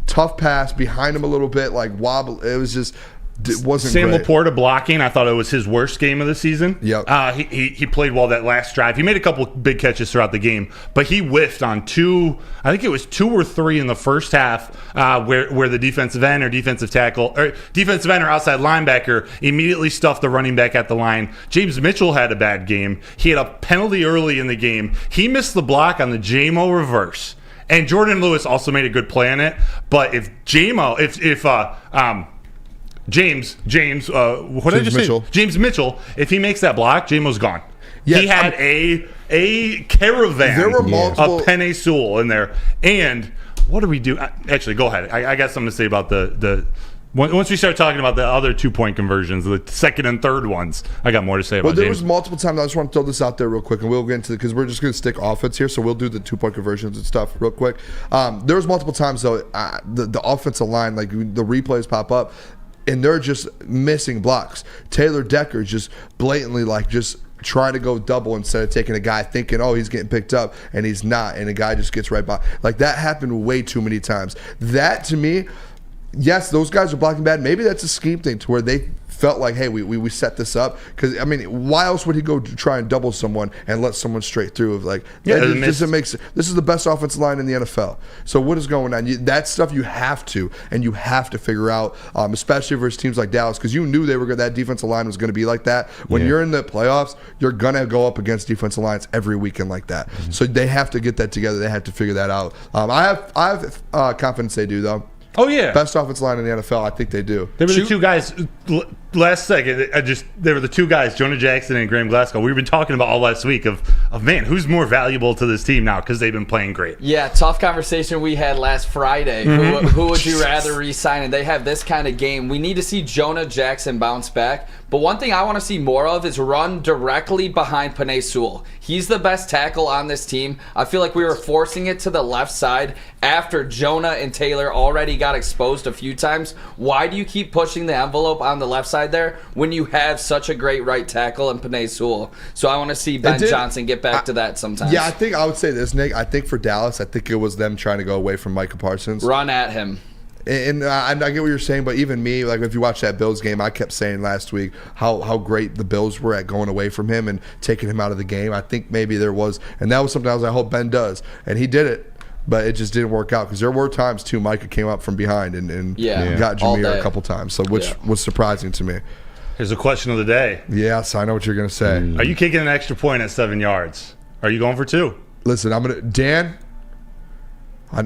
tough pass behind him a little bit, like wobble. It was just, it wasn't Sam great. Laporta blocking, I thought it was his worst game of the season. Yep. He played well that last drive. He made a couple big catches throughout the game, but he whiffed on two or three in the first half where the defensive end or defensive tackle or defensive end or outside linebacker immediately stuffed the running back at the line. James Mitchell had a bad game. He had a penalty early in the game. He missed the block on the J-Mo reverse. And Jordan Lewis also made a good play on it. But if J-Mo, James Mitchell, if he makes that block, J-Mo's gone. Yes, he had a caravan of Penei Sewell in there. And what do we do? Actually, go ahead. I got something to say about the once we start talking about the other 2-point conversions, the second and third ones, I got more to say about Well, there James. was multiple times. I just want to throw this out there real quick, and we'll get into it because we're just going to stick offense here, so we'll do the 2-point conversions and stuff real quick. There was multiple times, though, the offensive line, like the replays pop up, and they're just missing blocks. Taylor Decker just blatantly just trying to go double instead of taking a guy thinking, oh, he's getting picked up, and he's not, and the guy just gets right by. Like, that happened way too many times. That, to me, yes, those guys are blocking bad. Maybe that's a scheme thing to where they felt like, hey, we set this up. Because, I mean, why else would he go to try and double someone and let someone straight through? This is the best offensive line in the NFL. So what is going on? That stuff you have to figure out, especially versus teams like Dallas, because you knew that defensive line was going to be like that. When you're in the playoffs, you're going to go up against defensive lines every weekend like that. Mm-hmm. So they have to get that together. They have to figure that out. I have confidence they do, though. Oh, yeah. Best offensive line in the NFL. I think they do. They were the two guys last second. They were the two guys, Jonah Jackson and Graham Glasgow. We've been talking about all last week of man, who's more valuable to this team now because they've been playing great. Yeah, tough conversation we had last Friday. Mm-hmm. Who would you rather re-sign? And they have this kind of game. We need to see Jonah Jackson bounce back. But one thing I want to see more of is run directly behind Penei Sewell. He's the best tackle on this team. I feel like we were forcing it to the left side after Jonah and Taylor already got exposed a few times. Why do you keep pushing the envelope on the left side there when you have such a great right tackle in Penei Sewell? So I want to see Ben Johnson get back to that sometimes. Yeah, I would say this, Nick. I think for Dallas, I think it was them trying to go away from Micah Parsons. Run at him. And I get what you're saying, but even me, like if you watch that Bills game, I kept saying last week how great the Bills were at going away from him and taking him out of the game. I think maybe there was, and that was something I hope Ben does, and he did it. But it just didn't work out because there were times too Micah came up from behind and got Jameer a couple times, which was surprising to me. Here's a question of the day. Yes, I know what you're going to say. Are you kicking an extra point at 7 yards? Are you going for 2? Listen, Dan.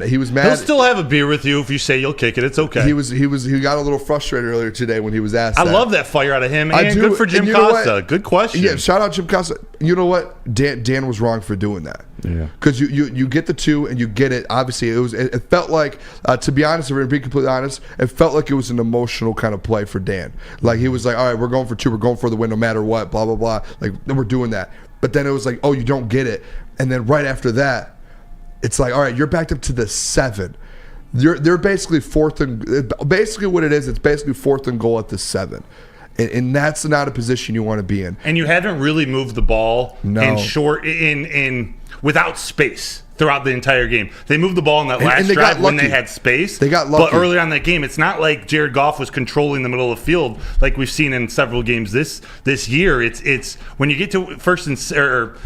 He was mad. He'll still have a beer with you if you say you'll kick it. It's okay. He got a little frustrated earlier today when he was asked. I love that fire out of him. And good for Jim Costa. Good question. Yeah, shout out Jim Costa. You know what? Dan was wrong for doing that. Yeah. Because you get the 2 and you get it. Obviously, it felt like, to be honest, if we're being completely honest, it felt like it was an emotional kind of play for Dan. Like he was like, all right, we're going for 2. We're going for the win no matter what. Blah blah blah. Like then we're doing that. But then it was like, oh, you don't get it. And then right after that, it's like, all right, you're backed up to the 7. They're basically fourth and basically what it is. It's basically 4th and goal at the 7, and that's not a position you want to be in. And you haven't really moved the ball in without space throughout the entire game. They moved the ball in that last they got drive when lucky. they had space. They got lucky. But early on in that game, it's not like Jared Goff was controlling the middle of the field like we've seen in several games this year. It's when you get to first and or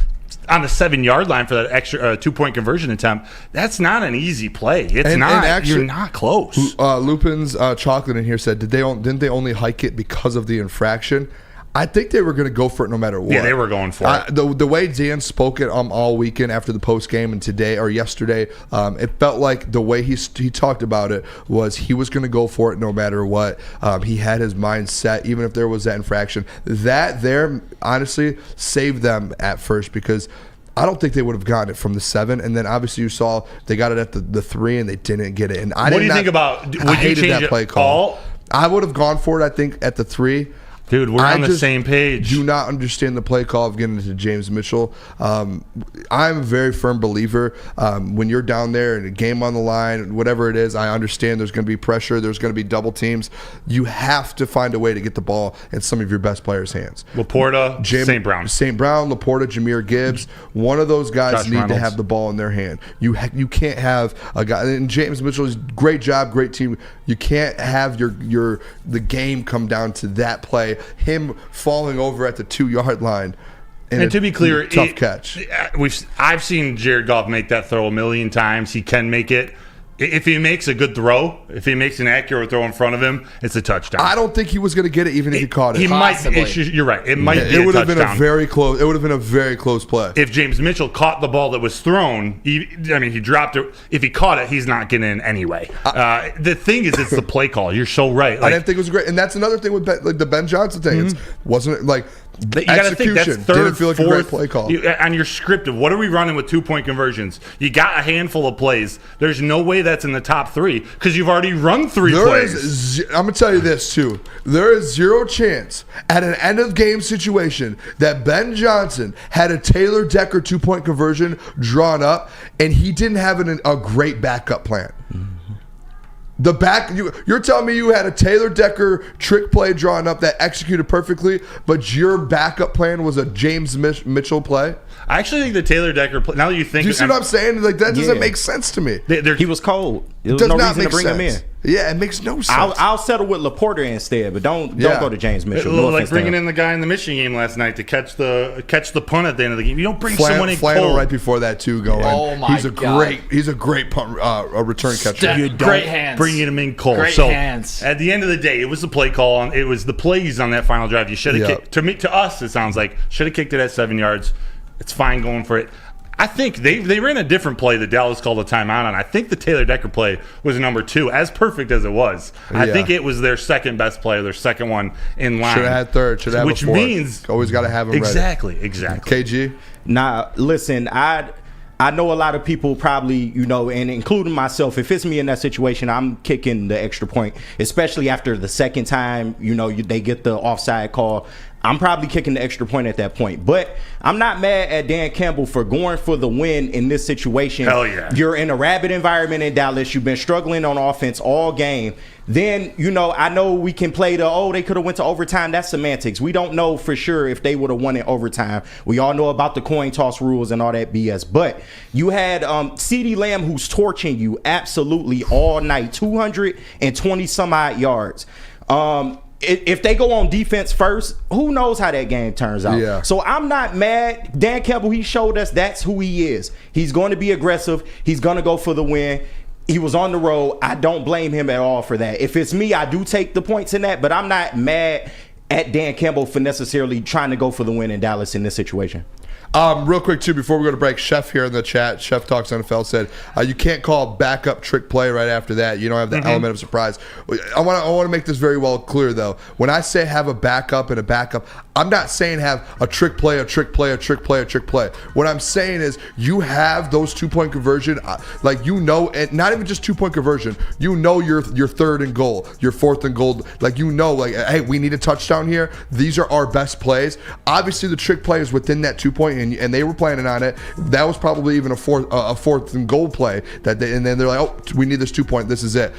on the 7-yard line for that extra 2-point conversion attempt, that's not an easy play. It's not. And actually, you're not close. Lupin's Chocolate in here said, didn't they only hike it because of the infraction? I think they were going to go for it no matter what. Yeah, they were going for it. The way Dan spoke it all weekend after the post game and today or yesterday, it felt like the way he talked about it was he was going to go for it no matter what. He had his mind set, even if there was that infraction. That there, honestly, saved them at first because I don't think they would have gotten it from the 7. And then obviously you saw they got it at the 3 and they didn't get it. And what do you think about? Would you hated change that play call. I would have gone for it, I think, at the 3. Dude, we're on the same page. Do not understand the play call of getting into James Mitchell. I'm a very firm believer when you're down there and a game on the line, whatever it is, I understand there's going to be pressure. There's going to be double teams. You have to find a way to get the ball in some of your best players' hands. Laporta, St. Brown. St. Brown, Laporta, Jahmyr Gibbs. One of those guys Josh need Reynolds. to have the ball in their hand. You can't have a guy. And James Mitchell is great job, great team. You can't have the game come down to that play. Him falling over at the 2-yard line. And to be clear, tough catch. I've seen Jared Goff make that throw a million times. He can make it. If he makes a good throw, if he makes an accurate throw in front of him, it's a touchdown. I don't think he was going to get it even if he caught it. He Possibly. might. You're right. It might be a touchdown. It would have been a very close. It would have been a very close play. If James Mitchell caught the ball that was thrown, he dropped it. If he caught it, he's not getting in anyway. The thing is, it's the play call. You're so right. I didn't think it was great, and that's another thing with the Ben Johnson thing. It wasn't like you got to think that's execution. third, Didn't feel like fourth, a great play call. On your script of what are we running with 2-point conversions? You got a handful of plays. There's no way that's in the top 3 because you've already run 3 plays. I'm going to tell you this, too. There is zero chance at an end-of-game situation that Ben Johnson had a Taylor Decker 2-point conversion drawn up and he didn't have a great backup plan. You're telling me you had a Taylor Decker trick play drawn up that executed perfectly, but your backup plan was a James Mitchell play? I actually think the Taylor Decker play. Now that you think, Do you see what I'm saying? Like that doesn't make sense to me. He was cold. There was Does no not reason to make bring him in. sense. Yeah, it makes no sense. I'll settle with Laporta instead, but don't go to James Mitchell. No like bringing in the guy in the Michigan game last night to catch the punt at the end of the game. You don't bring someone in Flannel cold. right before that too. Going. Oh my God. He's a great punt, return catcher. You don't Great hands. bring him in cold. Great so hands. At the end of the day, it was the play call. It was the plays on that final drive. You should have kicked. To us, it sounds like should have kicked it at 7 yards. It's fine going for it. I think they ran a different play that Dallas called a timeout on. I think the Taylor Decker play was number 2, as perfect as it was. I think it was their second best play, their second one in line. Should have had third. Should have which a fourth. Means always got to have them exactly. KG. Nah, listen, I know a lot of people probably, and including myself, if it's me in that situation, I'm kicking the extra point, especially after the second time, they get the offside call. I'm probably kicking the extra point at that point. But I'm not mad at Dan Campbell for going for the win in this situation. Hell yeah. You're in a rabid environment in Dallas. You've been struggling on offense all game. Then, I know we can play they could have went to overtime. That's semantics. We don't know for sure if they would have won in overtime. We all know about the coin toss rules and all that BS. But you had CeeDee Lamb who's torching you absolutely all night, 220 some odd yards. If they go on defense first, who knows how that game turns out. Yeah. So I'm not mad. Dan Campbell, he showed us that's who he is. He's going to be aggressive. He's going to go for the win. He was on the road. I don't blame him at all for that. If it's me, I do take the points in that, but I'm not mad at Dan Campbell for necessarily trying to go for the win in Dallas in this situation. Real quick, too, before we go to break, Chef here in the chat, Chef Talks NFL said, you can't call backup trick play right after that. You don't have the element of surprise. I want to make this very well clear, though. When I say have a backup and a backup, I'm not saying have a trick play, a trick play, a trick play, a trick play. What I'm saying is you have those 2-point conversion, and not even just 2-point conversion. Your third and goal, your fourth and goal. Hey, we need a touchdown here. These are our best plays. Obviously, the trick play is within that 2-point, and they were planning on it. That was probably even a fourth and goal play. And then they're like, oh, we need this 2-point. This is it.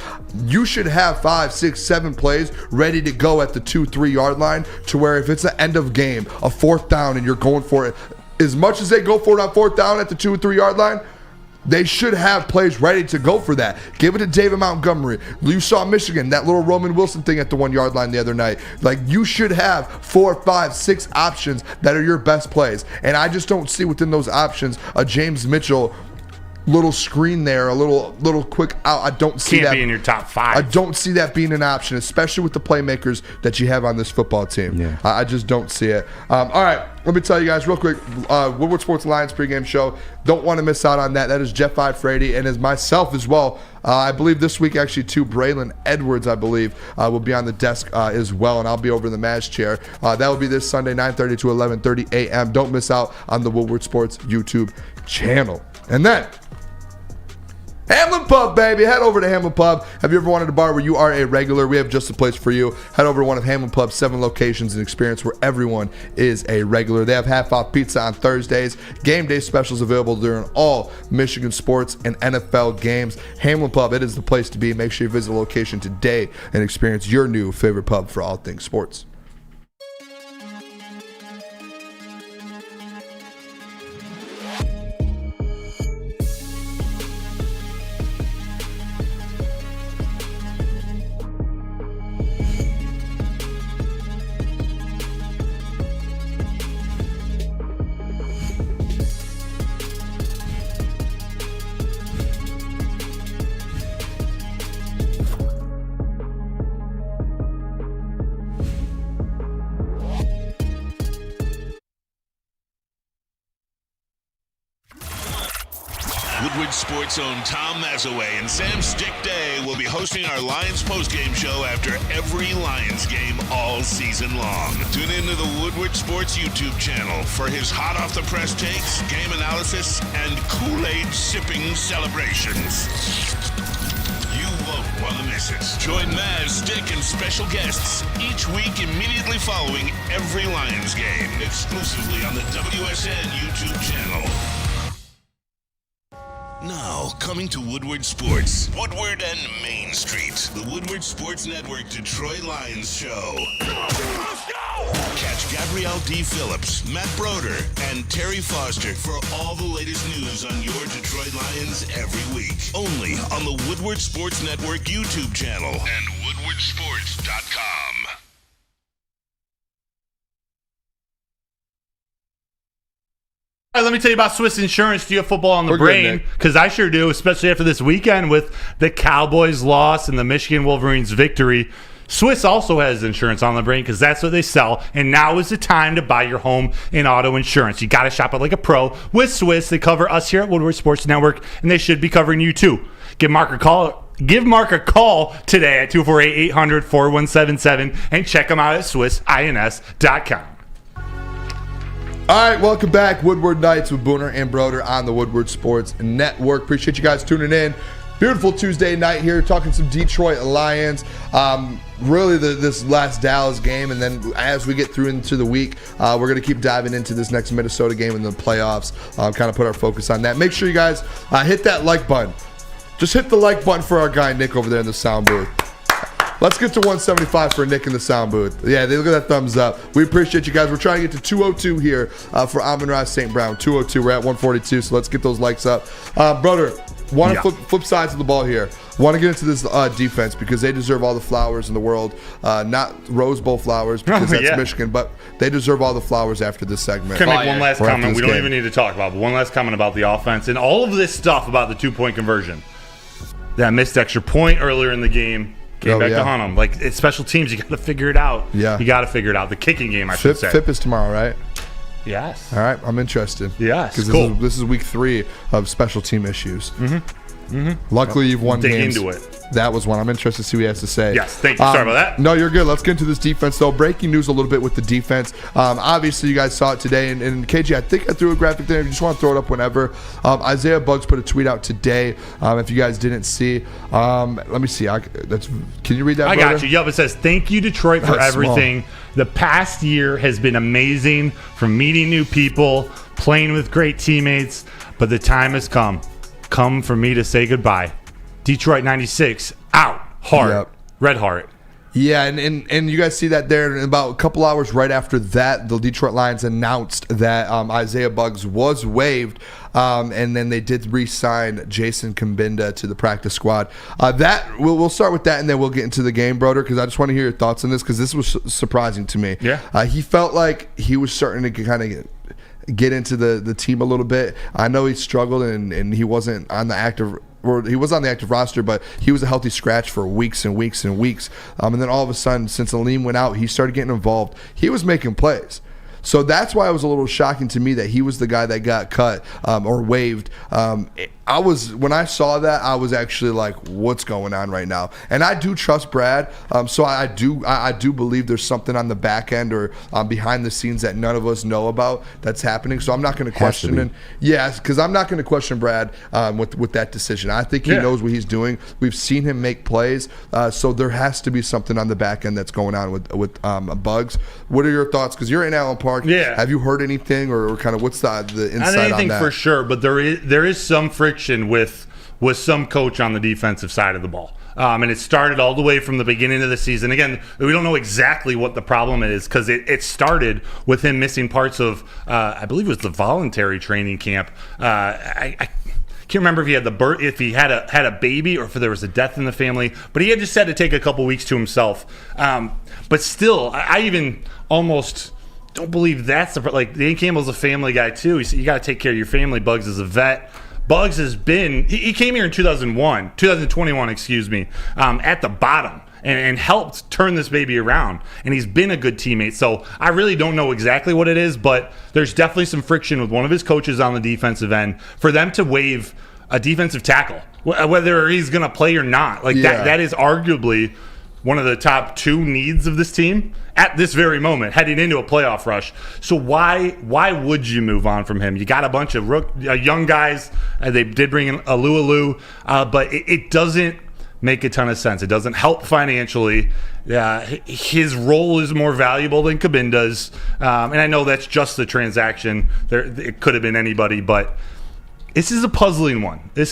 You should have 5, 6, 7 plays ready to go at the 2-3 yard line to where if it's the end of game, a 4th down, and you're going for it, as much as they go for it on 4th down at the 2 or 3 yard line, they should have plays ready to go for that. Give it to David Montgomery. You saw Michigan, that little Roman Wilson thing at the 1 yard line the other night. Like, you should have 4, 5, 6 options that are your best plays. And I just don't see within those options a James Mitchell little screen there, a little quick out. I don't see that. Can't be in your top 5. I don't see that being an option, especially with the playmakers that you have on this football team. Yeah. I just don't see it. All right, let me tell you guys real quick. Woodward Sports Lions pregame show. Don't want to miss out on that. That is Jeff Frady and as myself as well. I believe this week actually too, Braylon Edwards, I believe, will be on the desk as well, and I'll be over in the Maz chair. That will be this Sunday, 9:30 to 11:30 a.m. Don't miss out on the Woodward Sports YouTube channel. And then Hamlin Pub, baby. Head over to Hamlin Pub. Have you ever wanted a bar where you are a regular? We have just the place for you. Head over to one of Hamlin Pub's 7 locations and experience where everyone is a regular. They have half-off pizza on Thursdays. Game day specials available during all Michigan sports and NFL games. Hamlin Pub, it is the place to be. Make sure you visit the location today and experience your new favorite pub for all things sports. Woodward Sports' own Tom Mazaway and Sam Stick Day will be hosting our Lions postgame show after every Lions game all season long. Tune into the Woodward Sports YouTube channel for his hot-off-the-press takes, game analysis, and Kool-Aid sipping celebrations. You won't want to miss it. Join Maz, Stick, and special guests each week immediately following every Lions game, exclusively on the WSN YouTube channel. Now, coming to Woodward Sports, Woodward and Main Street, the Woodward Sports Network Detroit Lions show. Let's go! Catch Gabrielle D. Phillips, Matt Broder, and Terry Foster for all the latest news on your Detroit Lions every week. Only on the Woodward Sports Network YouTube channel and woodwardsports.com. All right, let me tell you about Swiss Insurance. Do you have football on the We're good, brain? Nick. Because I sure do, especially after this weekend with the Cowboys' loss and the Michigan Wolverines' victory. Swiss also has insurance on the brain because that's what they sell. And now is the time to buy your home and auto insurance. You got to shop it like a pro. With Swiss, they cover us here at Woodward Sports Network, and they should be covering you too. Give Mark a call today at 248-800-4177 and check them out at SwissINS.com. All right, welcome back. Woodward Nights with Booner and Broder on the Woodward Sports Network. Appreciate you guys tuning in. Beautiful Tuesday night here, talking some Detroit Lions. Really, this last Dallas game, and then as we get through into the week, we're going to keep diving into this next Minnesota game in the playoffs. Kind of put our focus on that. Make sure you guys hit that like button. Just hit the like button for our guy Nick over there in the sound booth. Let's get to 175 for Nick in the sound booth. Yeah, look at that thumbs up. We appreciate you guys. We're trying to get to 202 here for Amon-Ra St. Brown. 202. We're at 142, so let's get those likes up. Broder, want to flip sides of the ball here. Want to get into this defense because they deserve all the flowers in the world. Not Rose Bowl flowers because that's Michigan, but they deserve all the flowers after this segment. Can I make one last comment? We don't even need to talk about, but one last comment about the offense and all of this stuff about the 2-point conversion. That missed extra point earlier in the game. Came back to hunt them. Like, it's special teams. You got to figure it out. Yeah. You got to figure it out. The kicking game, I should say. FIP is tomorrow, right? Yes. All right. I'm interested. Yes. Because this is week 3 of special team issues. Luckily, you've won games. Dig into it. That was one. I'm interested to see what he has to say. Yes, thank you. Sorry about that. No, you're good. Let's get into this defense, though. Breaking news a little bit with the defense. Obviously, you guys saw it today. And KJ, I think I threw a graphic there. If you just want to throw it up whenever. Isaiah Buggs put a tweet out today. If you guys didn't see. Let me see. Can you read that, I got you. Yup, it says, thank you, Detroit, for everything. Small. The past year has been amazing from meeting new people, playing with great teammates. But the time has come for me to say goodbye. Detroit 96, out. Heart. Red Heart. Yeah, and you guys see that there. And about a couple hours right after that, the Detroit Lions announced that Isaiah Buggs was waived, and then they did re-sign Jason Kabinda to the practice squad. We'll start with that, and then we'll get into the game, Broder, because I just want to hear your thoughts on this, because this was surprising to me. Yeah. He felt like he was starting to kind of get into the team a little bit. I know he struggled, and he wasn't on the active. Or he was on the active roster, but he was a healthy scratch for weeks and weeks and weeks. And then all of a sudden, since Aleem went out, he started getting involved. He was making plays. So that's why it was a little shocking to me that he was the guy that got cut or waived. When I saw that, I was actually like, what's going on right now? And I do trust Brad. So I do believe there's something on the back end or behind the scenes that none of us know about that's happening. So I'm not going to question him. Yes, because I'm not going to question Brad with that decision. I think he knows what he's doing. We've seen him make plays. So there has to be something on the back end that's going on with Buggs. What are your thoughts? Because you're in Allen Park. Yeah. Have you heard anything or kind of what's the insight Not anything on that? for sure, but there is some friction with some coach on the defensive side of the ball. And it started all the way from the beginning of the season. Again, we don't know exactly what the problem is because it started with him missing parts of, I believe it was the voluntary training camp. I can't remember if he had a baby or if there was a death in the family, but he had just had to take a couple weeks to himself. But still, I even almost don't believe that's Dan Campbell's a family guy too. He said you got to take care of your family. Buggs is a vet. Buggs has been he came here in 2021, excuse me, at the bottom and helped turn this baby around, and he's been a good teammate. So I really don't know exactly what it is, but there's definitely some friction with one of his coaches on the defensive end for them to waive a defensive tackle, whether he's going to play or not. That is arguably one of the top two needs of this team at this very moment, heading into a playoff rush. So why would you move on from him? You got a bunch of young guys. They did bring in Alu, but it doesn't make a ton of sense. It doesn't help financially. His role is more valuable than Kabinda's. And I know that's just the transaction. It could have been anybody, but this is a puzzling one. It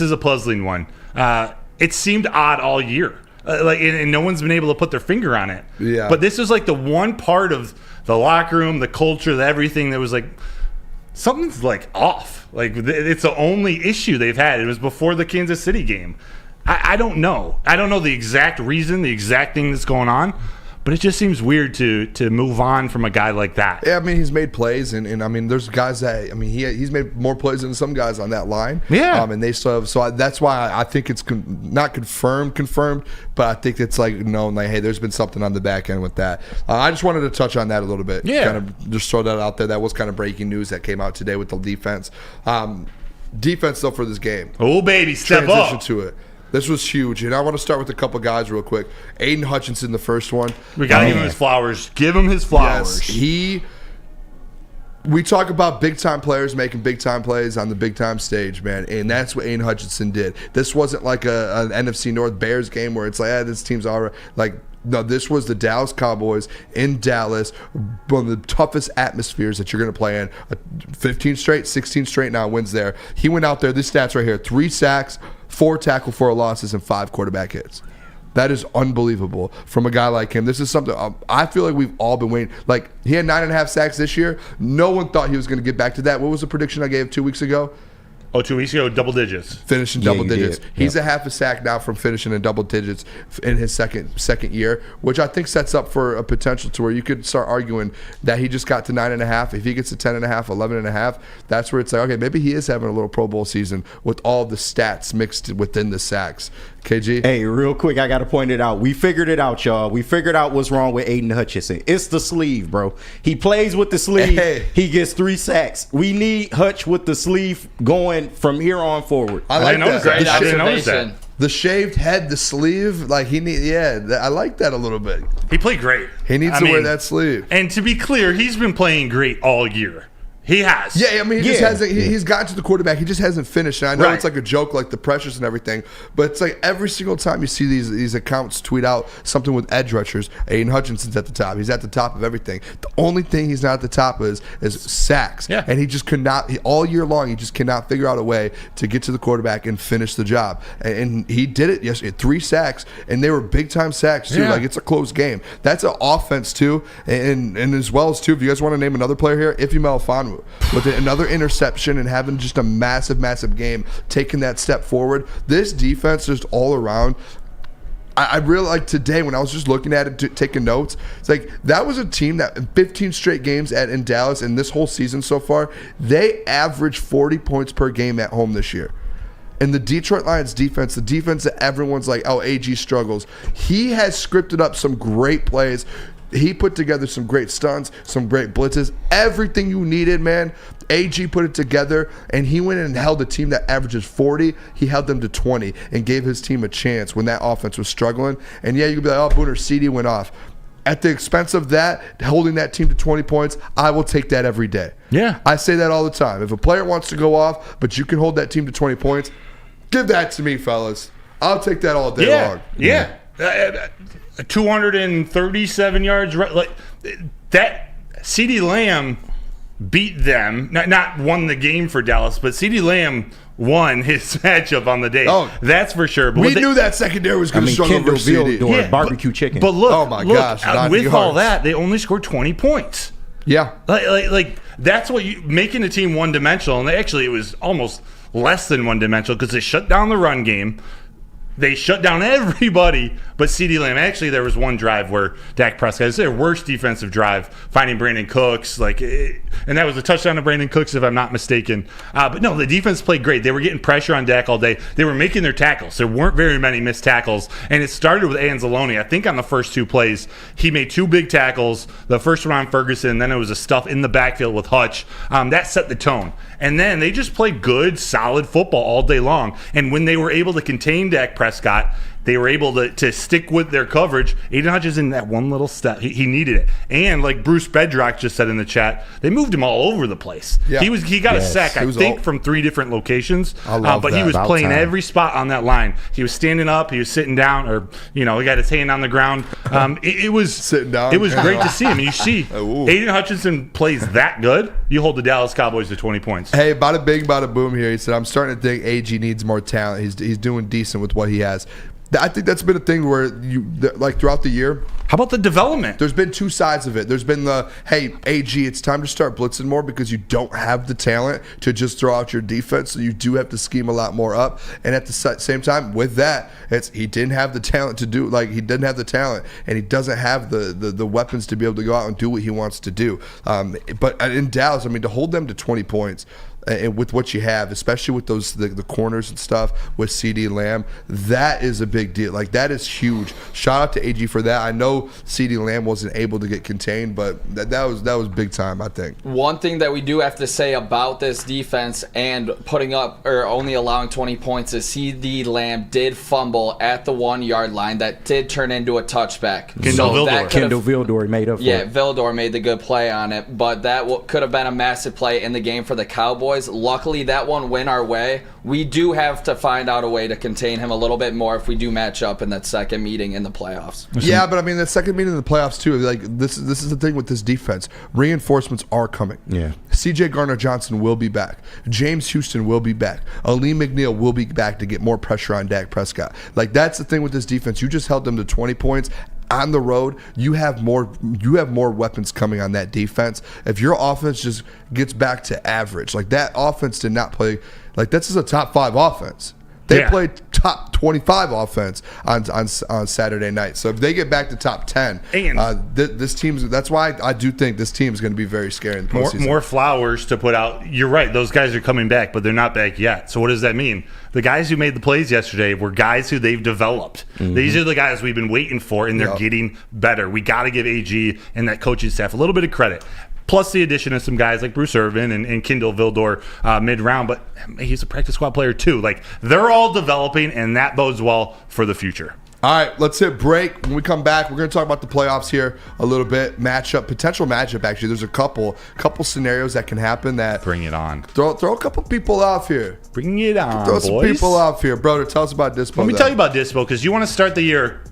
seemed odd all year. And no one's been able to put their finger on it. Yeah. But this was like the one part of the locker room, the culture, everything that was like something's like off. Like it's the only issue they've had. It was before the Kansas City game. I don't know. I don't know the exact reason, the exact thing that's going on. But it just seems weird to move on from a guy like that. Yeah, I mean, he's made plays, and I mean, there's guys that, I mean, he's made more plays than some guys on that line. Yeah. And they still have, so that's why I think it's not confirmed, but I think it's like known, like, hey, there's been something on the back end with that. I just wanted to touch on that a little bit. Yeah. Kind of just throw that out there. That was kind of breaking news that came out today with the defense. Defense, though, for this game. Oh, baby, step Transition up. to it. This was huge, and I want to start with a couple guys real quick. Aiden Hutchinson, the first one. We got to give him his flowers. Give him his flowers. Yes, we talk about big-time players making big-time plays on the big-time stage, man, and that's what Aiden Hutchinson did. This wasn't like an NFC North Bears game where it's like, this team's all right. Like, no, this was the Dallas Cowboys in Dallas, one of the toughest atmospheres that you're going to play in. 15 straight, 16 straight now wins there. He went out there, this stats right here, 3 sacks, 4 tackle for losses, and 5 quarterback hits. That is unbelievable from a guy like him. This is something I feel like we've all been waiting. Like, he had 9.5 sacks this year. No one thought he was going to get back to that. What was the prediction I gave 2 weeks ago? 2 weeks ago, double digits. Finishing double digits. Did. He's a half a sack now from finishing in double digits in his second year, which I think sets up for a potential to where you could start arguing that he just got to 9.5. If he gets to 10.5, 11.5, that's where it's like, okay, maybe he is having a little Pro Bowl season with all the stats mixed within the sacks. KG? Hey, real quick, I got to point it out. We figured it out, y'all. We figured out what's wrong with Aiden Hutchinson. It's the sleeve, bro. He plays with the sleeve. Hey. He gets 3 sacks. We need Hutch with the sleeve going from here on forward. I like that. Great I didn't notice observation. that. The shaved head, the sleeve, like I like that a little bit. He played great. He needs to wear that sleeve. And to be clear, he's been playing great all year. He has. Yeah, I mean, he just hasn't. He's gotten to the quarterback. He just hasn't finished. And I know it's like a joke, like the pressures and everything. But it's like every single time you see these accounts tweet out something with edge rushers, Aiden Hutchinson's at the top. He's at the top of everything. The only thing he's not at the top is sacks. Yeah. And he just could not. All year long, he just cannot figure out a way to get to the quarterback and finish the job. And he did it yesterday. 3 sacks, and they were big time sacks too. Like it's a close game. That's an offense too, and as well as too. If you guys want to name another player here, Ify Melifonwu. With another interception and having just a massive game, taking that step forward. This defense just all around. I really like today when I was just looking at it, taking notes. It's like that was a team that in 15 straight games in Dallas and this whole season so far, they averaged 40 points per game at home this year. And the Detroit Lions defense, the defense that everyone's like, oh, AG struggles. He has scripted up some great plays. He put together some great stunts, some great blitzes, everything you needed, man. AG put it together, and he went in and held a team that averages 40. He held them to 20 and gave his team a chance when that offense was struggling. And yeah, you could be like, oh, Booner, CD went off. At the expense of that, holding that team to 20 points, I will take that every day. Yeah. I say that all the time. If a player wants to go off, but you can hold that team to 20 points, give that to me, fellas. I'll take that all day long. Yeah. 237 yards. Like that, CeeDee Lamb beat them. Not won the game for Dallas, but CeeDee Lamb won his matchup on the day. Oh, that's for sure. But we knew that secondary was going to struggle Kendall versus CeeDee. barbecue chicken. But look, oh my gosh, with all that, they only scored 20 points. Yeah, like that's what you making a team one dimensional. And actually, it was almost less than one dimensional because they shut down the run game. They shut down everybody but CeeDee Lamb. Actually, there was one drive where Dak Prescott, it's their worst defensive drive, finding Brandon Cooks. And that was a touchdown to Brandon Cooks, if I'm not mistaken. But no, the defense played great. They were getting pressure on Dak all day. They were making their tackles. There weren't very many missed tackles. And it started with Anzalone. I think on the first 2 plays, he made 2 big tackles. The first one on Ferguson, then it was a stuff in the backfield with Hutch. That set the tone. And then they just played good, solid football all day long. And when they were able to contain Dak Prescott, they were able to stick with their coverage. Aiden Hutchinson, that one little step, he needed it. And like Bruce Bedrock just said in the chat, they moved him all over the place. Yeah. He got a sack, I think, from 3 different locations. But he was playing every spot on that line. He was standing up, he was sitting down, or he got his hand on the ground. It was sitting down. It was great to see him. And you see, Aiden Hutchinson plays that good. You hold the Dallas Cowboys to 20 points. Hey, bada bing, bada boom here. He said, I'm starting to think AG needs more talent. He's doing decent with what he has. I think that's been a thing where like throughout the year. How about the development? There's been 2 sides of it. There's been the, hey, AG, it's time to start blitzing more because you don't have the talent to just throw out your defense, so you do have to scheme a lot more up. And at the same time, with that, he didn't have the talent to do, he didn't have the talent, and he doesn't have the weapons to be able to go out and do what he wants to do. But in Dallas, I mean, to hold them to 20 points, and with what you have, especially with those the corners and stuff with CeeDee Lamb, that is a big deal. That is huge. Shout out to AG for that. I know CeeDee Lamb wasn't able to get contained, but that was big time, I think. One thing that we do have to say about this defense and putting up or only allowing 20 points is CeeDee Lamb did fumble at the 1-yard line. That did turn into a touchback. Kendall Vildor made up for it. Yeah, Vildor made the good play on it, but that could have been a massive play in the game for the Cowboys. Luckily, that one went our way. We do have to find out a way to contain him a little bit more if we do match up in that second meeting in the playoffs. Yeah, but I mean, the second meeting in the playoffs too. This is the thing with this defense. Reinforcements are coming. Yeah. C.J. Gardner-Johnson will be back. James Houston will be back. Aleem McNeil will be back to get more pressure on Dak Prescott. That's the thing with this defense. You just held them to 20 points. On the road, you have more weapons coming on that defense. If your offense just gets back to average, that offense did not play this is a top 5 offense. They played top 25 offense on Saturday night. So if they get back to top 10, this team's. That's why I do think this team is going to be very scary in the postseason. More flowers to put out. You're right. Those guys are coming back, but they're not back yet. So what does that mean? The guys who made the plays yesterday were guys who they've developed. Mm-hmm. These are the guys we've been waiting for, and they're getting better. We got to give AG and that coaching staff a little bit of credit. Plus the addition of some guys like Bruce Irvin and Kendall Vildor mid-round, but he's a practice squad player too. They're all developing, and that bodes well for the future. All right, let's hit break. When we come back, we're going to talk about the playoffs here a little bit. Potential matchup, actually. There's a couple scenarios that can happen that... Bring it on. Throw a couple people off here. Bring it on, Throw some people off here. Broder, tell us about Dispo. Let me tell you about Dispo, because you want to start the year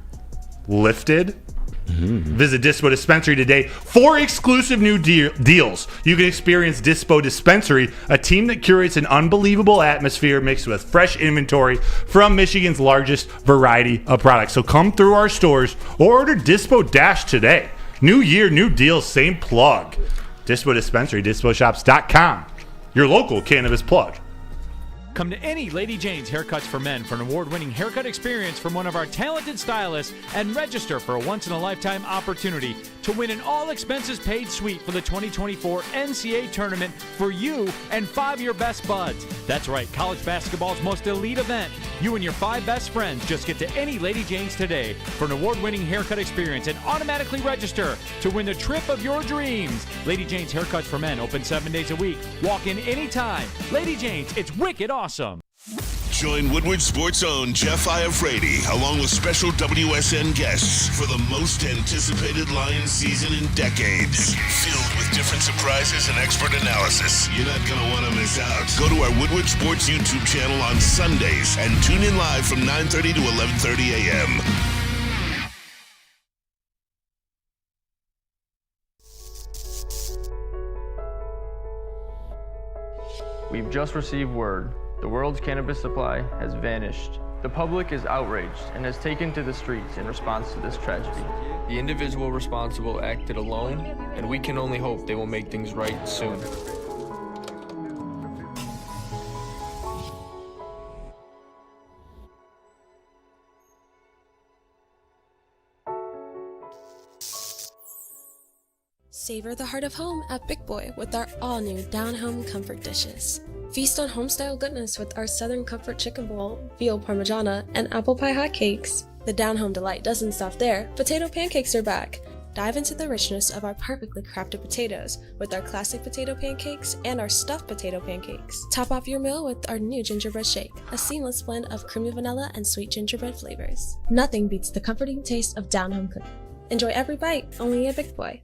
lifted. Visit Dispo Dispensary today for exclusive new deals. You can experience Dispo Dispensary, a team that curates an unbelievable atmosphere mixed with fresh inventory from Michigan's largest variety of products. So come through our stores or order Dispo Dash today. New year, new deals, same plug. Dispo Dispensary, disposhops.com. Your local cannabis plug. Come to any Lady Jane's Haircuts for Men for an award-winning haircut experience from one of our talented stylists and register for a once-in-a-lifetime opportunity to win an all-expenses-paid suite for the 2024 NCAA tournament for you and 5 of your best buds. That's right, college basketball's most elite event. You and your 5 best friends just get to any Lady Jane's today for an award-winning haircut experience and automatically register to win the trip of your dreams. Lady Jane's Haircuts for Men, open 7 days a week. Walk in anytime. Lady Jane's, it's wicked awesome. Join Woodward Sports' own Jeff Iafrate along with special WSN guests for the most anticipated Lions season in decades. Filled with different surprises and expert analysis. You're not going to want to miss out. Go to our Woodward Sports YouTube channel on Sundays and tune in live from 9:30 to 11:30 a.m. We've just received word. The world's cannabis supply has vanished. The public is outraged and has taken to the streets in response to this tragedy. The individual responsible acted alone, and we can only hope they will make things right soon. Savor the heart of home at Big Boy with our all-new down-home comfort dishes. Feast on home-style goodness with our Southern Comfort Chicken Bowl, veal parmigiana, and apple pie hotcakes. The down-home delight doesn't stop there. Potato pancakes are back. Dive into the richness of our perfectly crafted potatoes with our classic potato pancakes and our stuffed potato pancakes. Top off your meal with our new gingerbread shake, a seamless blend of creamy vanilla and sweet gingerbread flavors. Nothing beats the comforting taste of down-home cooking. Enjoy every bite, only at Big Boy.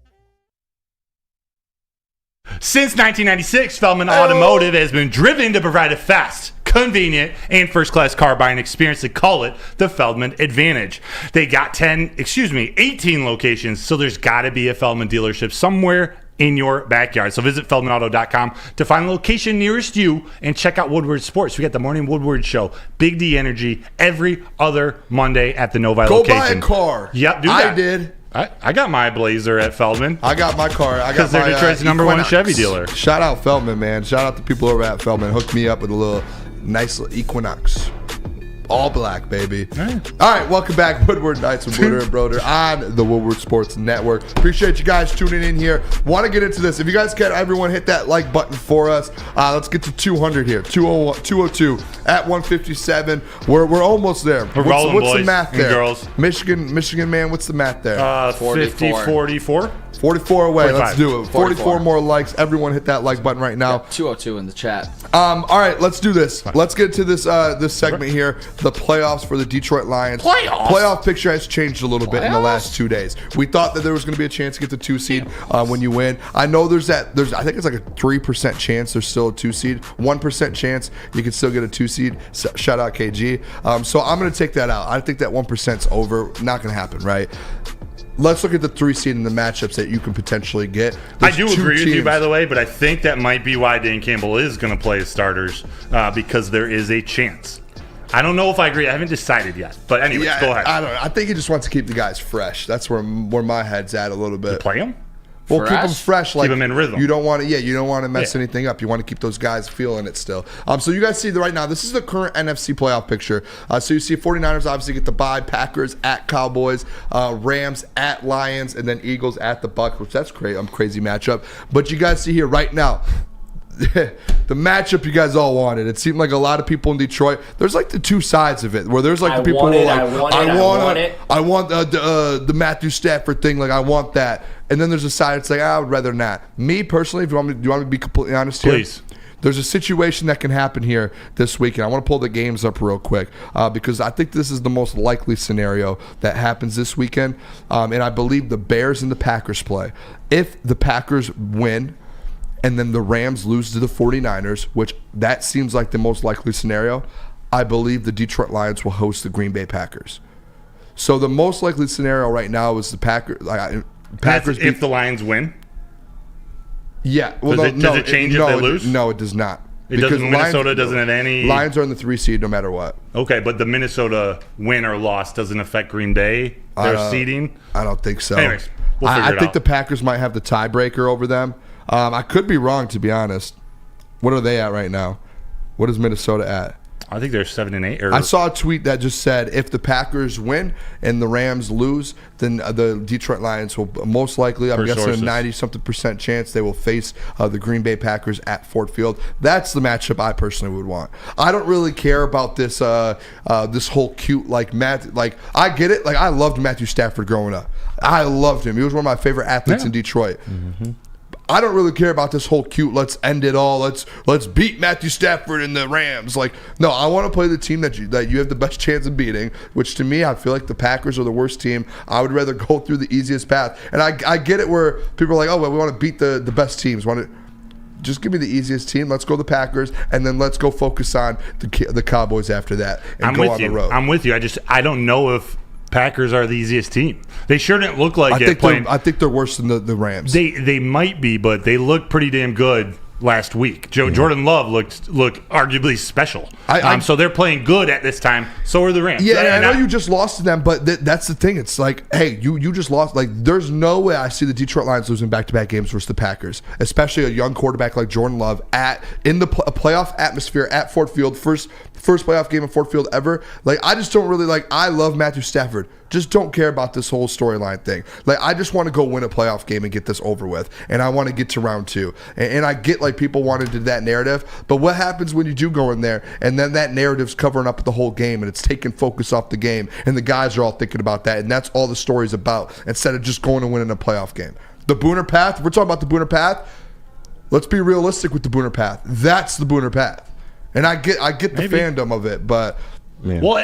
Since 1996, Feldman Automotive has been driven to provide a fast, convenient, and first-class car buying experience. They call it the Feldman Advantage. They got 18 locations, so there's got to be a Feldman dealership somewhere in your backyard. So visit feldmanauto.com to find the location nearest you and check out Woodward Sports. We got the Morning Woodward Show, Big D Energy, every other Monday at the Novi location. Go buy a car. Yep, do that. I did. I got my Blazer at Feldman. I got my car. Because they're Detroit's number one Chevy dealer. Shout out Feldman, man. Shout out the people over at Feldman. Hooked me up with a nice little Equinox. All black, baby. All right, welcome back. Woodward Nights with Booner and Broder on the Woodward Sports Network. Appreciate you guys tuning in here. Want to get into this. If you guys can, everyone hit that like button for us. Let's get to 200 here. 202 at 157. We're almost there. What's the math there? Girls. Michigan man, what's the math there? 50, 44. 44 away. 45. Let's do it. 44 more likes. Everyone hit that like button right now. 202 in the chat. All right, let's do this. Let's get to this segment here. The playoffs for the Detroit Lions. Playoff picture has changed a little bit in the last 2 days. We thought that there was going to be a chance to get the 2 seed when you win. I know there's I think it's like a 3% chance there's still a 2 seed. 1% chance you can still get a 2 seed. Shout out KG. So I'm going to take that out. I think that 1%'s over. Not going to happen, right? Let's look at the 3 seed and the matchups that you can potentially get. I do agree with you, by the way, but I think that might be why Dan Campbell is going to play his starters because there is a chance. I don't know if I agree. I haven't decided yet. But anyways, go ahead. I don't know. I think he just wants to keep the guys fresh. That's where my head's at a little bit. Play them? Well, keep them fresh. Like, keep them in rhythm. You don't want to mess anything up. You want to keep those guys feeling it still. So you guys see right now, this is the current NFC playoff picture. So you see 49ers obviously get the bye, Packers at Cowboys, Rams at Lions, and then Eagles at the Bucs, which that's crazy matchup. But you guys see here right now, the matchup you guys all wanted. It seemed like a lot of people in Detroit. There's like the two sides of it, where there's like the people who are like, I want the Matthew Stafford thing. Like I want that. And then there's a side that's like, I would rather not. Me personally, do you want me to be completely honest here? Please. there's a situation that can happen here this weekend. I want to pull the games up real quick because I think this is the most likely scenario that happens this weekend. And I believe the Bears and the Packers play. If the Packers win and then the Rams lose to the 49ers, which that seems like the most likely scenario, I believe the Detroit Lions will host the Green Bay Packers. So the most likely scenario right now is the Packers. Packers if the Lions win. Yeah. Well, does it change if they lose? No, it does not. It doesn't. Minnesota doesn't have any. Lions are in the 3 seed no matter what. Okay, but the Minnesota win or loss doesn't affect Green Bay. Their seeding. I don't think so. Anyways, we'll figure it out. I think the Packers might have the tiebreaker over them. I could be wrong, to be honest. What are they at right now? What is Minnesota at? I think they're 7-8. I saw a tweet that just said if the Packers win and the Rams lose, then the Detroit Lions will most likely, I'm guessing a 90-something% chance they will face the Green Bay Packers at Ford Field. That's the matchup I personally would want. I don't really care about this this whole cute I get it. Like I loved Matthew Stafford growing up. I loved him. He was one of my favorite athletes in Detroit. Mm-hmm. I don't really care about this whole cute, let's end it all, let's beat Matthew Stafford and the Rams. Like, no, I want to play the team that you have the best chance of beating, which to me, I feel like the Packers are the worst team. I would rather go through the easiest path. And I get it where people are like, oh, well, we want to beat the best teams. Just give me the easiest team. Let's go the Packers, and then let's go focus on the Cowboys after that and go on the road. I'm with you. I don't know if Packers are the easiest team. They sure didn't look like it. I think they're worse than the Rams. They might be, but they look pretty damn good last week. Jordan Love looked arguably special. So they're playing good at this time. So are the Rams. Yeah, and I know you just lost to them, but that's the thing. It's like, hey, you just lost. Like, there's no way I see the Detroit Lions losing back-to-back games versus the Packers, especially a young quarterback like Jordan Love in the playoff atmosphere at Ford Field, first playoff game at Ford Field ever. Like, I just don't really I love Matthew Stafford. Just don't care about this whole storyline thing. Like, I just want to go win a playoff game and get this over with, and I want to get to round 2. And I get people wanted to do that narrative, but what happens when you do go in there and then that narrative's covering up the whole game and it's taking focus off the game and the guys are all thinking about that and that's all the story's about instead of just going and winning a playoff game. The Booner Path, we're talking about the Booner Path. Let's be realistic with the Booner Path. That's the Booner Path. And I get the fandom of it, but well,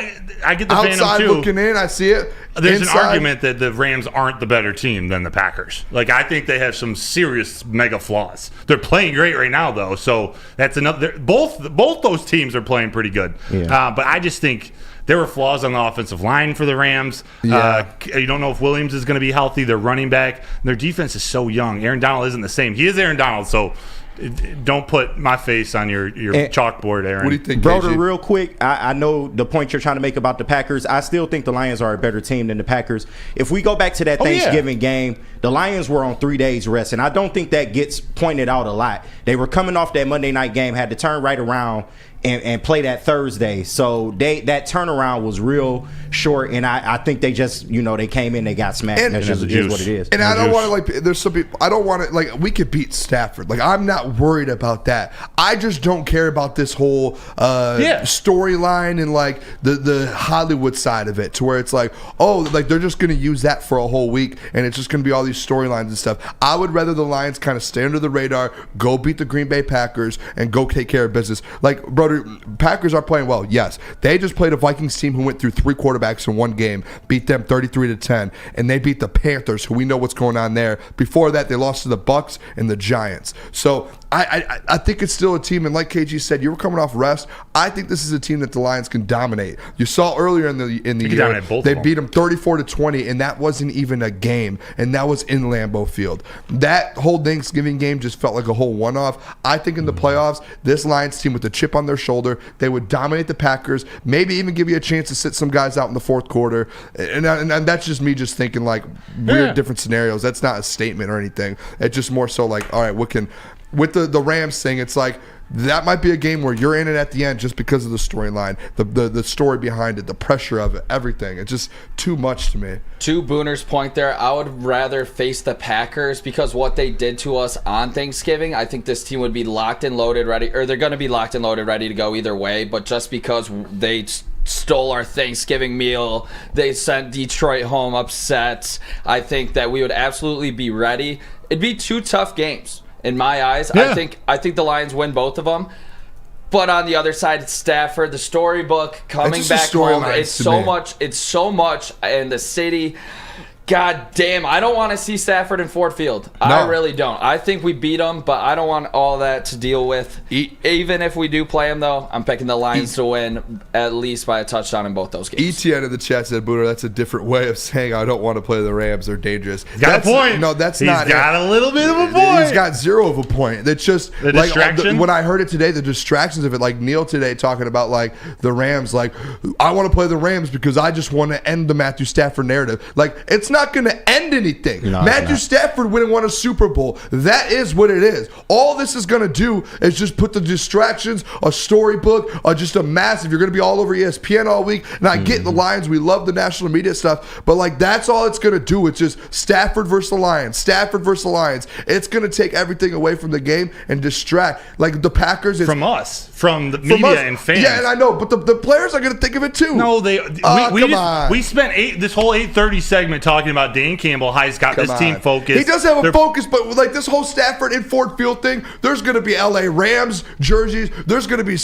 I get the fandom too. Outside looking in, I see it. There's an argument that the Rams aren't the better team than the Packers. Like, I think they have some serious mega flaws. They're playing great right now, though. So that's another. Both those teams are playing pretty good. Yeah. But I just think there were flaws on the offensive line for the Rams. Yeah. You don't know if Williams is going to be healthy. Their running back, their defense is so young. Aaron Donald isn't the same. He is Aaron Donald, so don't put my face on your chalkboard, Aaron. What do you think, Broder, KG? real quick, I know the point you're trying to make about the Packers. I still think the Lions are a better team than the Packers. If we go back to that Thanksgiving game, the Lions were on 3 days rest, and I don't think that gets pointed out a lot. They were coming off that Monday night game, had to turn right around and play that Thursday. So that turnaround was real short, and I think they just, they came in, they got smacked. And that's just what it is. And I don't want to, there's some people, I don't want to, we could beat Stafford. I'm not worried about that. I just don't care about this whole storyline and, the Hollywood side of it, to where it's they're just going to use that for a whole week, and it's just going to be all these storylines and stuff. I would rather the Lions kind of stay under the radar, go beat the Green Bay Packers, and go take care of business. Brother, Packers are playing well, yes. They just played a Vikings team who went through 3 quarterbacks in one game, beat them 33-10, and they beat the Panthers, who we know what's going on there. Before that, they lost to the Bucks and the Giants. So I think it's still a team, and like KG said, you were coming off rest. I think this is a team that the Lions can dominate. You saw earlier in the year, they beat them 34-20, and that wasn't even a game, and that was in Lambeau Field. That whole Thanksgiving game just felt like a whole one-off. I think in the playoffs, this Lions team with the chip on their shoulder, they would dominate the Packers, maybe even give you a chance to sit some guys out in the fourth quarter. And that's just me just thinking weird different scenarios. That's not a statement or anything. It's just more so all right, what can, with the Rams thing, it's that might be a game where you're in it at the end just because of the storyline, the story behind it, the pressure of it, everything. It's just too much to me. To Booner's point there, I would rather face the Packers because what they did to us on Thanksgiving, I think this team would be locked and loaded ready, or they're going to be locked and loaded ready to go either way, but just because they stole our Thanksgiving meal, they sent Detroit home upset, I think that we would absolutely be ready. It'd be 2 tough games. in my eyes. Yeah. I think the Lions win both of them. But on the other side, it's Stafford, the storybook coming back home. It's so much, and the city. God damn, I don't want to see Stafford in Ford Field. No. I really don't. I think we beat them, but I don't want all that to deal with. Even if we do play them, though, I'm picking the Lions to win at least by a touchdown in both those games. ETN in the chat said, Booner, that's a different way of saying I don't want to play the Rams. They're dangerous. He's got a point. No, that's He's not. He's got a little bit of a point. He's got zero of a point. That's just the distraction. When I heard it today, the distractions of it, like Neil today talking about like the Rams, like I want to play the Rams because I just want to end the Matthew Stafford narrative. Like it's not going to end anything. No, Matthew Stafford went and won a Super Bowl. That is what it is. All this is going to do is just put the distractions, a storybook, just a massive. You're going to be all over ESPN all week. And I get the Lions. We love the national media stuff. But like that's all it's going to do. It's just Stafford versus the Lions. Stafford versus the Lions. It's going to take everything away from the game and distract. Like the Packers. From us. From the media and fans. Yeah, and I know. But the players are going to think of it too. No, we spent this whole 8:30 segment talking about Dan Campbell. He's got this team focused. He does have a focus, but like this whole Stafford and Ford Field thing, there's going to be LA Rams jerseys. There's going to be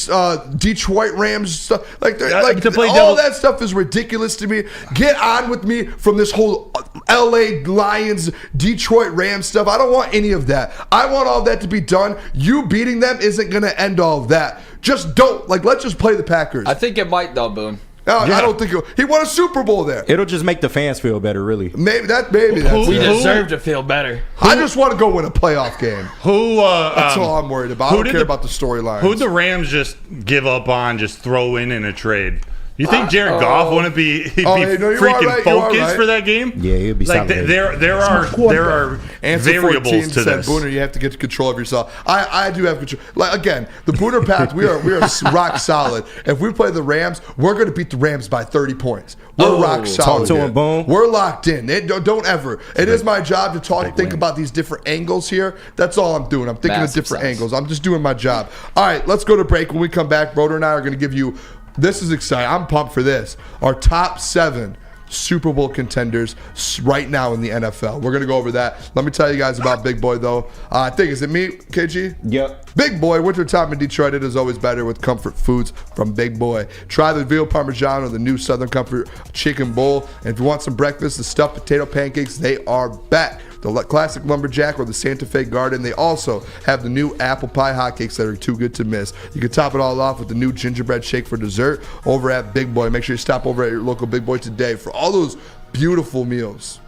Detroit Rams stuff. Like all that stuff is ridiculous to me. Get on with me from this whole LA Lions, Detroit Rams stuff. I don't want any of that. I want all that to be done. You beating them isn't going to end all of that. Just don't. Like, let's just play the Packers. I think it might, though, Boone. I don't think he won a Super Bowl there. It'll just make the fans feel better, really. Maybe that's we deserve to feel better. I just want to go win a playoff game. That's all I'm worried about. I don't care about the storylines. Who'd the Rams just give up on, just throw in a trade? You think Jared Goff wouldn't be freaking focused for that game? Yeah, he'd be like there are variables to this. Booner, you have to get control of yourself. I do have control. Like again, the Booner path, we are rock solid. If we play the Rams, we're going to beat the Rams by 30 points. We're rock solid. Talk to him, Boom. We're locked in. Don't ever. It is my job to think about these different angles here. That's all I'm doing. I'm thinking of different angles. I'm just doing my job. All right, let's go to break. When we come back, Broder and I are going to give you. This is exciting. I'm pumped for this. Our top 7 Super Bowl contenders right now in the NFL. We're going to go over that. Let me tell you guys about Big Boy, though. I think, is it me, KG? Yep. Big Boy, wintertime in Detroit, it is always better with comfort foods from Big Boy. Try the veal parmesan or the new Southern Comfort chicken bowl. And if you want some breakfast, the stuffed potato pancakes, they are back. The classic lumberjack or the Santa Fe Garden. They also have the new apple pie hotcakes that are too good to miss. You can top it all off with the new gingerbread shake for dessert over at Big Boy. Make sure you stop over at your local Big Boy today for all those beautiful meals.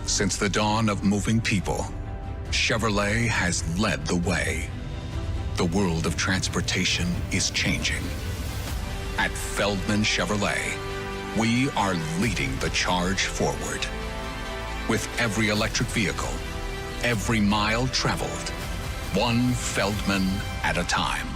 Since the dawn of moving people, Chevrolet has led the way. The world of transportation is changing. At Feldman Chevrolet, we are leading the charge forward. With every electric vehicle, every mile traveled, one Feldman at a time.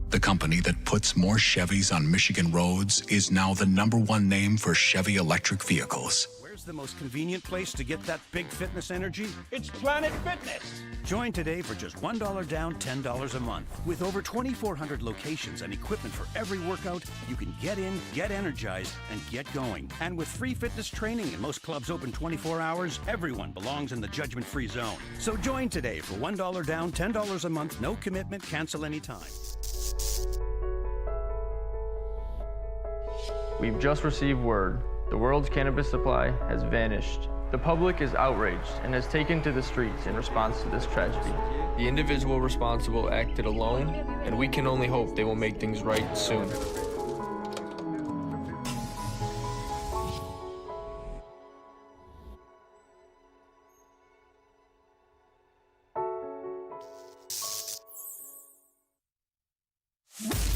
The company that puts more Chevys on Michigan roads is now the #1 name for Chevy electric vehicles. Where's the most convenient place to get that big fitness energy? It's Planet Fitness. Join today for just $1 down, $10 a month. With over 2,400 locations and equipment for every workout, you can get in, get energized, and get going. And with free fitness training and most clubs open 24 hours, everyone belongs in the judgment-free zone. So join today for $1 down, $10 a month, no commitment, cancel anytime. We've just received word. The world's cannabis supply has vanished. The public is outraged and has taken to the streets in response to this tragedy. The individual responsible acted alone, and we can only hope they will make things right soon.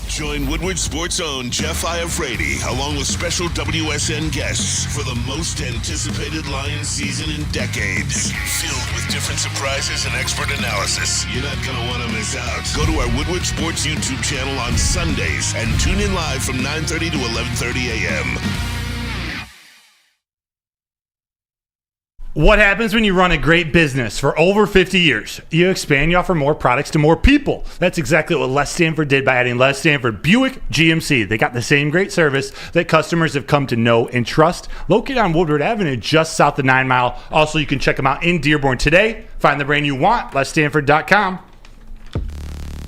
Join Woodward Sports' own Jeff Iafrate, along with special WSN guests for the most anticipated Lions season in decades. Filled with different surprises and expert analysis. You're not going to want to miss out. Go to our Woodward Sports YouTube channel on Sundays and tune in live from 9:30 to 11:30 a.m. What happens when you run a great business for over 50 years? You expand, you offer more products to more people. That's exactly what Les Stanford did by adding Les Stanford Buick GMC. They got the same great service that customers have come to know and trust. Located on Woodward Avenue, just south of 9 Mile. Also, you can check them out in Dearborn today. Find the brand you want, lesstanford.com.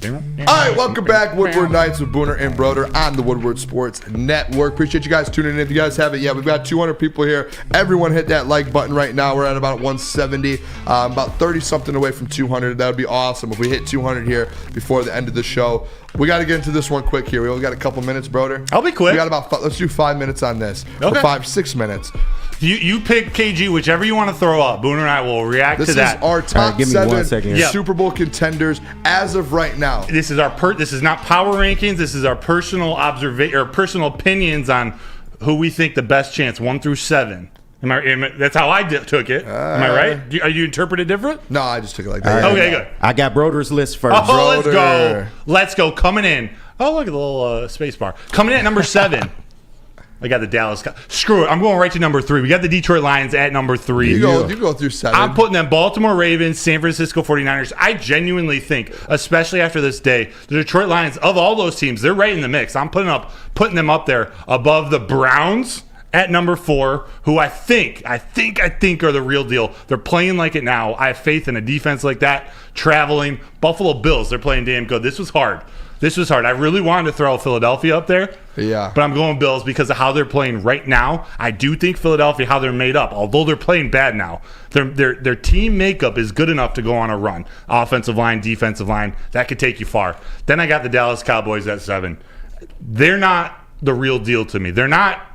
All right, welcome back. Woodward Nights with Booner and Broder on the Woodward Sports Network. Appreciate you guys tuning in. If you guys haven't yet, we've got 200 people here. Everyone hit that like button right now. We're at about 170, about 30-something away from 200. That would be awesome if we hit 200 here before the end of the show. We got to get into this one quick here. We only got a couple minutes, Broder. I'll be quick. We got about let's do 5 minutes on this. Okay. Or 6 minutes. You pick KG, whichever you want to throw up. Booner and I will react to that. This is our top give me 7 1 second. Super Bowl contenders as of right now. This is this is not power rankings. This is our personal personal opinions on who we think the best chance 1 through 7. That's how I took it. Am I right? Are you interpreted different? No, I just took it like that. Okay, good. I got Broder's list first. Oh, let's go. Let's go. Coming in. Oh, look at the little space bar. Coming in at number 7. I got the Dallas. Screw it. I'm going right to number 3. We got the Detroit Lions at number 3. You go through 7. I'm putting them Baltimore Ravens, San Francisco 49ers. I genuinely think, especially after this day, the Detroit Lions, of all those teams, they're right in the mix. I'm putting them up there above the Browns at number 4, who I think are the real deal. They're playing like it now. I have faith in a defense like that. Traveling. Buffalo Bills, they're playing damn good. This was hard. I really wanted to throw Philadelphia up there. Yeah. But I'm going Bills because of how they're playing right now. I do think Philadelphia, how they're made up, although they're playing bad now, their team makeup is good enough to go on a run. Offensive line, defensive line, that could take you far. Then I got the Dallas Cowboys at 7. They're not the real deal to me. They're not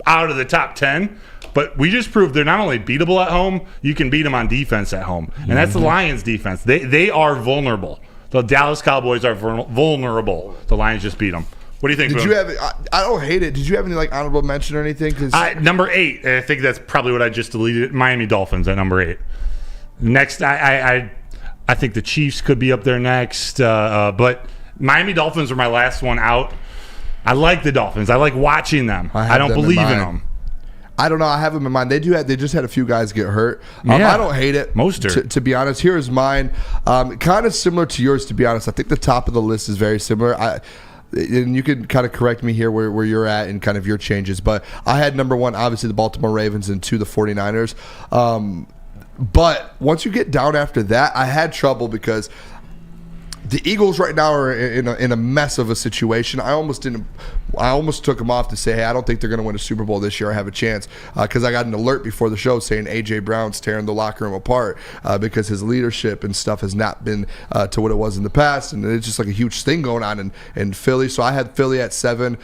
out of the top 10, but we just proved they're not only beatable at home, you can beat them on defense at home. And that's the Lions defense. They are vulnerable. The Dallas Cowboys are vulnerable. The Lions just beat them. What do you think? Did you have? I don't hate it. Did you have any honorable mention or anything? Number 8. I think that's probably what I just deleted. Miami Dolphins at number 8. Next, I think the Chiefs could be up there next, but Miami Dolphins are my last one out. I like the Dolphins. I like watching them. I don't believe in them. I don't know. I have them in mind. They just had a few guys get hurt. I don't hate it. Mostert. To be honest, here is mine. Kind of similar to yours, to be honest. I think the top of the list is very similar. And you can kind of correct me here where you're at and kind of your changes. But I had number 1, obviously, the Baltimore Ravens, and 2, the 49ers. But once you get down after that, I had trouble because the Eagles right now are in a mess of a situation. I almost took them off to say, hey, I don't think they're going to win a Super Bowl this year. I have a chance because I got an alert before the show saying A.J. Brown's tearing the locker room apart because his leadership and stuff has not been to what it was in the past, and it's just like a huge thing going on in Philly. So I had Philly at 7.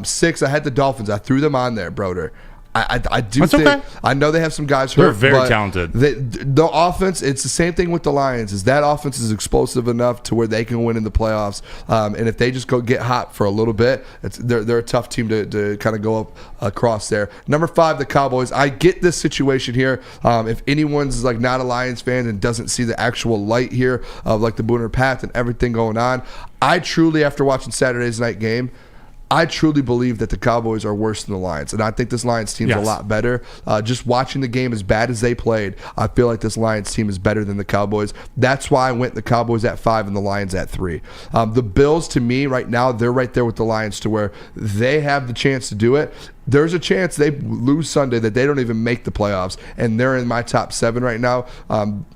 6, I had the Dolphins. I threw them on there, Broder. I do That's think okay. I know they have some guys hurt. They're very talented. The offense, it's the same thing with the Lions. Is that offense is explosive enough to where they can win in the playoffs? And if they just go get hot for a little bit, they're a tough team to kind of go up across there. Number 5, the Cowboys. I get this situation here. If anyone's not a Lions fan and doesn't see the actual light here of the Booner path and everything going on, I truly, after watching Saturday's night game, I truly believe that the Cowboys are worse than the Lions, and I think this Lions team is a lot better. Just watching the game, as bad as they played, I feel like this Lions team is better than the Cowboys. That's why I went the Cowboys at 5 and the Lions at 3. The Bills, to me, right now, they're right there with the Lions to where they have the chance to do it. There's a chance they lose Sunday that they don't even make the playoffs, and they're in my top 7 right now.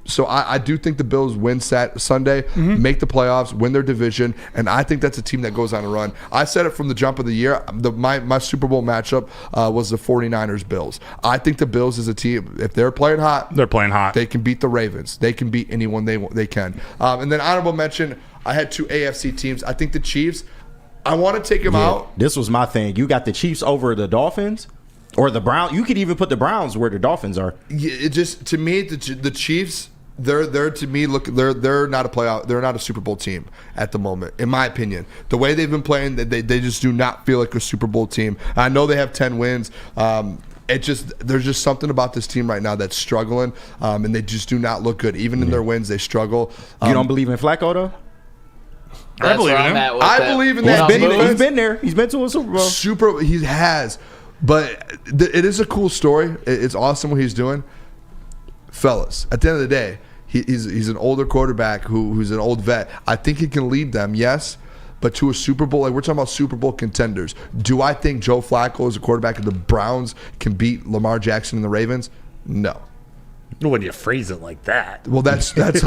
So I do think the Bills win Sunday, make the playoffs, win their division, and I think that's a team that goes on a run. I said it from the jump of the year. My Super Bowl matchup was the 49ers-Bills. I think the Bills is a team, if they're playing hot, they can beat the Ravens. They can beat anyone they can. And then honorable mention, I had 2 AFC teams. I think the Chiefs, I want to take them out. This was my thing. You got the Chiefs over the Dolphins or the Browns. You could even put the Browns where the Dolphins are. It just, to me, the Chiefs, they're to me they're not a playoff. They're not a Super Bowl team at the moment, in my opinion. The way they've been playing, they just do not feel like a Super Bowl team. I know they have 10 wins. There's just something about this team right now that's struggling, and they just do not look good. Even in their wins, they struggle. You don't believe in Flacco though? I believe in him. I believe in that. He's been there. He's been to a Super Bowl. He has. But it is a cool story. It's awesome what he's doing. fellas, at the end of the day, he's an older quarterback who's an old vet. I think he can lead them, yes, but to a Super Bowl, like we're talking about Super Bowl contenders. Do I think Joe Flacco as a quarterback of the Browns can beat Lamar Jackson and the Ravens? No. When you phrase it like that. Well, that's how that's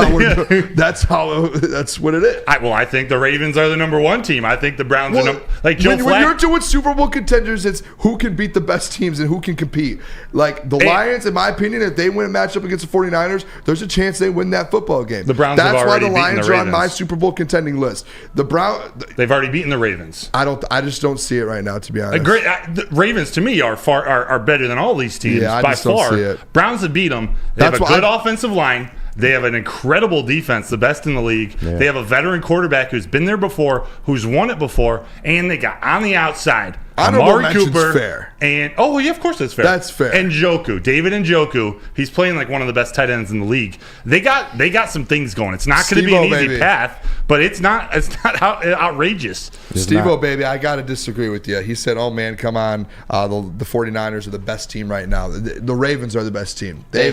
what it is. I think the Ravens are the number one team. I think the Browns are when you're doing Super Bowl contenders, it's who can beat the best teams and who can compete. Like the Lions, in my opinion, if they win a matchup against the 49ers, there's a chance they win that football game. The Browns That's have why already the Lions beaten the are on my Ravens. Super Bowl contending list. They've already beaten the Ravens. I just don't see it right now, to be honest. The Ravens to me are better than all these teams I by just don't far. see it. Browns have beat them. They have a good offensive line. They have an incredible defense, the best in the league. Yeah. They have a veteran quarterback who's been there before, who's won it before, and they got on the outside Amari Cooper. Fair. And yeah, of course that's fair. That's fair. And David Njoku, he's playing like one of the best tight ends in the league. They got some things going. It's not going to be an easy path, but it's not outrageous. Steve-O, baby, I got to disagree with you. He said, oh, man, come on. The 49ers are the best team right now. The Ravens are the best team. They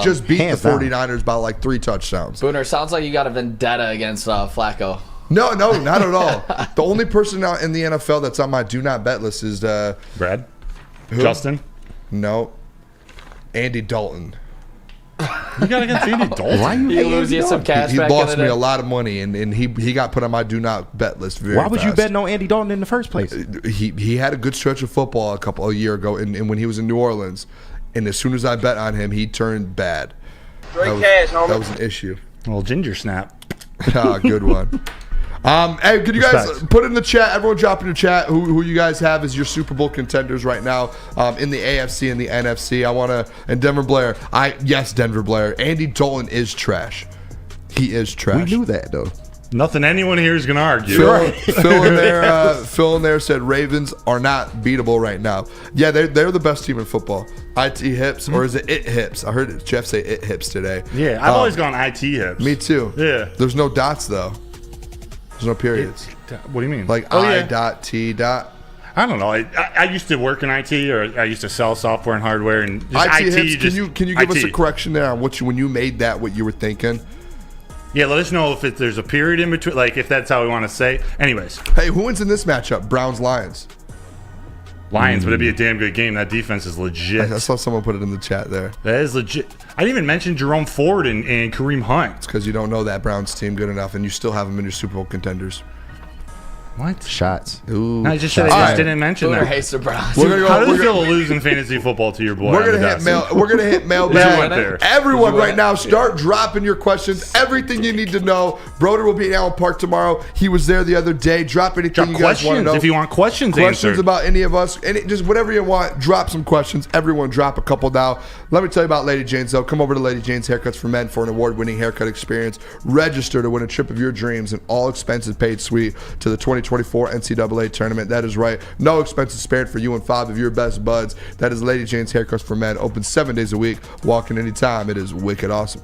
just beat the 49ers by like 3 touchdowns. Booner, sounds like you got a vendetta against Flacco. No, not at all. The only person now in the NFL that's on my do not bet list is Brad? Who? Justin? No. Andy Dalton. You got against Andy Dalton? Why you lose you some cash He back lost in the me day? a lot of money, and he got put on my do not bet list very Why was you fast. betting on Andy Dalton in the first place? He had a good stretch of football a year ago, and when he was in New Orleans, and as soon as I bet on him, he turned bad. That was an issue. Well, ginger snap. Good one. Hey, could you guys put in the chat? Everyone drop in the chat who you guys have as your Super Bowl contenders right now in the AFC and the NFC. And Denver Blair. Denver Blair. Andy Dalton is trash. He is trash. We knew that though. Nothing anyone here is going to argue. Phil in there said Ravens are not beatable right now. Yeah, they're the best team in football. IT hips, or is it hips? I heard Jeff say it hips today. Yeah, I've always gone IT hips. Me too. Yeah. There's no dots though. There's no periods. What do you mean? Like I.T. I don't know. I used to work in IT, or I used to sell software and hardware, and just IT IT. hips. Can you give us a correction there on when you made that, what you were thinking? Yeah, let us know if there's a period in between, like if that's how we want to say. Anyways. Hey, who wins in this matchup? Browns-Lions. Lions, but it'd be a damn good game. That defense is legit. I saw someone put it in the chat there. That is legit. I didn't even mention Jerome Ford and Kareem Hunt. It's because you don't know that Browns team good enough, and you still have them in your Super Bowl contenders. What? Shots. Ooh. No, I just said I didn't mention Booner that. hates the Browns. How does it feel to lose in fantasy football to your boy? We're gonna hit mailbag. Everyone right now, start dropping your questions. Everything you need to know. Broder will be in Allen Park tomorrow. He was there the other day. Drop anything you guys want to know. If you want questions answered about any of us, just whatever you want. Drop some questions. Everyone, drop a couple now. Let me tell you about Lady Jane's though. Come over to Lady Jane's Haircuts for Men for an award-winning haircut experience. Register to win a trip of your dreams and all expenses paid suite to the 2024 NCAA tournament. That is right. No expenses spared for you and 5 of your best buds. That is Lady Jane's Haircuts for Men. Open 7 days a week. Walk in anytime. It is wicked awesome.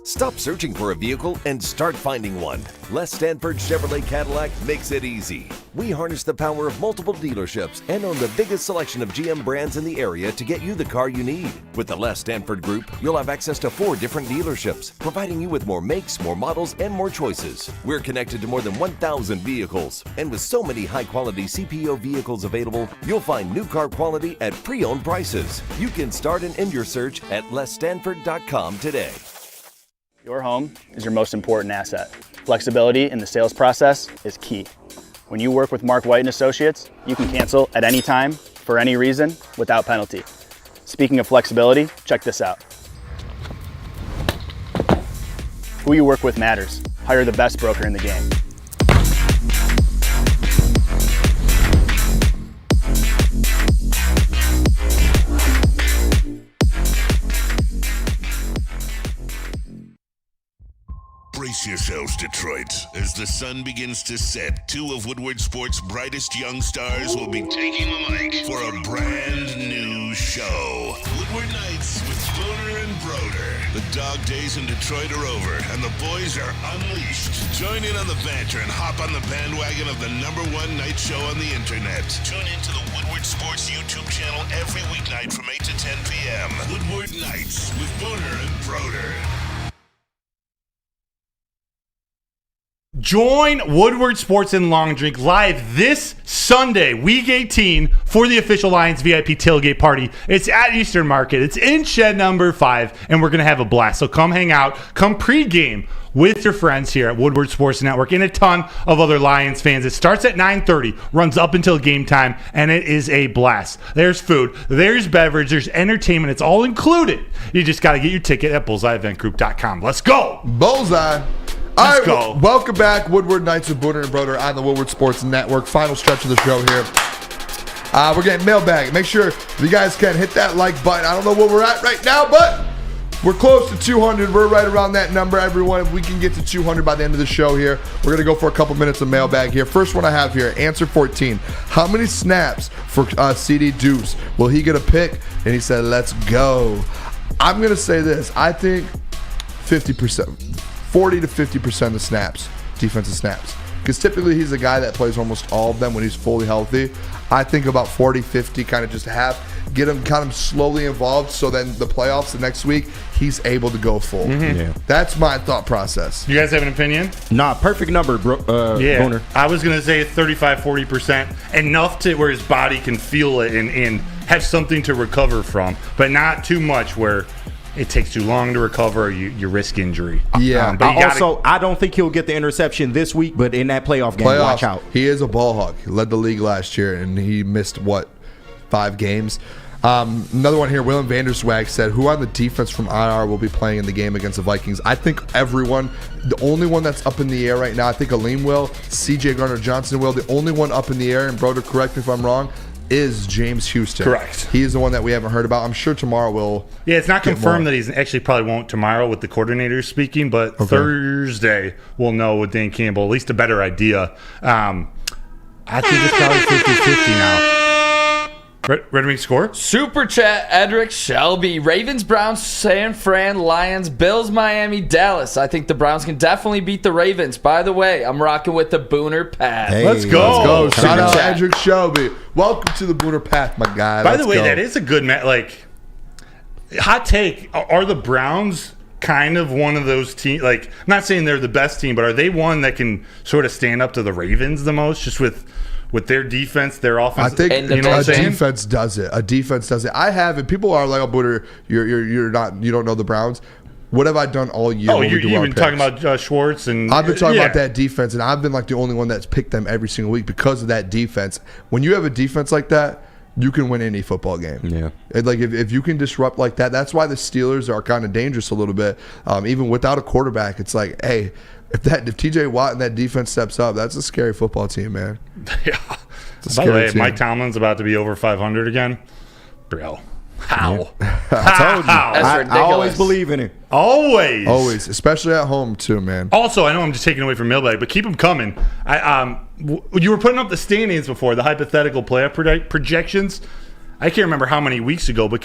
Stop searching for a vehicle and start finding one. Les Stanford Chevrolet Cadillac makes it easy. We harness the power of multiple dealerships and own the biggest selection of GM brands in the area to get you the car you need. With the Les Stanford Group, you'll have access to 4 different dealerships, providing you with more makes, more models, and more choices. We're connected to more than 1,000 vehicles, and with so many high-quality CPO vehicles available, you'll find new car quality at pre-owned prices. You can start and end your search at lesstanford.com today. Your home is your most important asset. Flexibility in the sales process is key. When you work with Mark White & Associates, you can cancel at any time, for any reason, without penalty. Speaking of flexibility, check this out. Who you work with matters. Hire the best broker in the game. Brace yourselves, Detroit. As the sun begins to set, 2 of Woodward Sports' brightest young stars will be taking the mic for a brand new show. Woodward Nights with Booner and Broder. The dog days in Detroit are over, and the boys are unleashed. Join in on the banter and hop on the bandwagon of the #1 night show on the internet. Tune into the Woodward Sports YouTube channel every weeknight from 8 to 10 p.m. p.m. Woodward Nights with Booner and Broder. Join Woodward Sports and Long Drink live this Sunday, Week 18, for the official Lions VIP tailgate party. It's at Eastern Market. It's in shed number 5, and we're going to have a blast. So come hang out. Come pregame with your friends here at Woodward Sports Network and a ton of other Lions fans. It starts at 9:30, runs up until game time, and it is a blast. There's food, there's beverage, there's entertainment. It's all included. You just got to get your ticket at bullseyeeventgroup.com. Let's go. Bullseye. All Let's right, go. Welcome back, Woodward Nights with Booner and Broder on the Woodward Sports Network. Final stretch of the show here. We're getting mailbag. Make sure you guys can hit that like button. I don't know where we're at right now, but we're close to 200. We're right around that number, everyone. If we can get to 200 by the end of the show here, we're going to go for a couple minutes of mailbag here. First one I have here, answer 14. How many snaps for CD Deuce? Will he get a pick? And he said, let's go. I'm going to say this. I think 50%. 40 to 50% of the snaps, defensive snaps. Because typically he's a guy that plays almost all of them when he's fully healthy. I think about 40, 50, kind of just get him kind of slowly involved so then the playoffs the next week, he's able to go full. Mm-hmm. Yeah. That's my thought process. You guys have an opinion? Nah, perfect number, bro. Booner. I was going to say 35, 40%, enough to where his body can feel it and have something to recover from, but not too much where it takes too long to recover, or you risk injury. Yeah. But I don't think he'll get the interception this week, but in that playoff game, watch out. He is a ball hawk. He led the league last year, and he missed, 5 games? Another one here, Willem Vanderswag said, who on the defense from IR will be playing in the game against the Vikings? I think everyone. The only one that's up in the air right now, I think Aleem will, CJ Gardner-Johnson will. The only one up in the air, and Broder, correct me if I'm wrong, is James Houston. Correct. He is the one that we haven't heard about. I'm sure tomorrow will. Yeah, it's not confirmed that he's actually probably won't tomorrow with the coordinators speaking, but Thursday we'll know with Dan Campbell, at least a better idea. I think it's probably 50-50 now. Ready to score? Super chat, Edric Shelby. Ravens, Browns, San Fran, Lions, Bills, Miami, Dallas. I think the Browns can definitely beat the Ravens. By the way, I'm rocking with the Booner Path. Hey, let's go. Shout out Edric Shelby. Welcome to the Booner Path, my guy. By the way, that is a good hot take. Are the Browns kind of one of those teams? Like, I'm not saying they're the best team, but are they one that can sort of stand up to the Ravens the most, just with their defense, their offense? I think a defense does it. A defense does it. I have it. People are like, "Oh, Booter, you don't know the Browns." What have I done all year? Oh, you've been talking about Schwartz, and I've been talking about that defense, and I've been like the only one that's picked them every single week because of that defense. When you have a defense like that, you can win any football game. Yeah. And like if you can disrupt like that, that's why the Steelers are kind of dangerous a little bit. Even without a quarterback, it's like, hey, if TJ Watt and that defense steps up, that's a scary football team, man. Yeah. By the way, Mike Tomlin's about to be over 500 again. Bro. How? I told you. That's ridiculous. I always believe in it. Always. Especially at home, too, man. Also, I know I'm just taking away from mailbag, but keep them coming. You were putting up the standings before, the hypothetical playoff projections. I can't remember how many weeks ago, but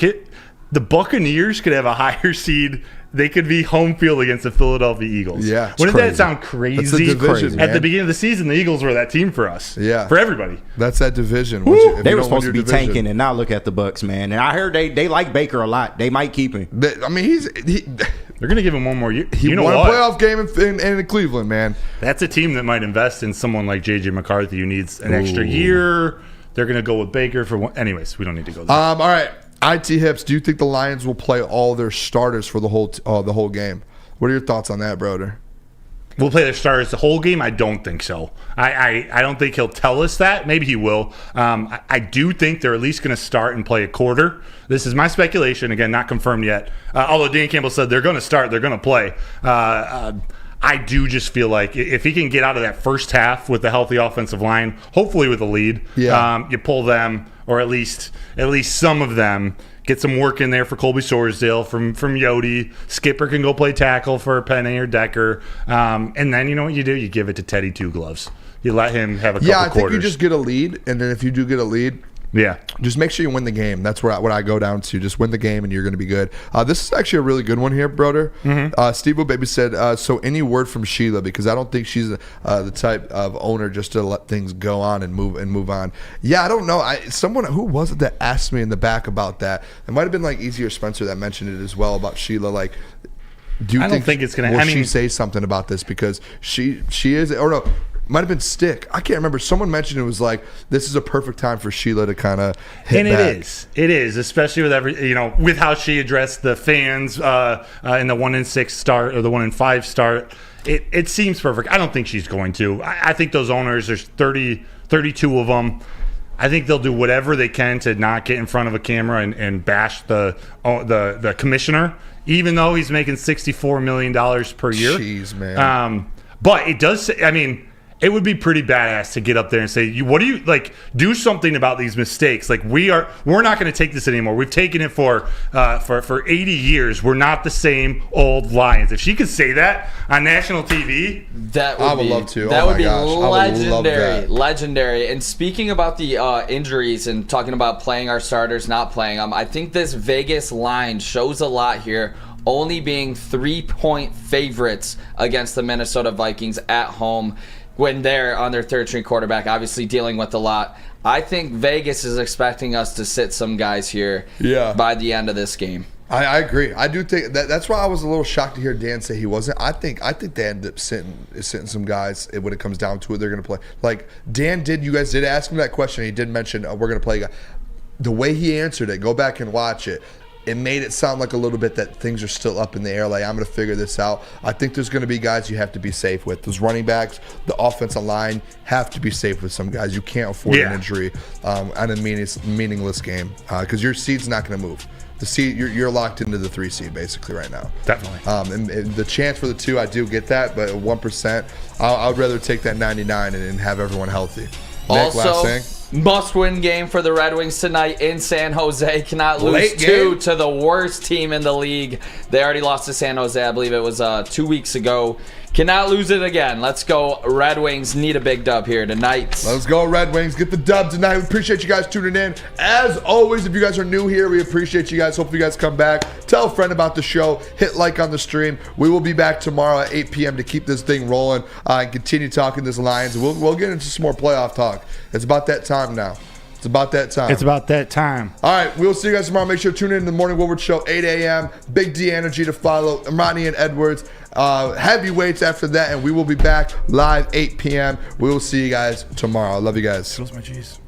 the Buccaneers could have a higher seed. They could be home field against the Philadelphia Eagles. Yeah. Wouldn't that sound crazy? That's the division, At the beginning of the season, the Eagles were that team for us. Yeah. For everybody. That's that division. They were supposed to be tanking, and now look at the Bucs, man. And I heard they like Baker a lot. They might keep him. They're going to give him one more year. He won a playoff game in Cleveland, man. That's a team that might invest in someone like J.J. McCarthy who needs an extra year. They're going to go with Baker for one. Anyways, we don't need to go there. All right. IT Hips, do you think the Lions will play all their starters for the whole game? What are your thoughts on that, Broder? We'll play their starters the whole game? I don't think so. I don't think he'll tell us that. Maybe he will. I do think they're at least going to start and play a quarter. This is my speculation. Again, not confirmed yet. Although Dan Campbell said they're going to start, they're going to play. I do just feel like if he can get out of that first half with a healthy offensive line, hopefully with a lead, you pull them, or at least some of them, get some work in there for Colby Sorsdale from Yodi. Skipper can go play tackle for Penny or Decker. And then you know what you do? You give it to Teddy Two Gloves. You let him have a couple quarters. I think you just get a lead, and then if you do get a lead, Yeah. Just make sure you win the game. That's what I go down to. Just win the game and you're going to be good. This is actually a really good one here, Broder. Steve Baby said, so any word from Sheila, because I don't think she's the type of owner just to let things go on and move on. Yeah, I don't know. Someone, who was it that asked me in the back about that? It might have been like Easy or Spencer that mentioned it as well about Sheila. Like, do you think it's going to? Will she say something about this because she is, or no? Might have been Stick. I can't remember. Someone mentioned it was like, this is a perfect time for Sheila to kind of hit back. It is, especially with with how she addressed the fans in the 1-6 start or the 1-5 start. It seems perfect. I don't think she's going to. I think those owners, there's 32 of them. I think they'll do whatever they can to not get in front of a camera and bash the commissioner, even though he's making $64 million per year. Jeez, man. But it does say, it would be pretty badass to get up there and say, what do you like? Do something about these mistakes. Like we're not going to take this anymore. We've taken it for 80 years. We're not the same old Lions. If she could say that on national TV, I would love to. That oh would my be gosh. legendary. And speaking about the injuries and talking about playing our starters, not playing them, I think this Vegas line shows a lot here. Only being 3-point favorites against the Minnesota Vikings at home, when they're on their third-string quarterback, obviously dealing with a lot. I think Vegas is expecting us to sit some guys here by the end of this game. I agree. I do think that's why I was a little shocked to hear Dan say he wasn't. I think they end up sitting some guys when it comes down to it. They're going to play. Like Dan did. You guys did ask him that question. He did mention we're going to play. The way he answered it, go back and watch it. It made it sound like a little bit that things are still up in the air. Like, I'm going to figure this out. I think there's going to be guys you have to be safe with. Those running backs, the offensive line have to be safe with some guys. You can't afford an injury on a meaningless game because your seed's not going to move. The seed, you're locked into the 3 seed basically right now. Definitely. And the chance for the 2, I do get that, but 1%, I'd rather take that 99 and have everyone healthy. Nick, last thing. Must-win game for the Red Wings tonight in San Jose. Cannot lose to the worst team in the league. They already lost to San Jose. I believe it was 2 weeks ago. Cannot lose it again. Let's go Red Wings. Need a big dub here tonight. Let's go Red Wings. Get the dub tonight. We appreciate you guys tuning in. As always, if you guys are new here, we appreciate you guys. Hope you guys come back. Tell a friend about the show. Hit like on the stream. We will be back tomorrow at 8 p.m. to keep this thing rolling and continue talking this Lions. We'll get into some more playoff talk. It's about that time now. It's about that time. All right, we'll see you guys tomorrow. Make sure to tune in the Morning Woodward Show, 8 a.m. Big D Energy to follow. Ronnie and Edwards. Heavyweights after that, and we will be back live 8 p.m. We will see you guys tomorrow. I love you guys. Close my cheese.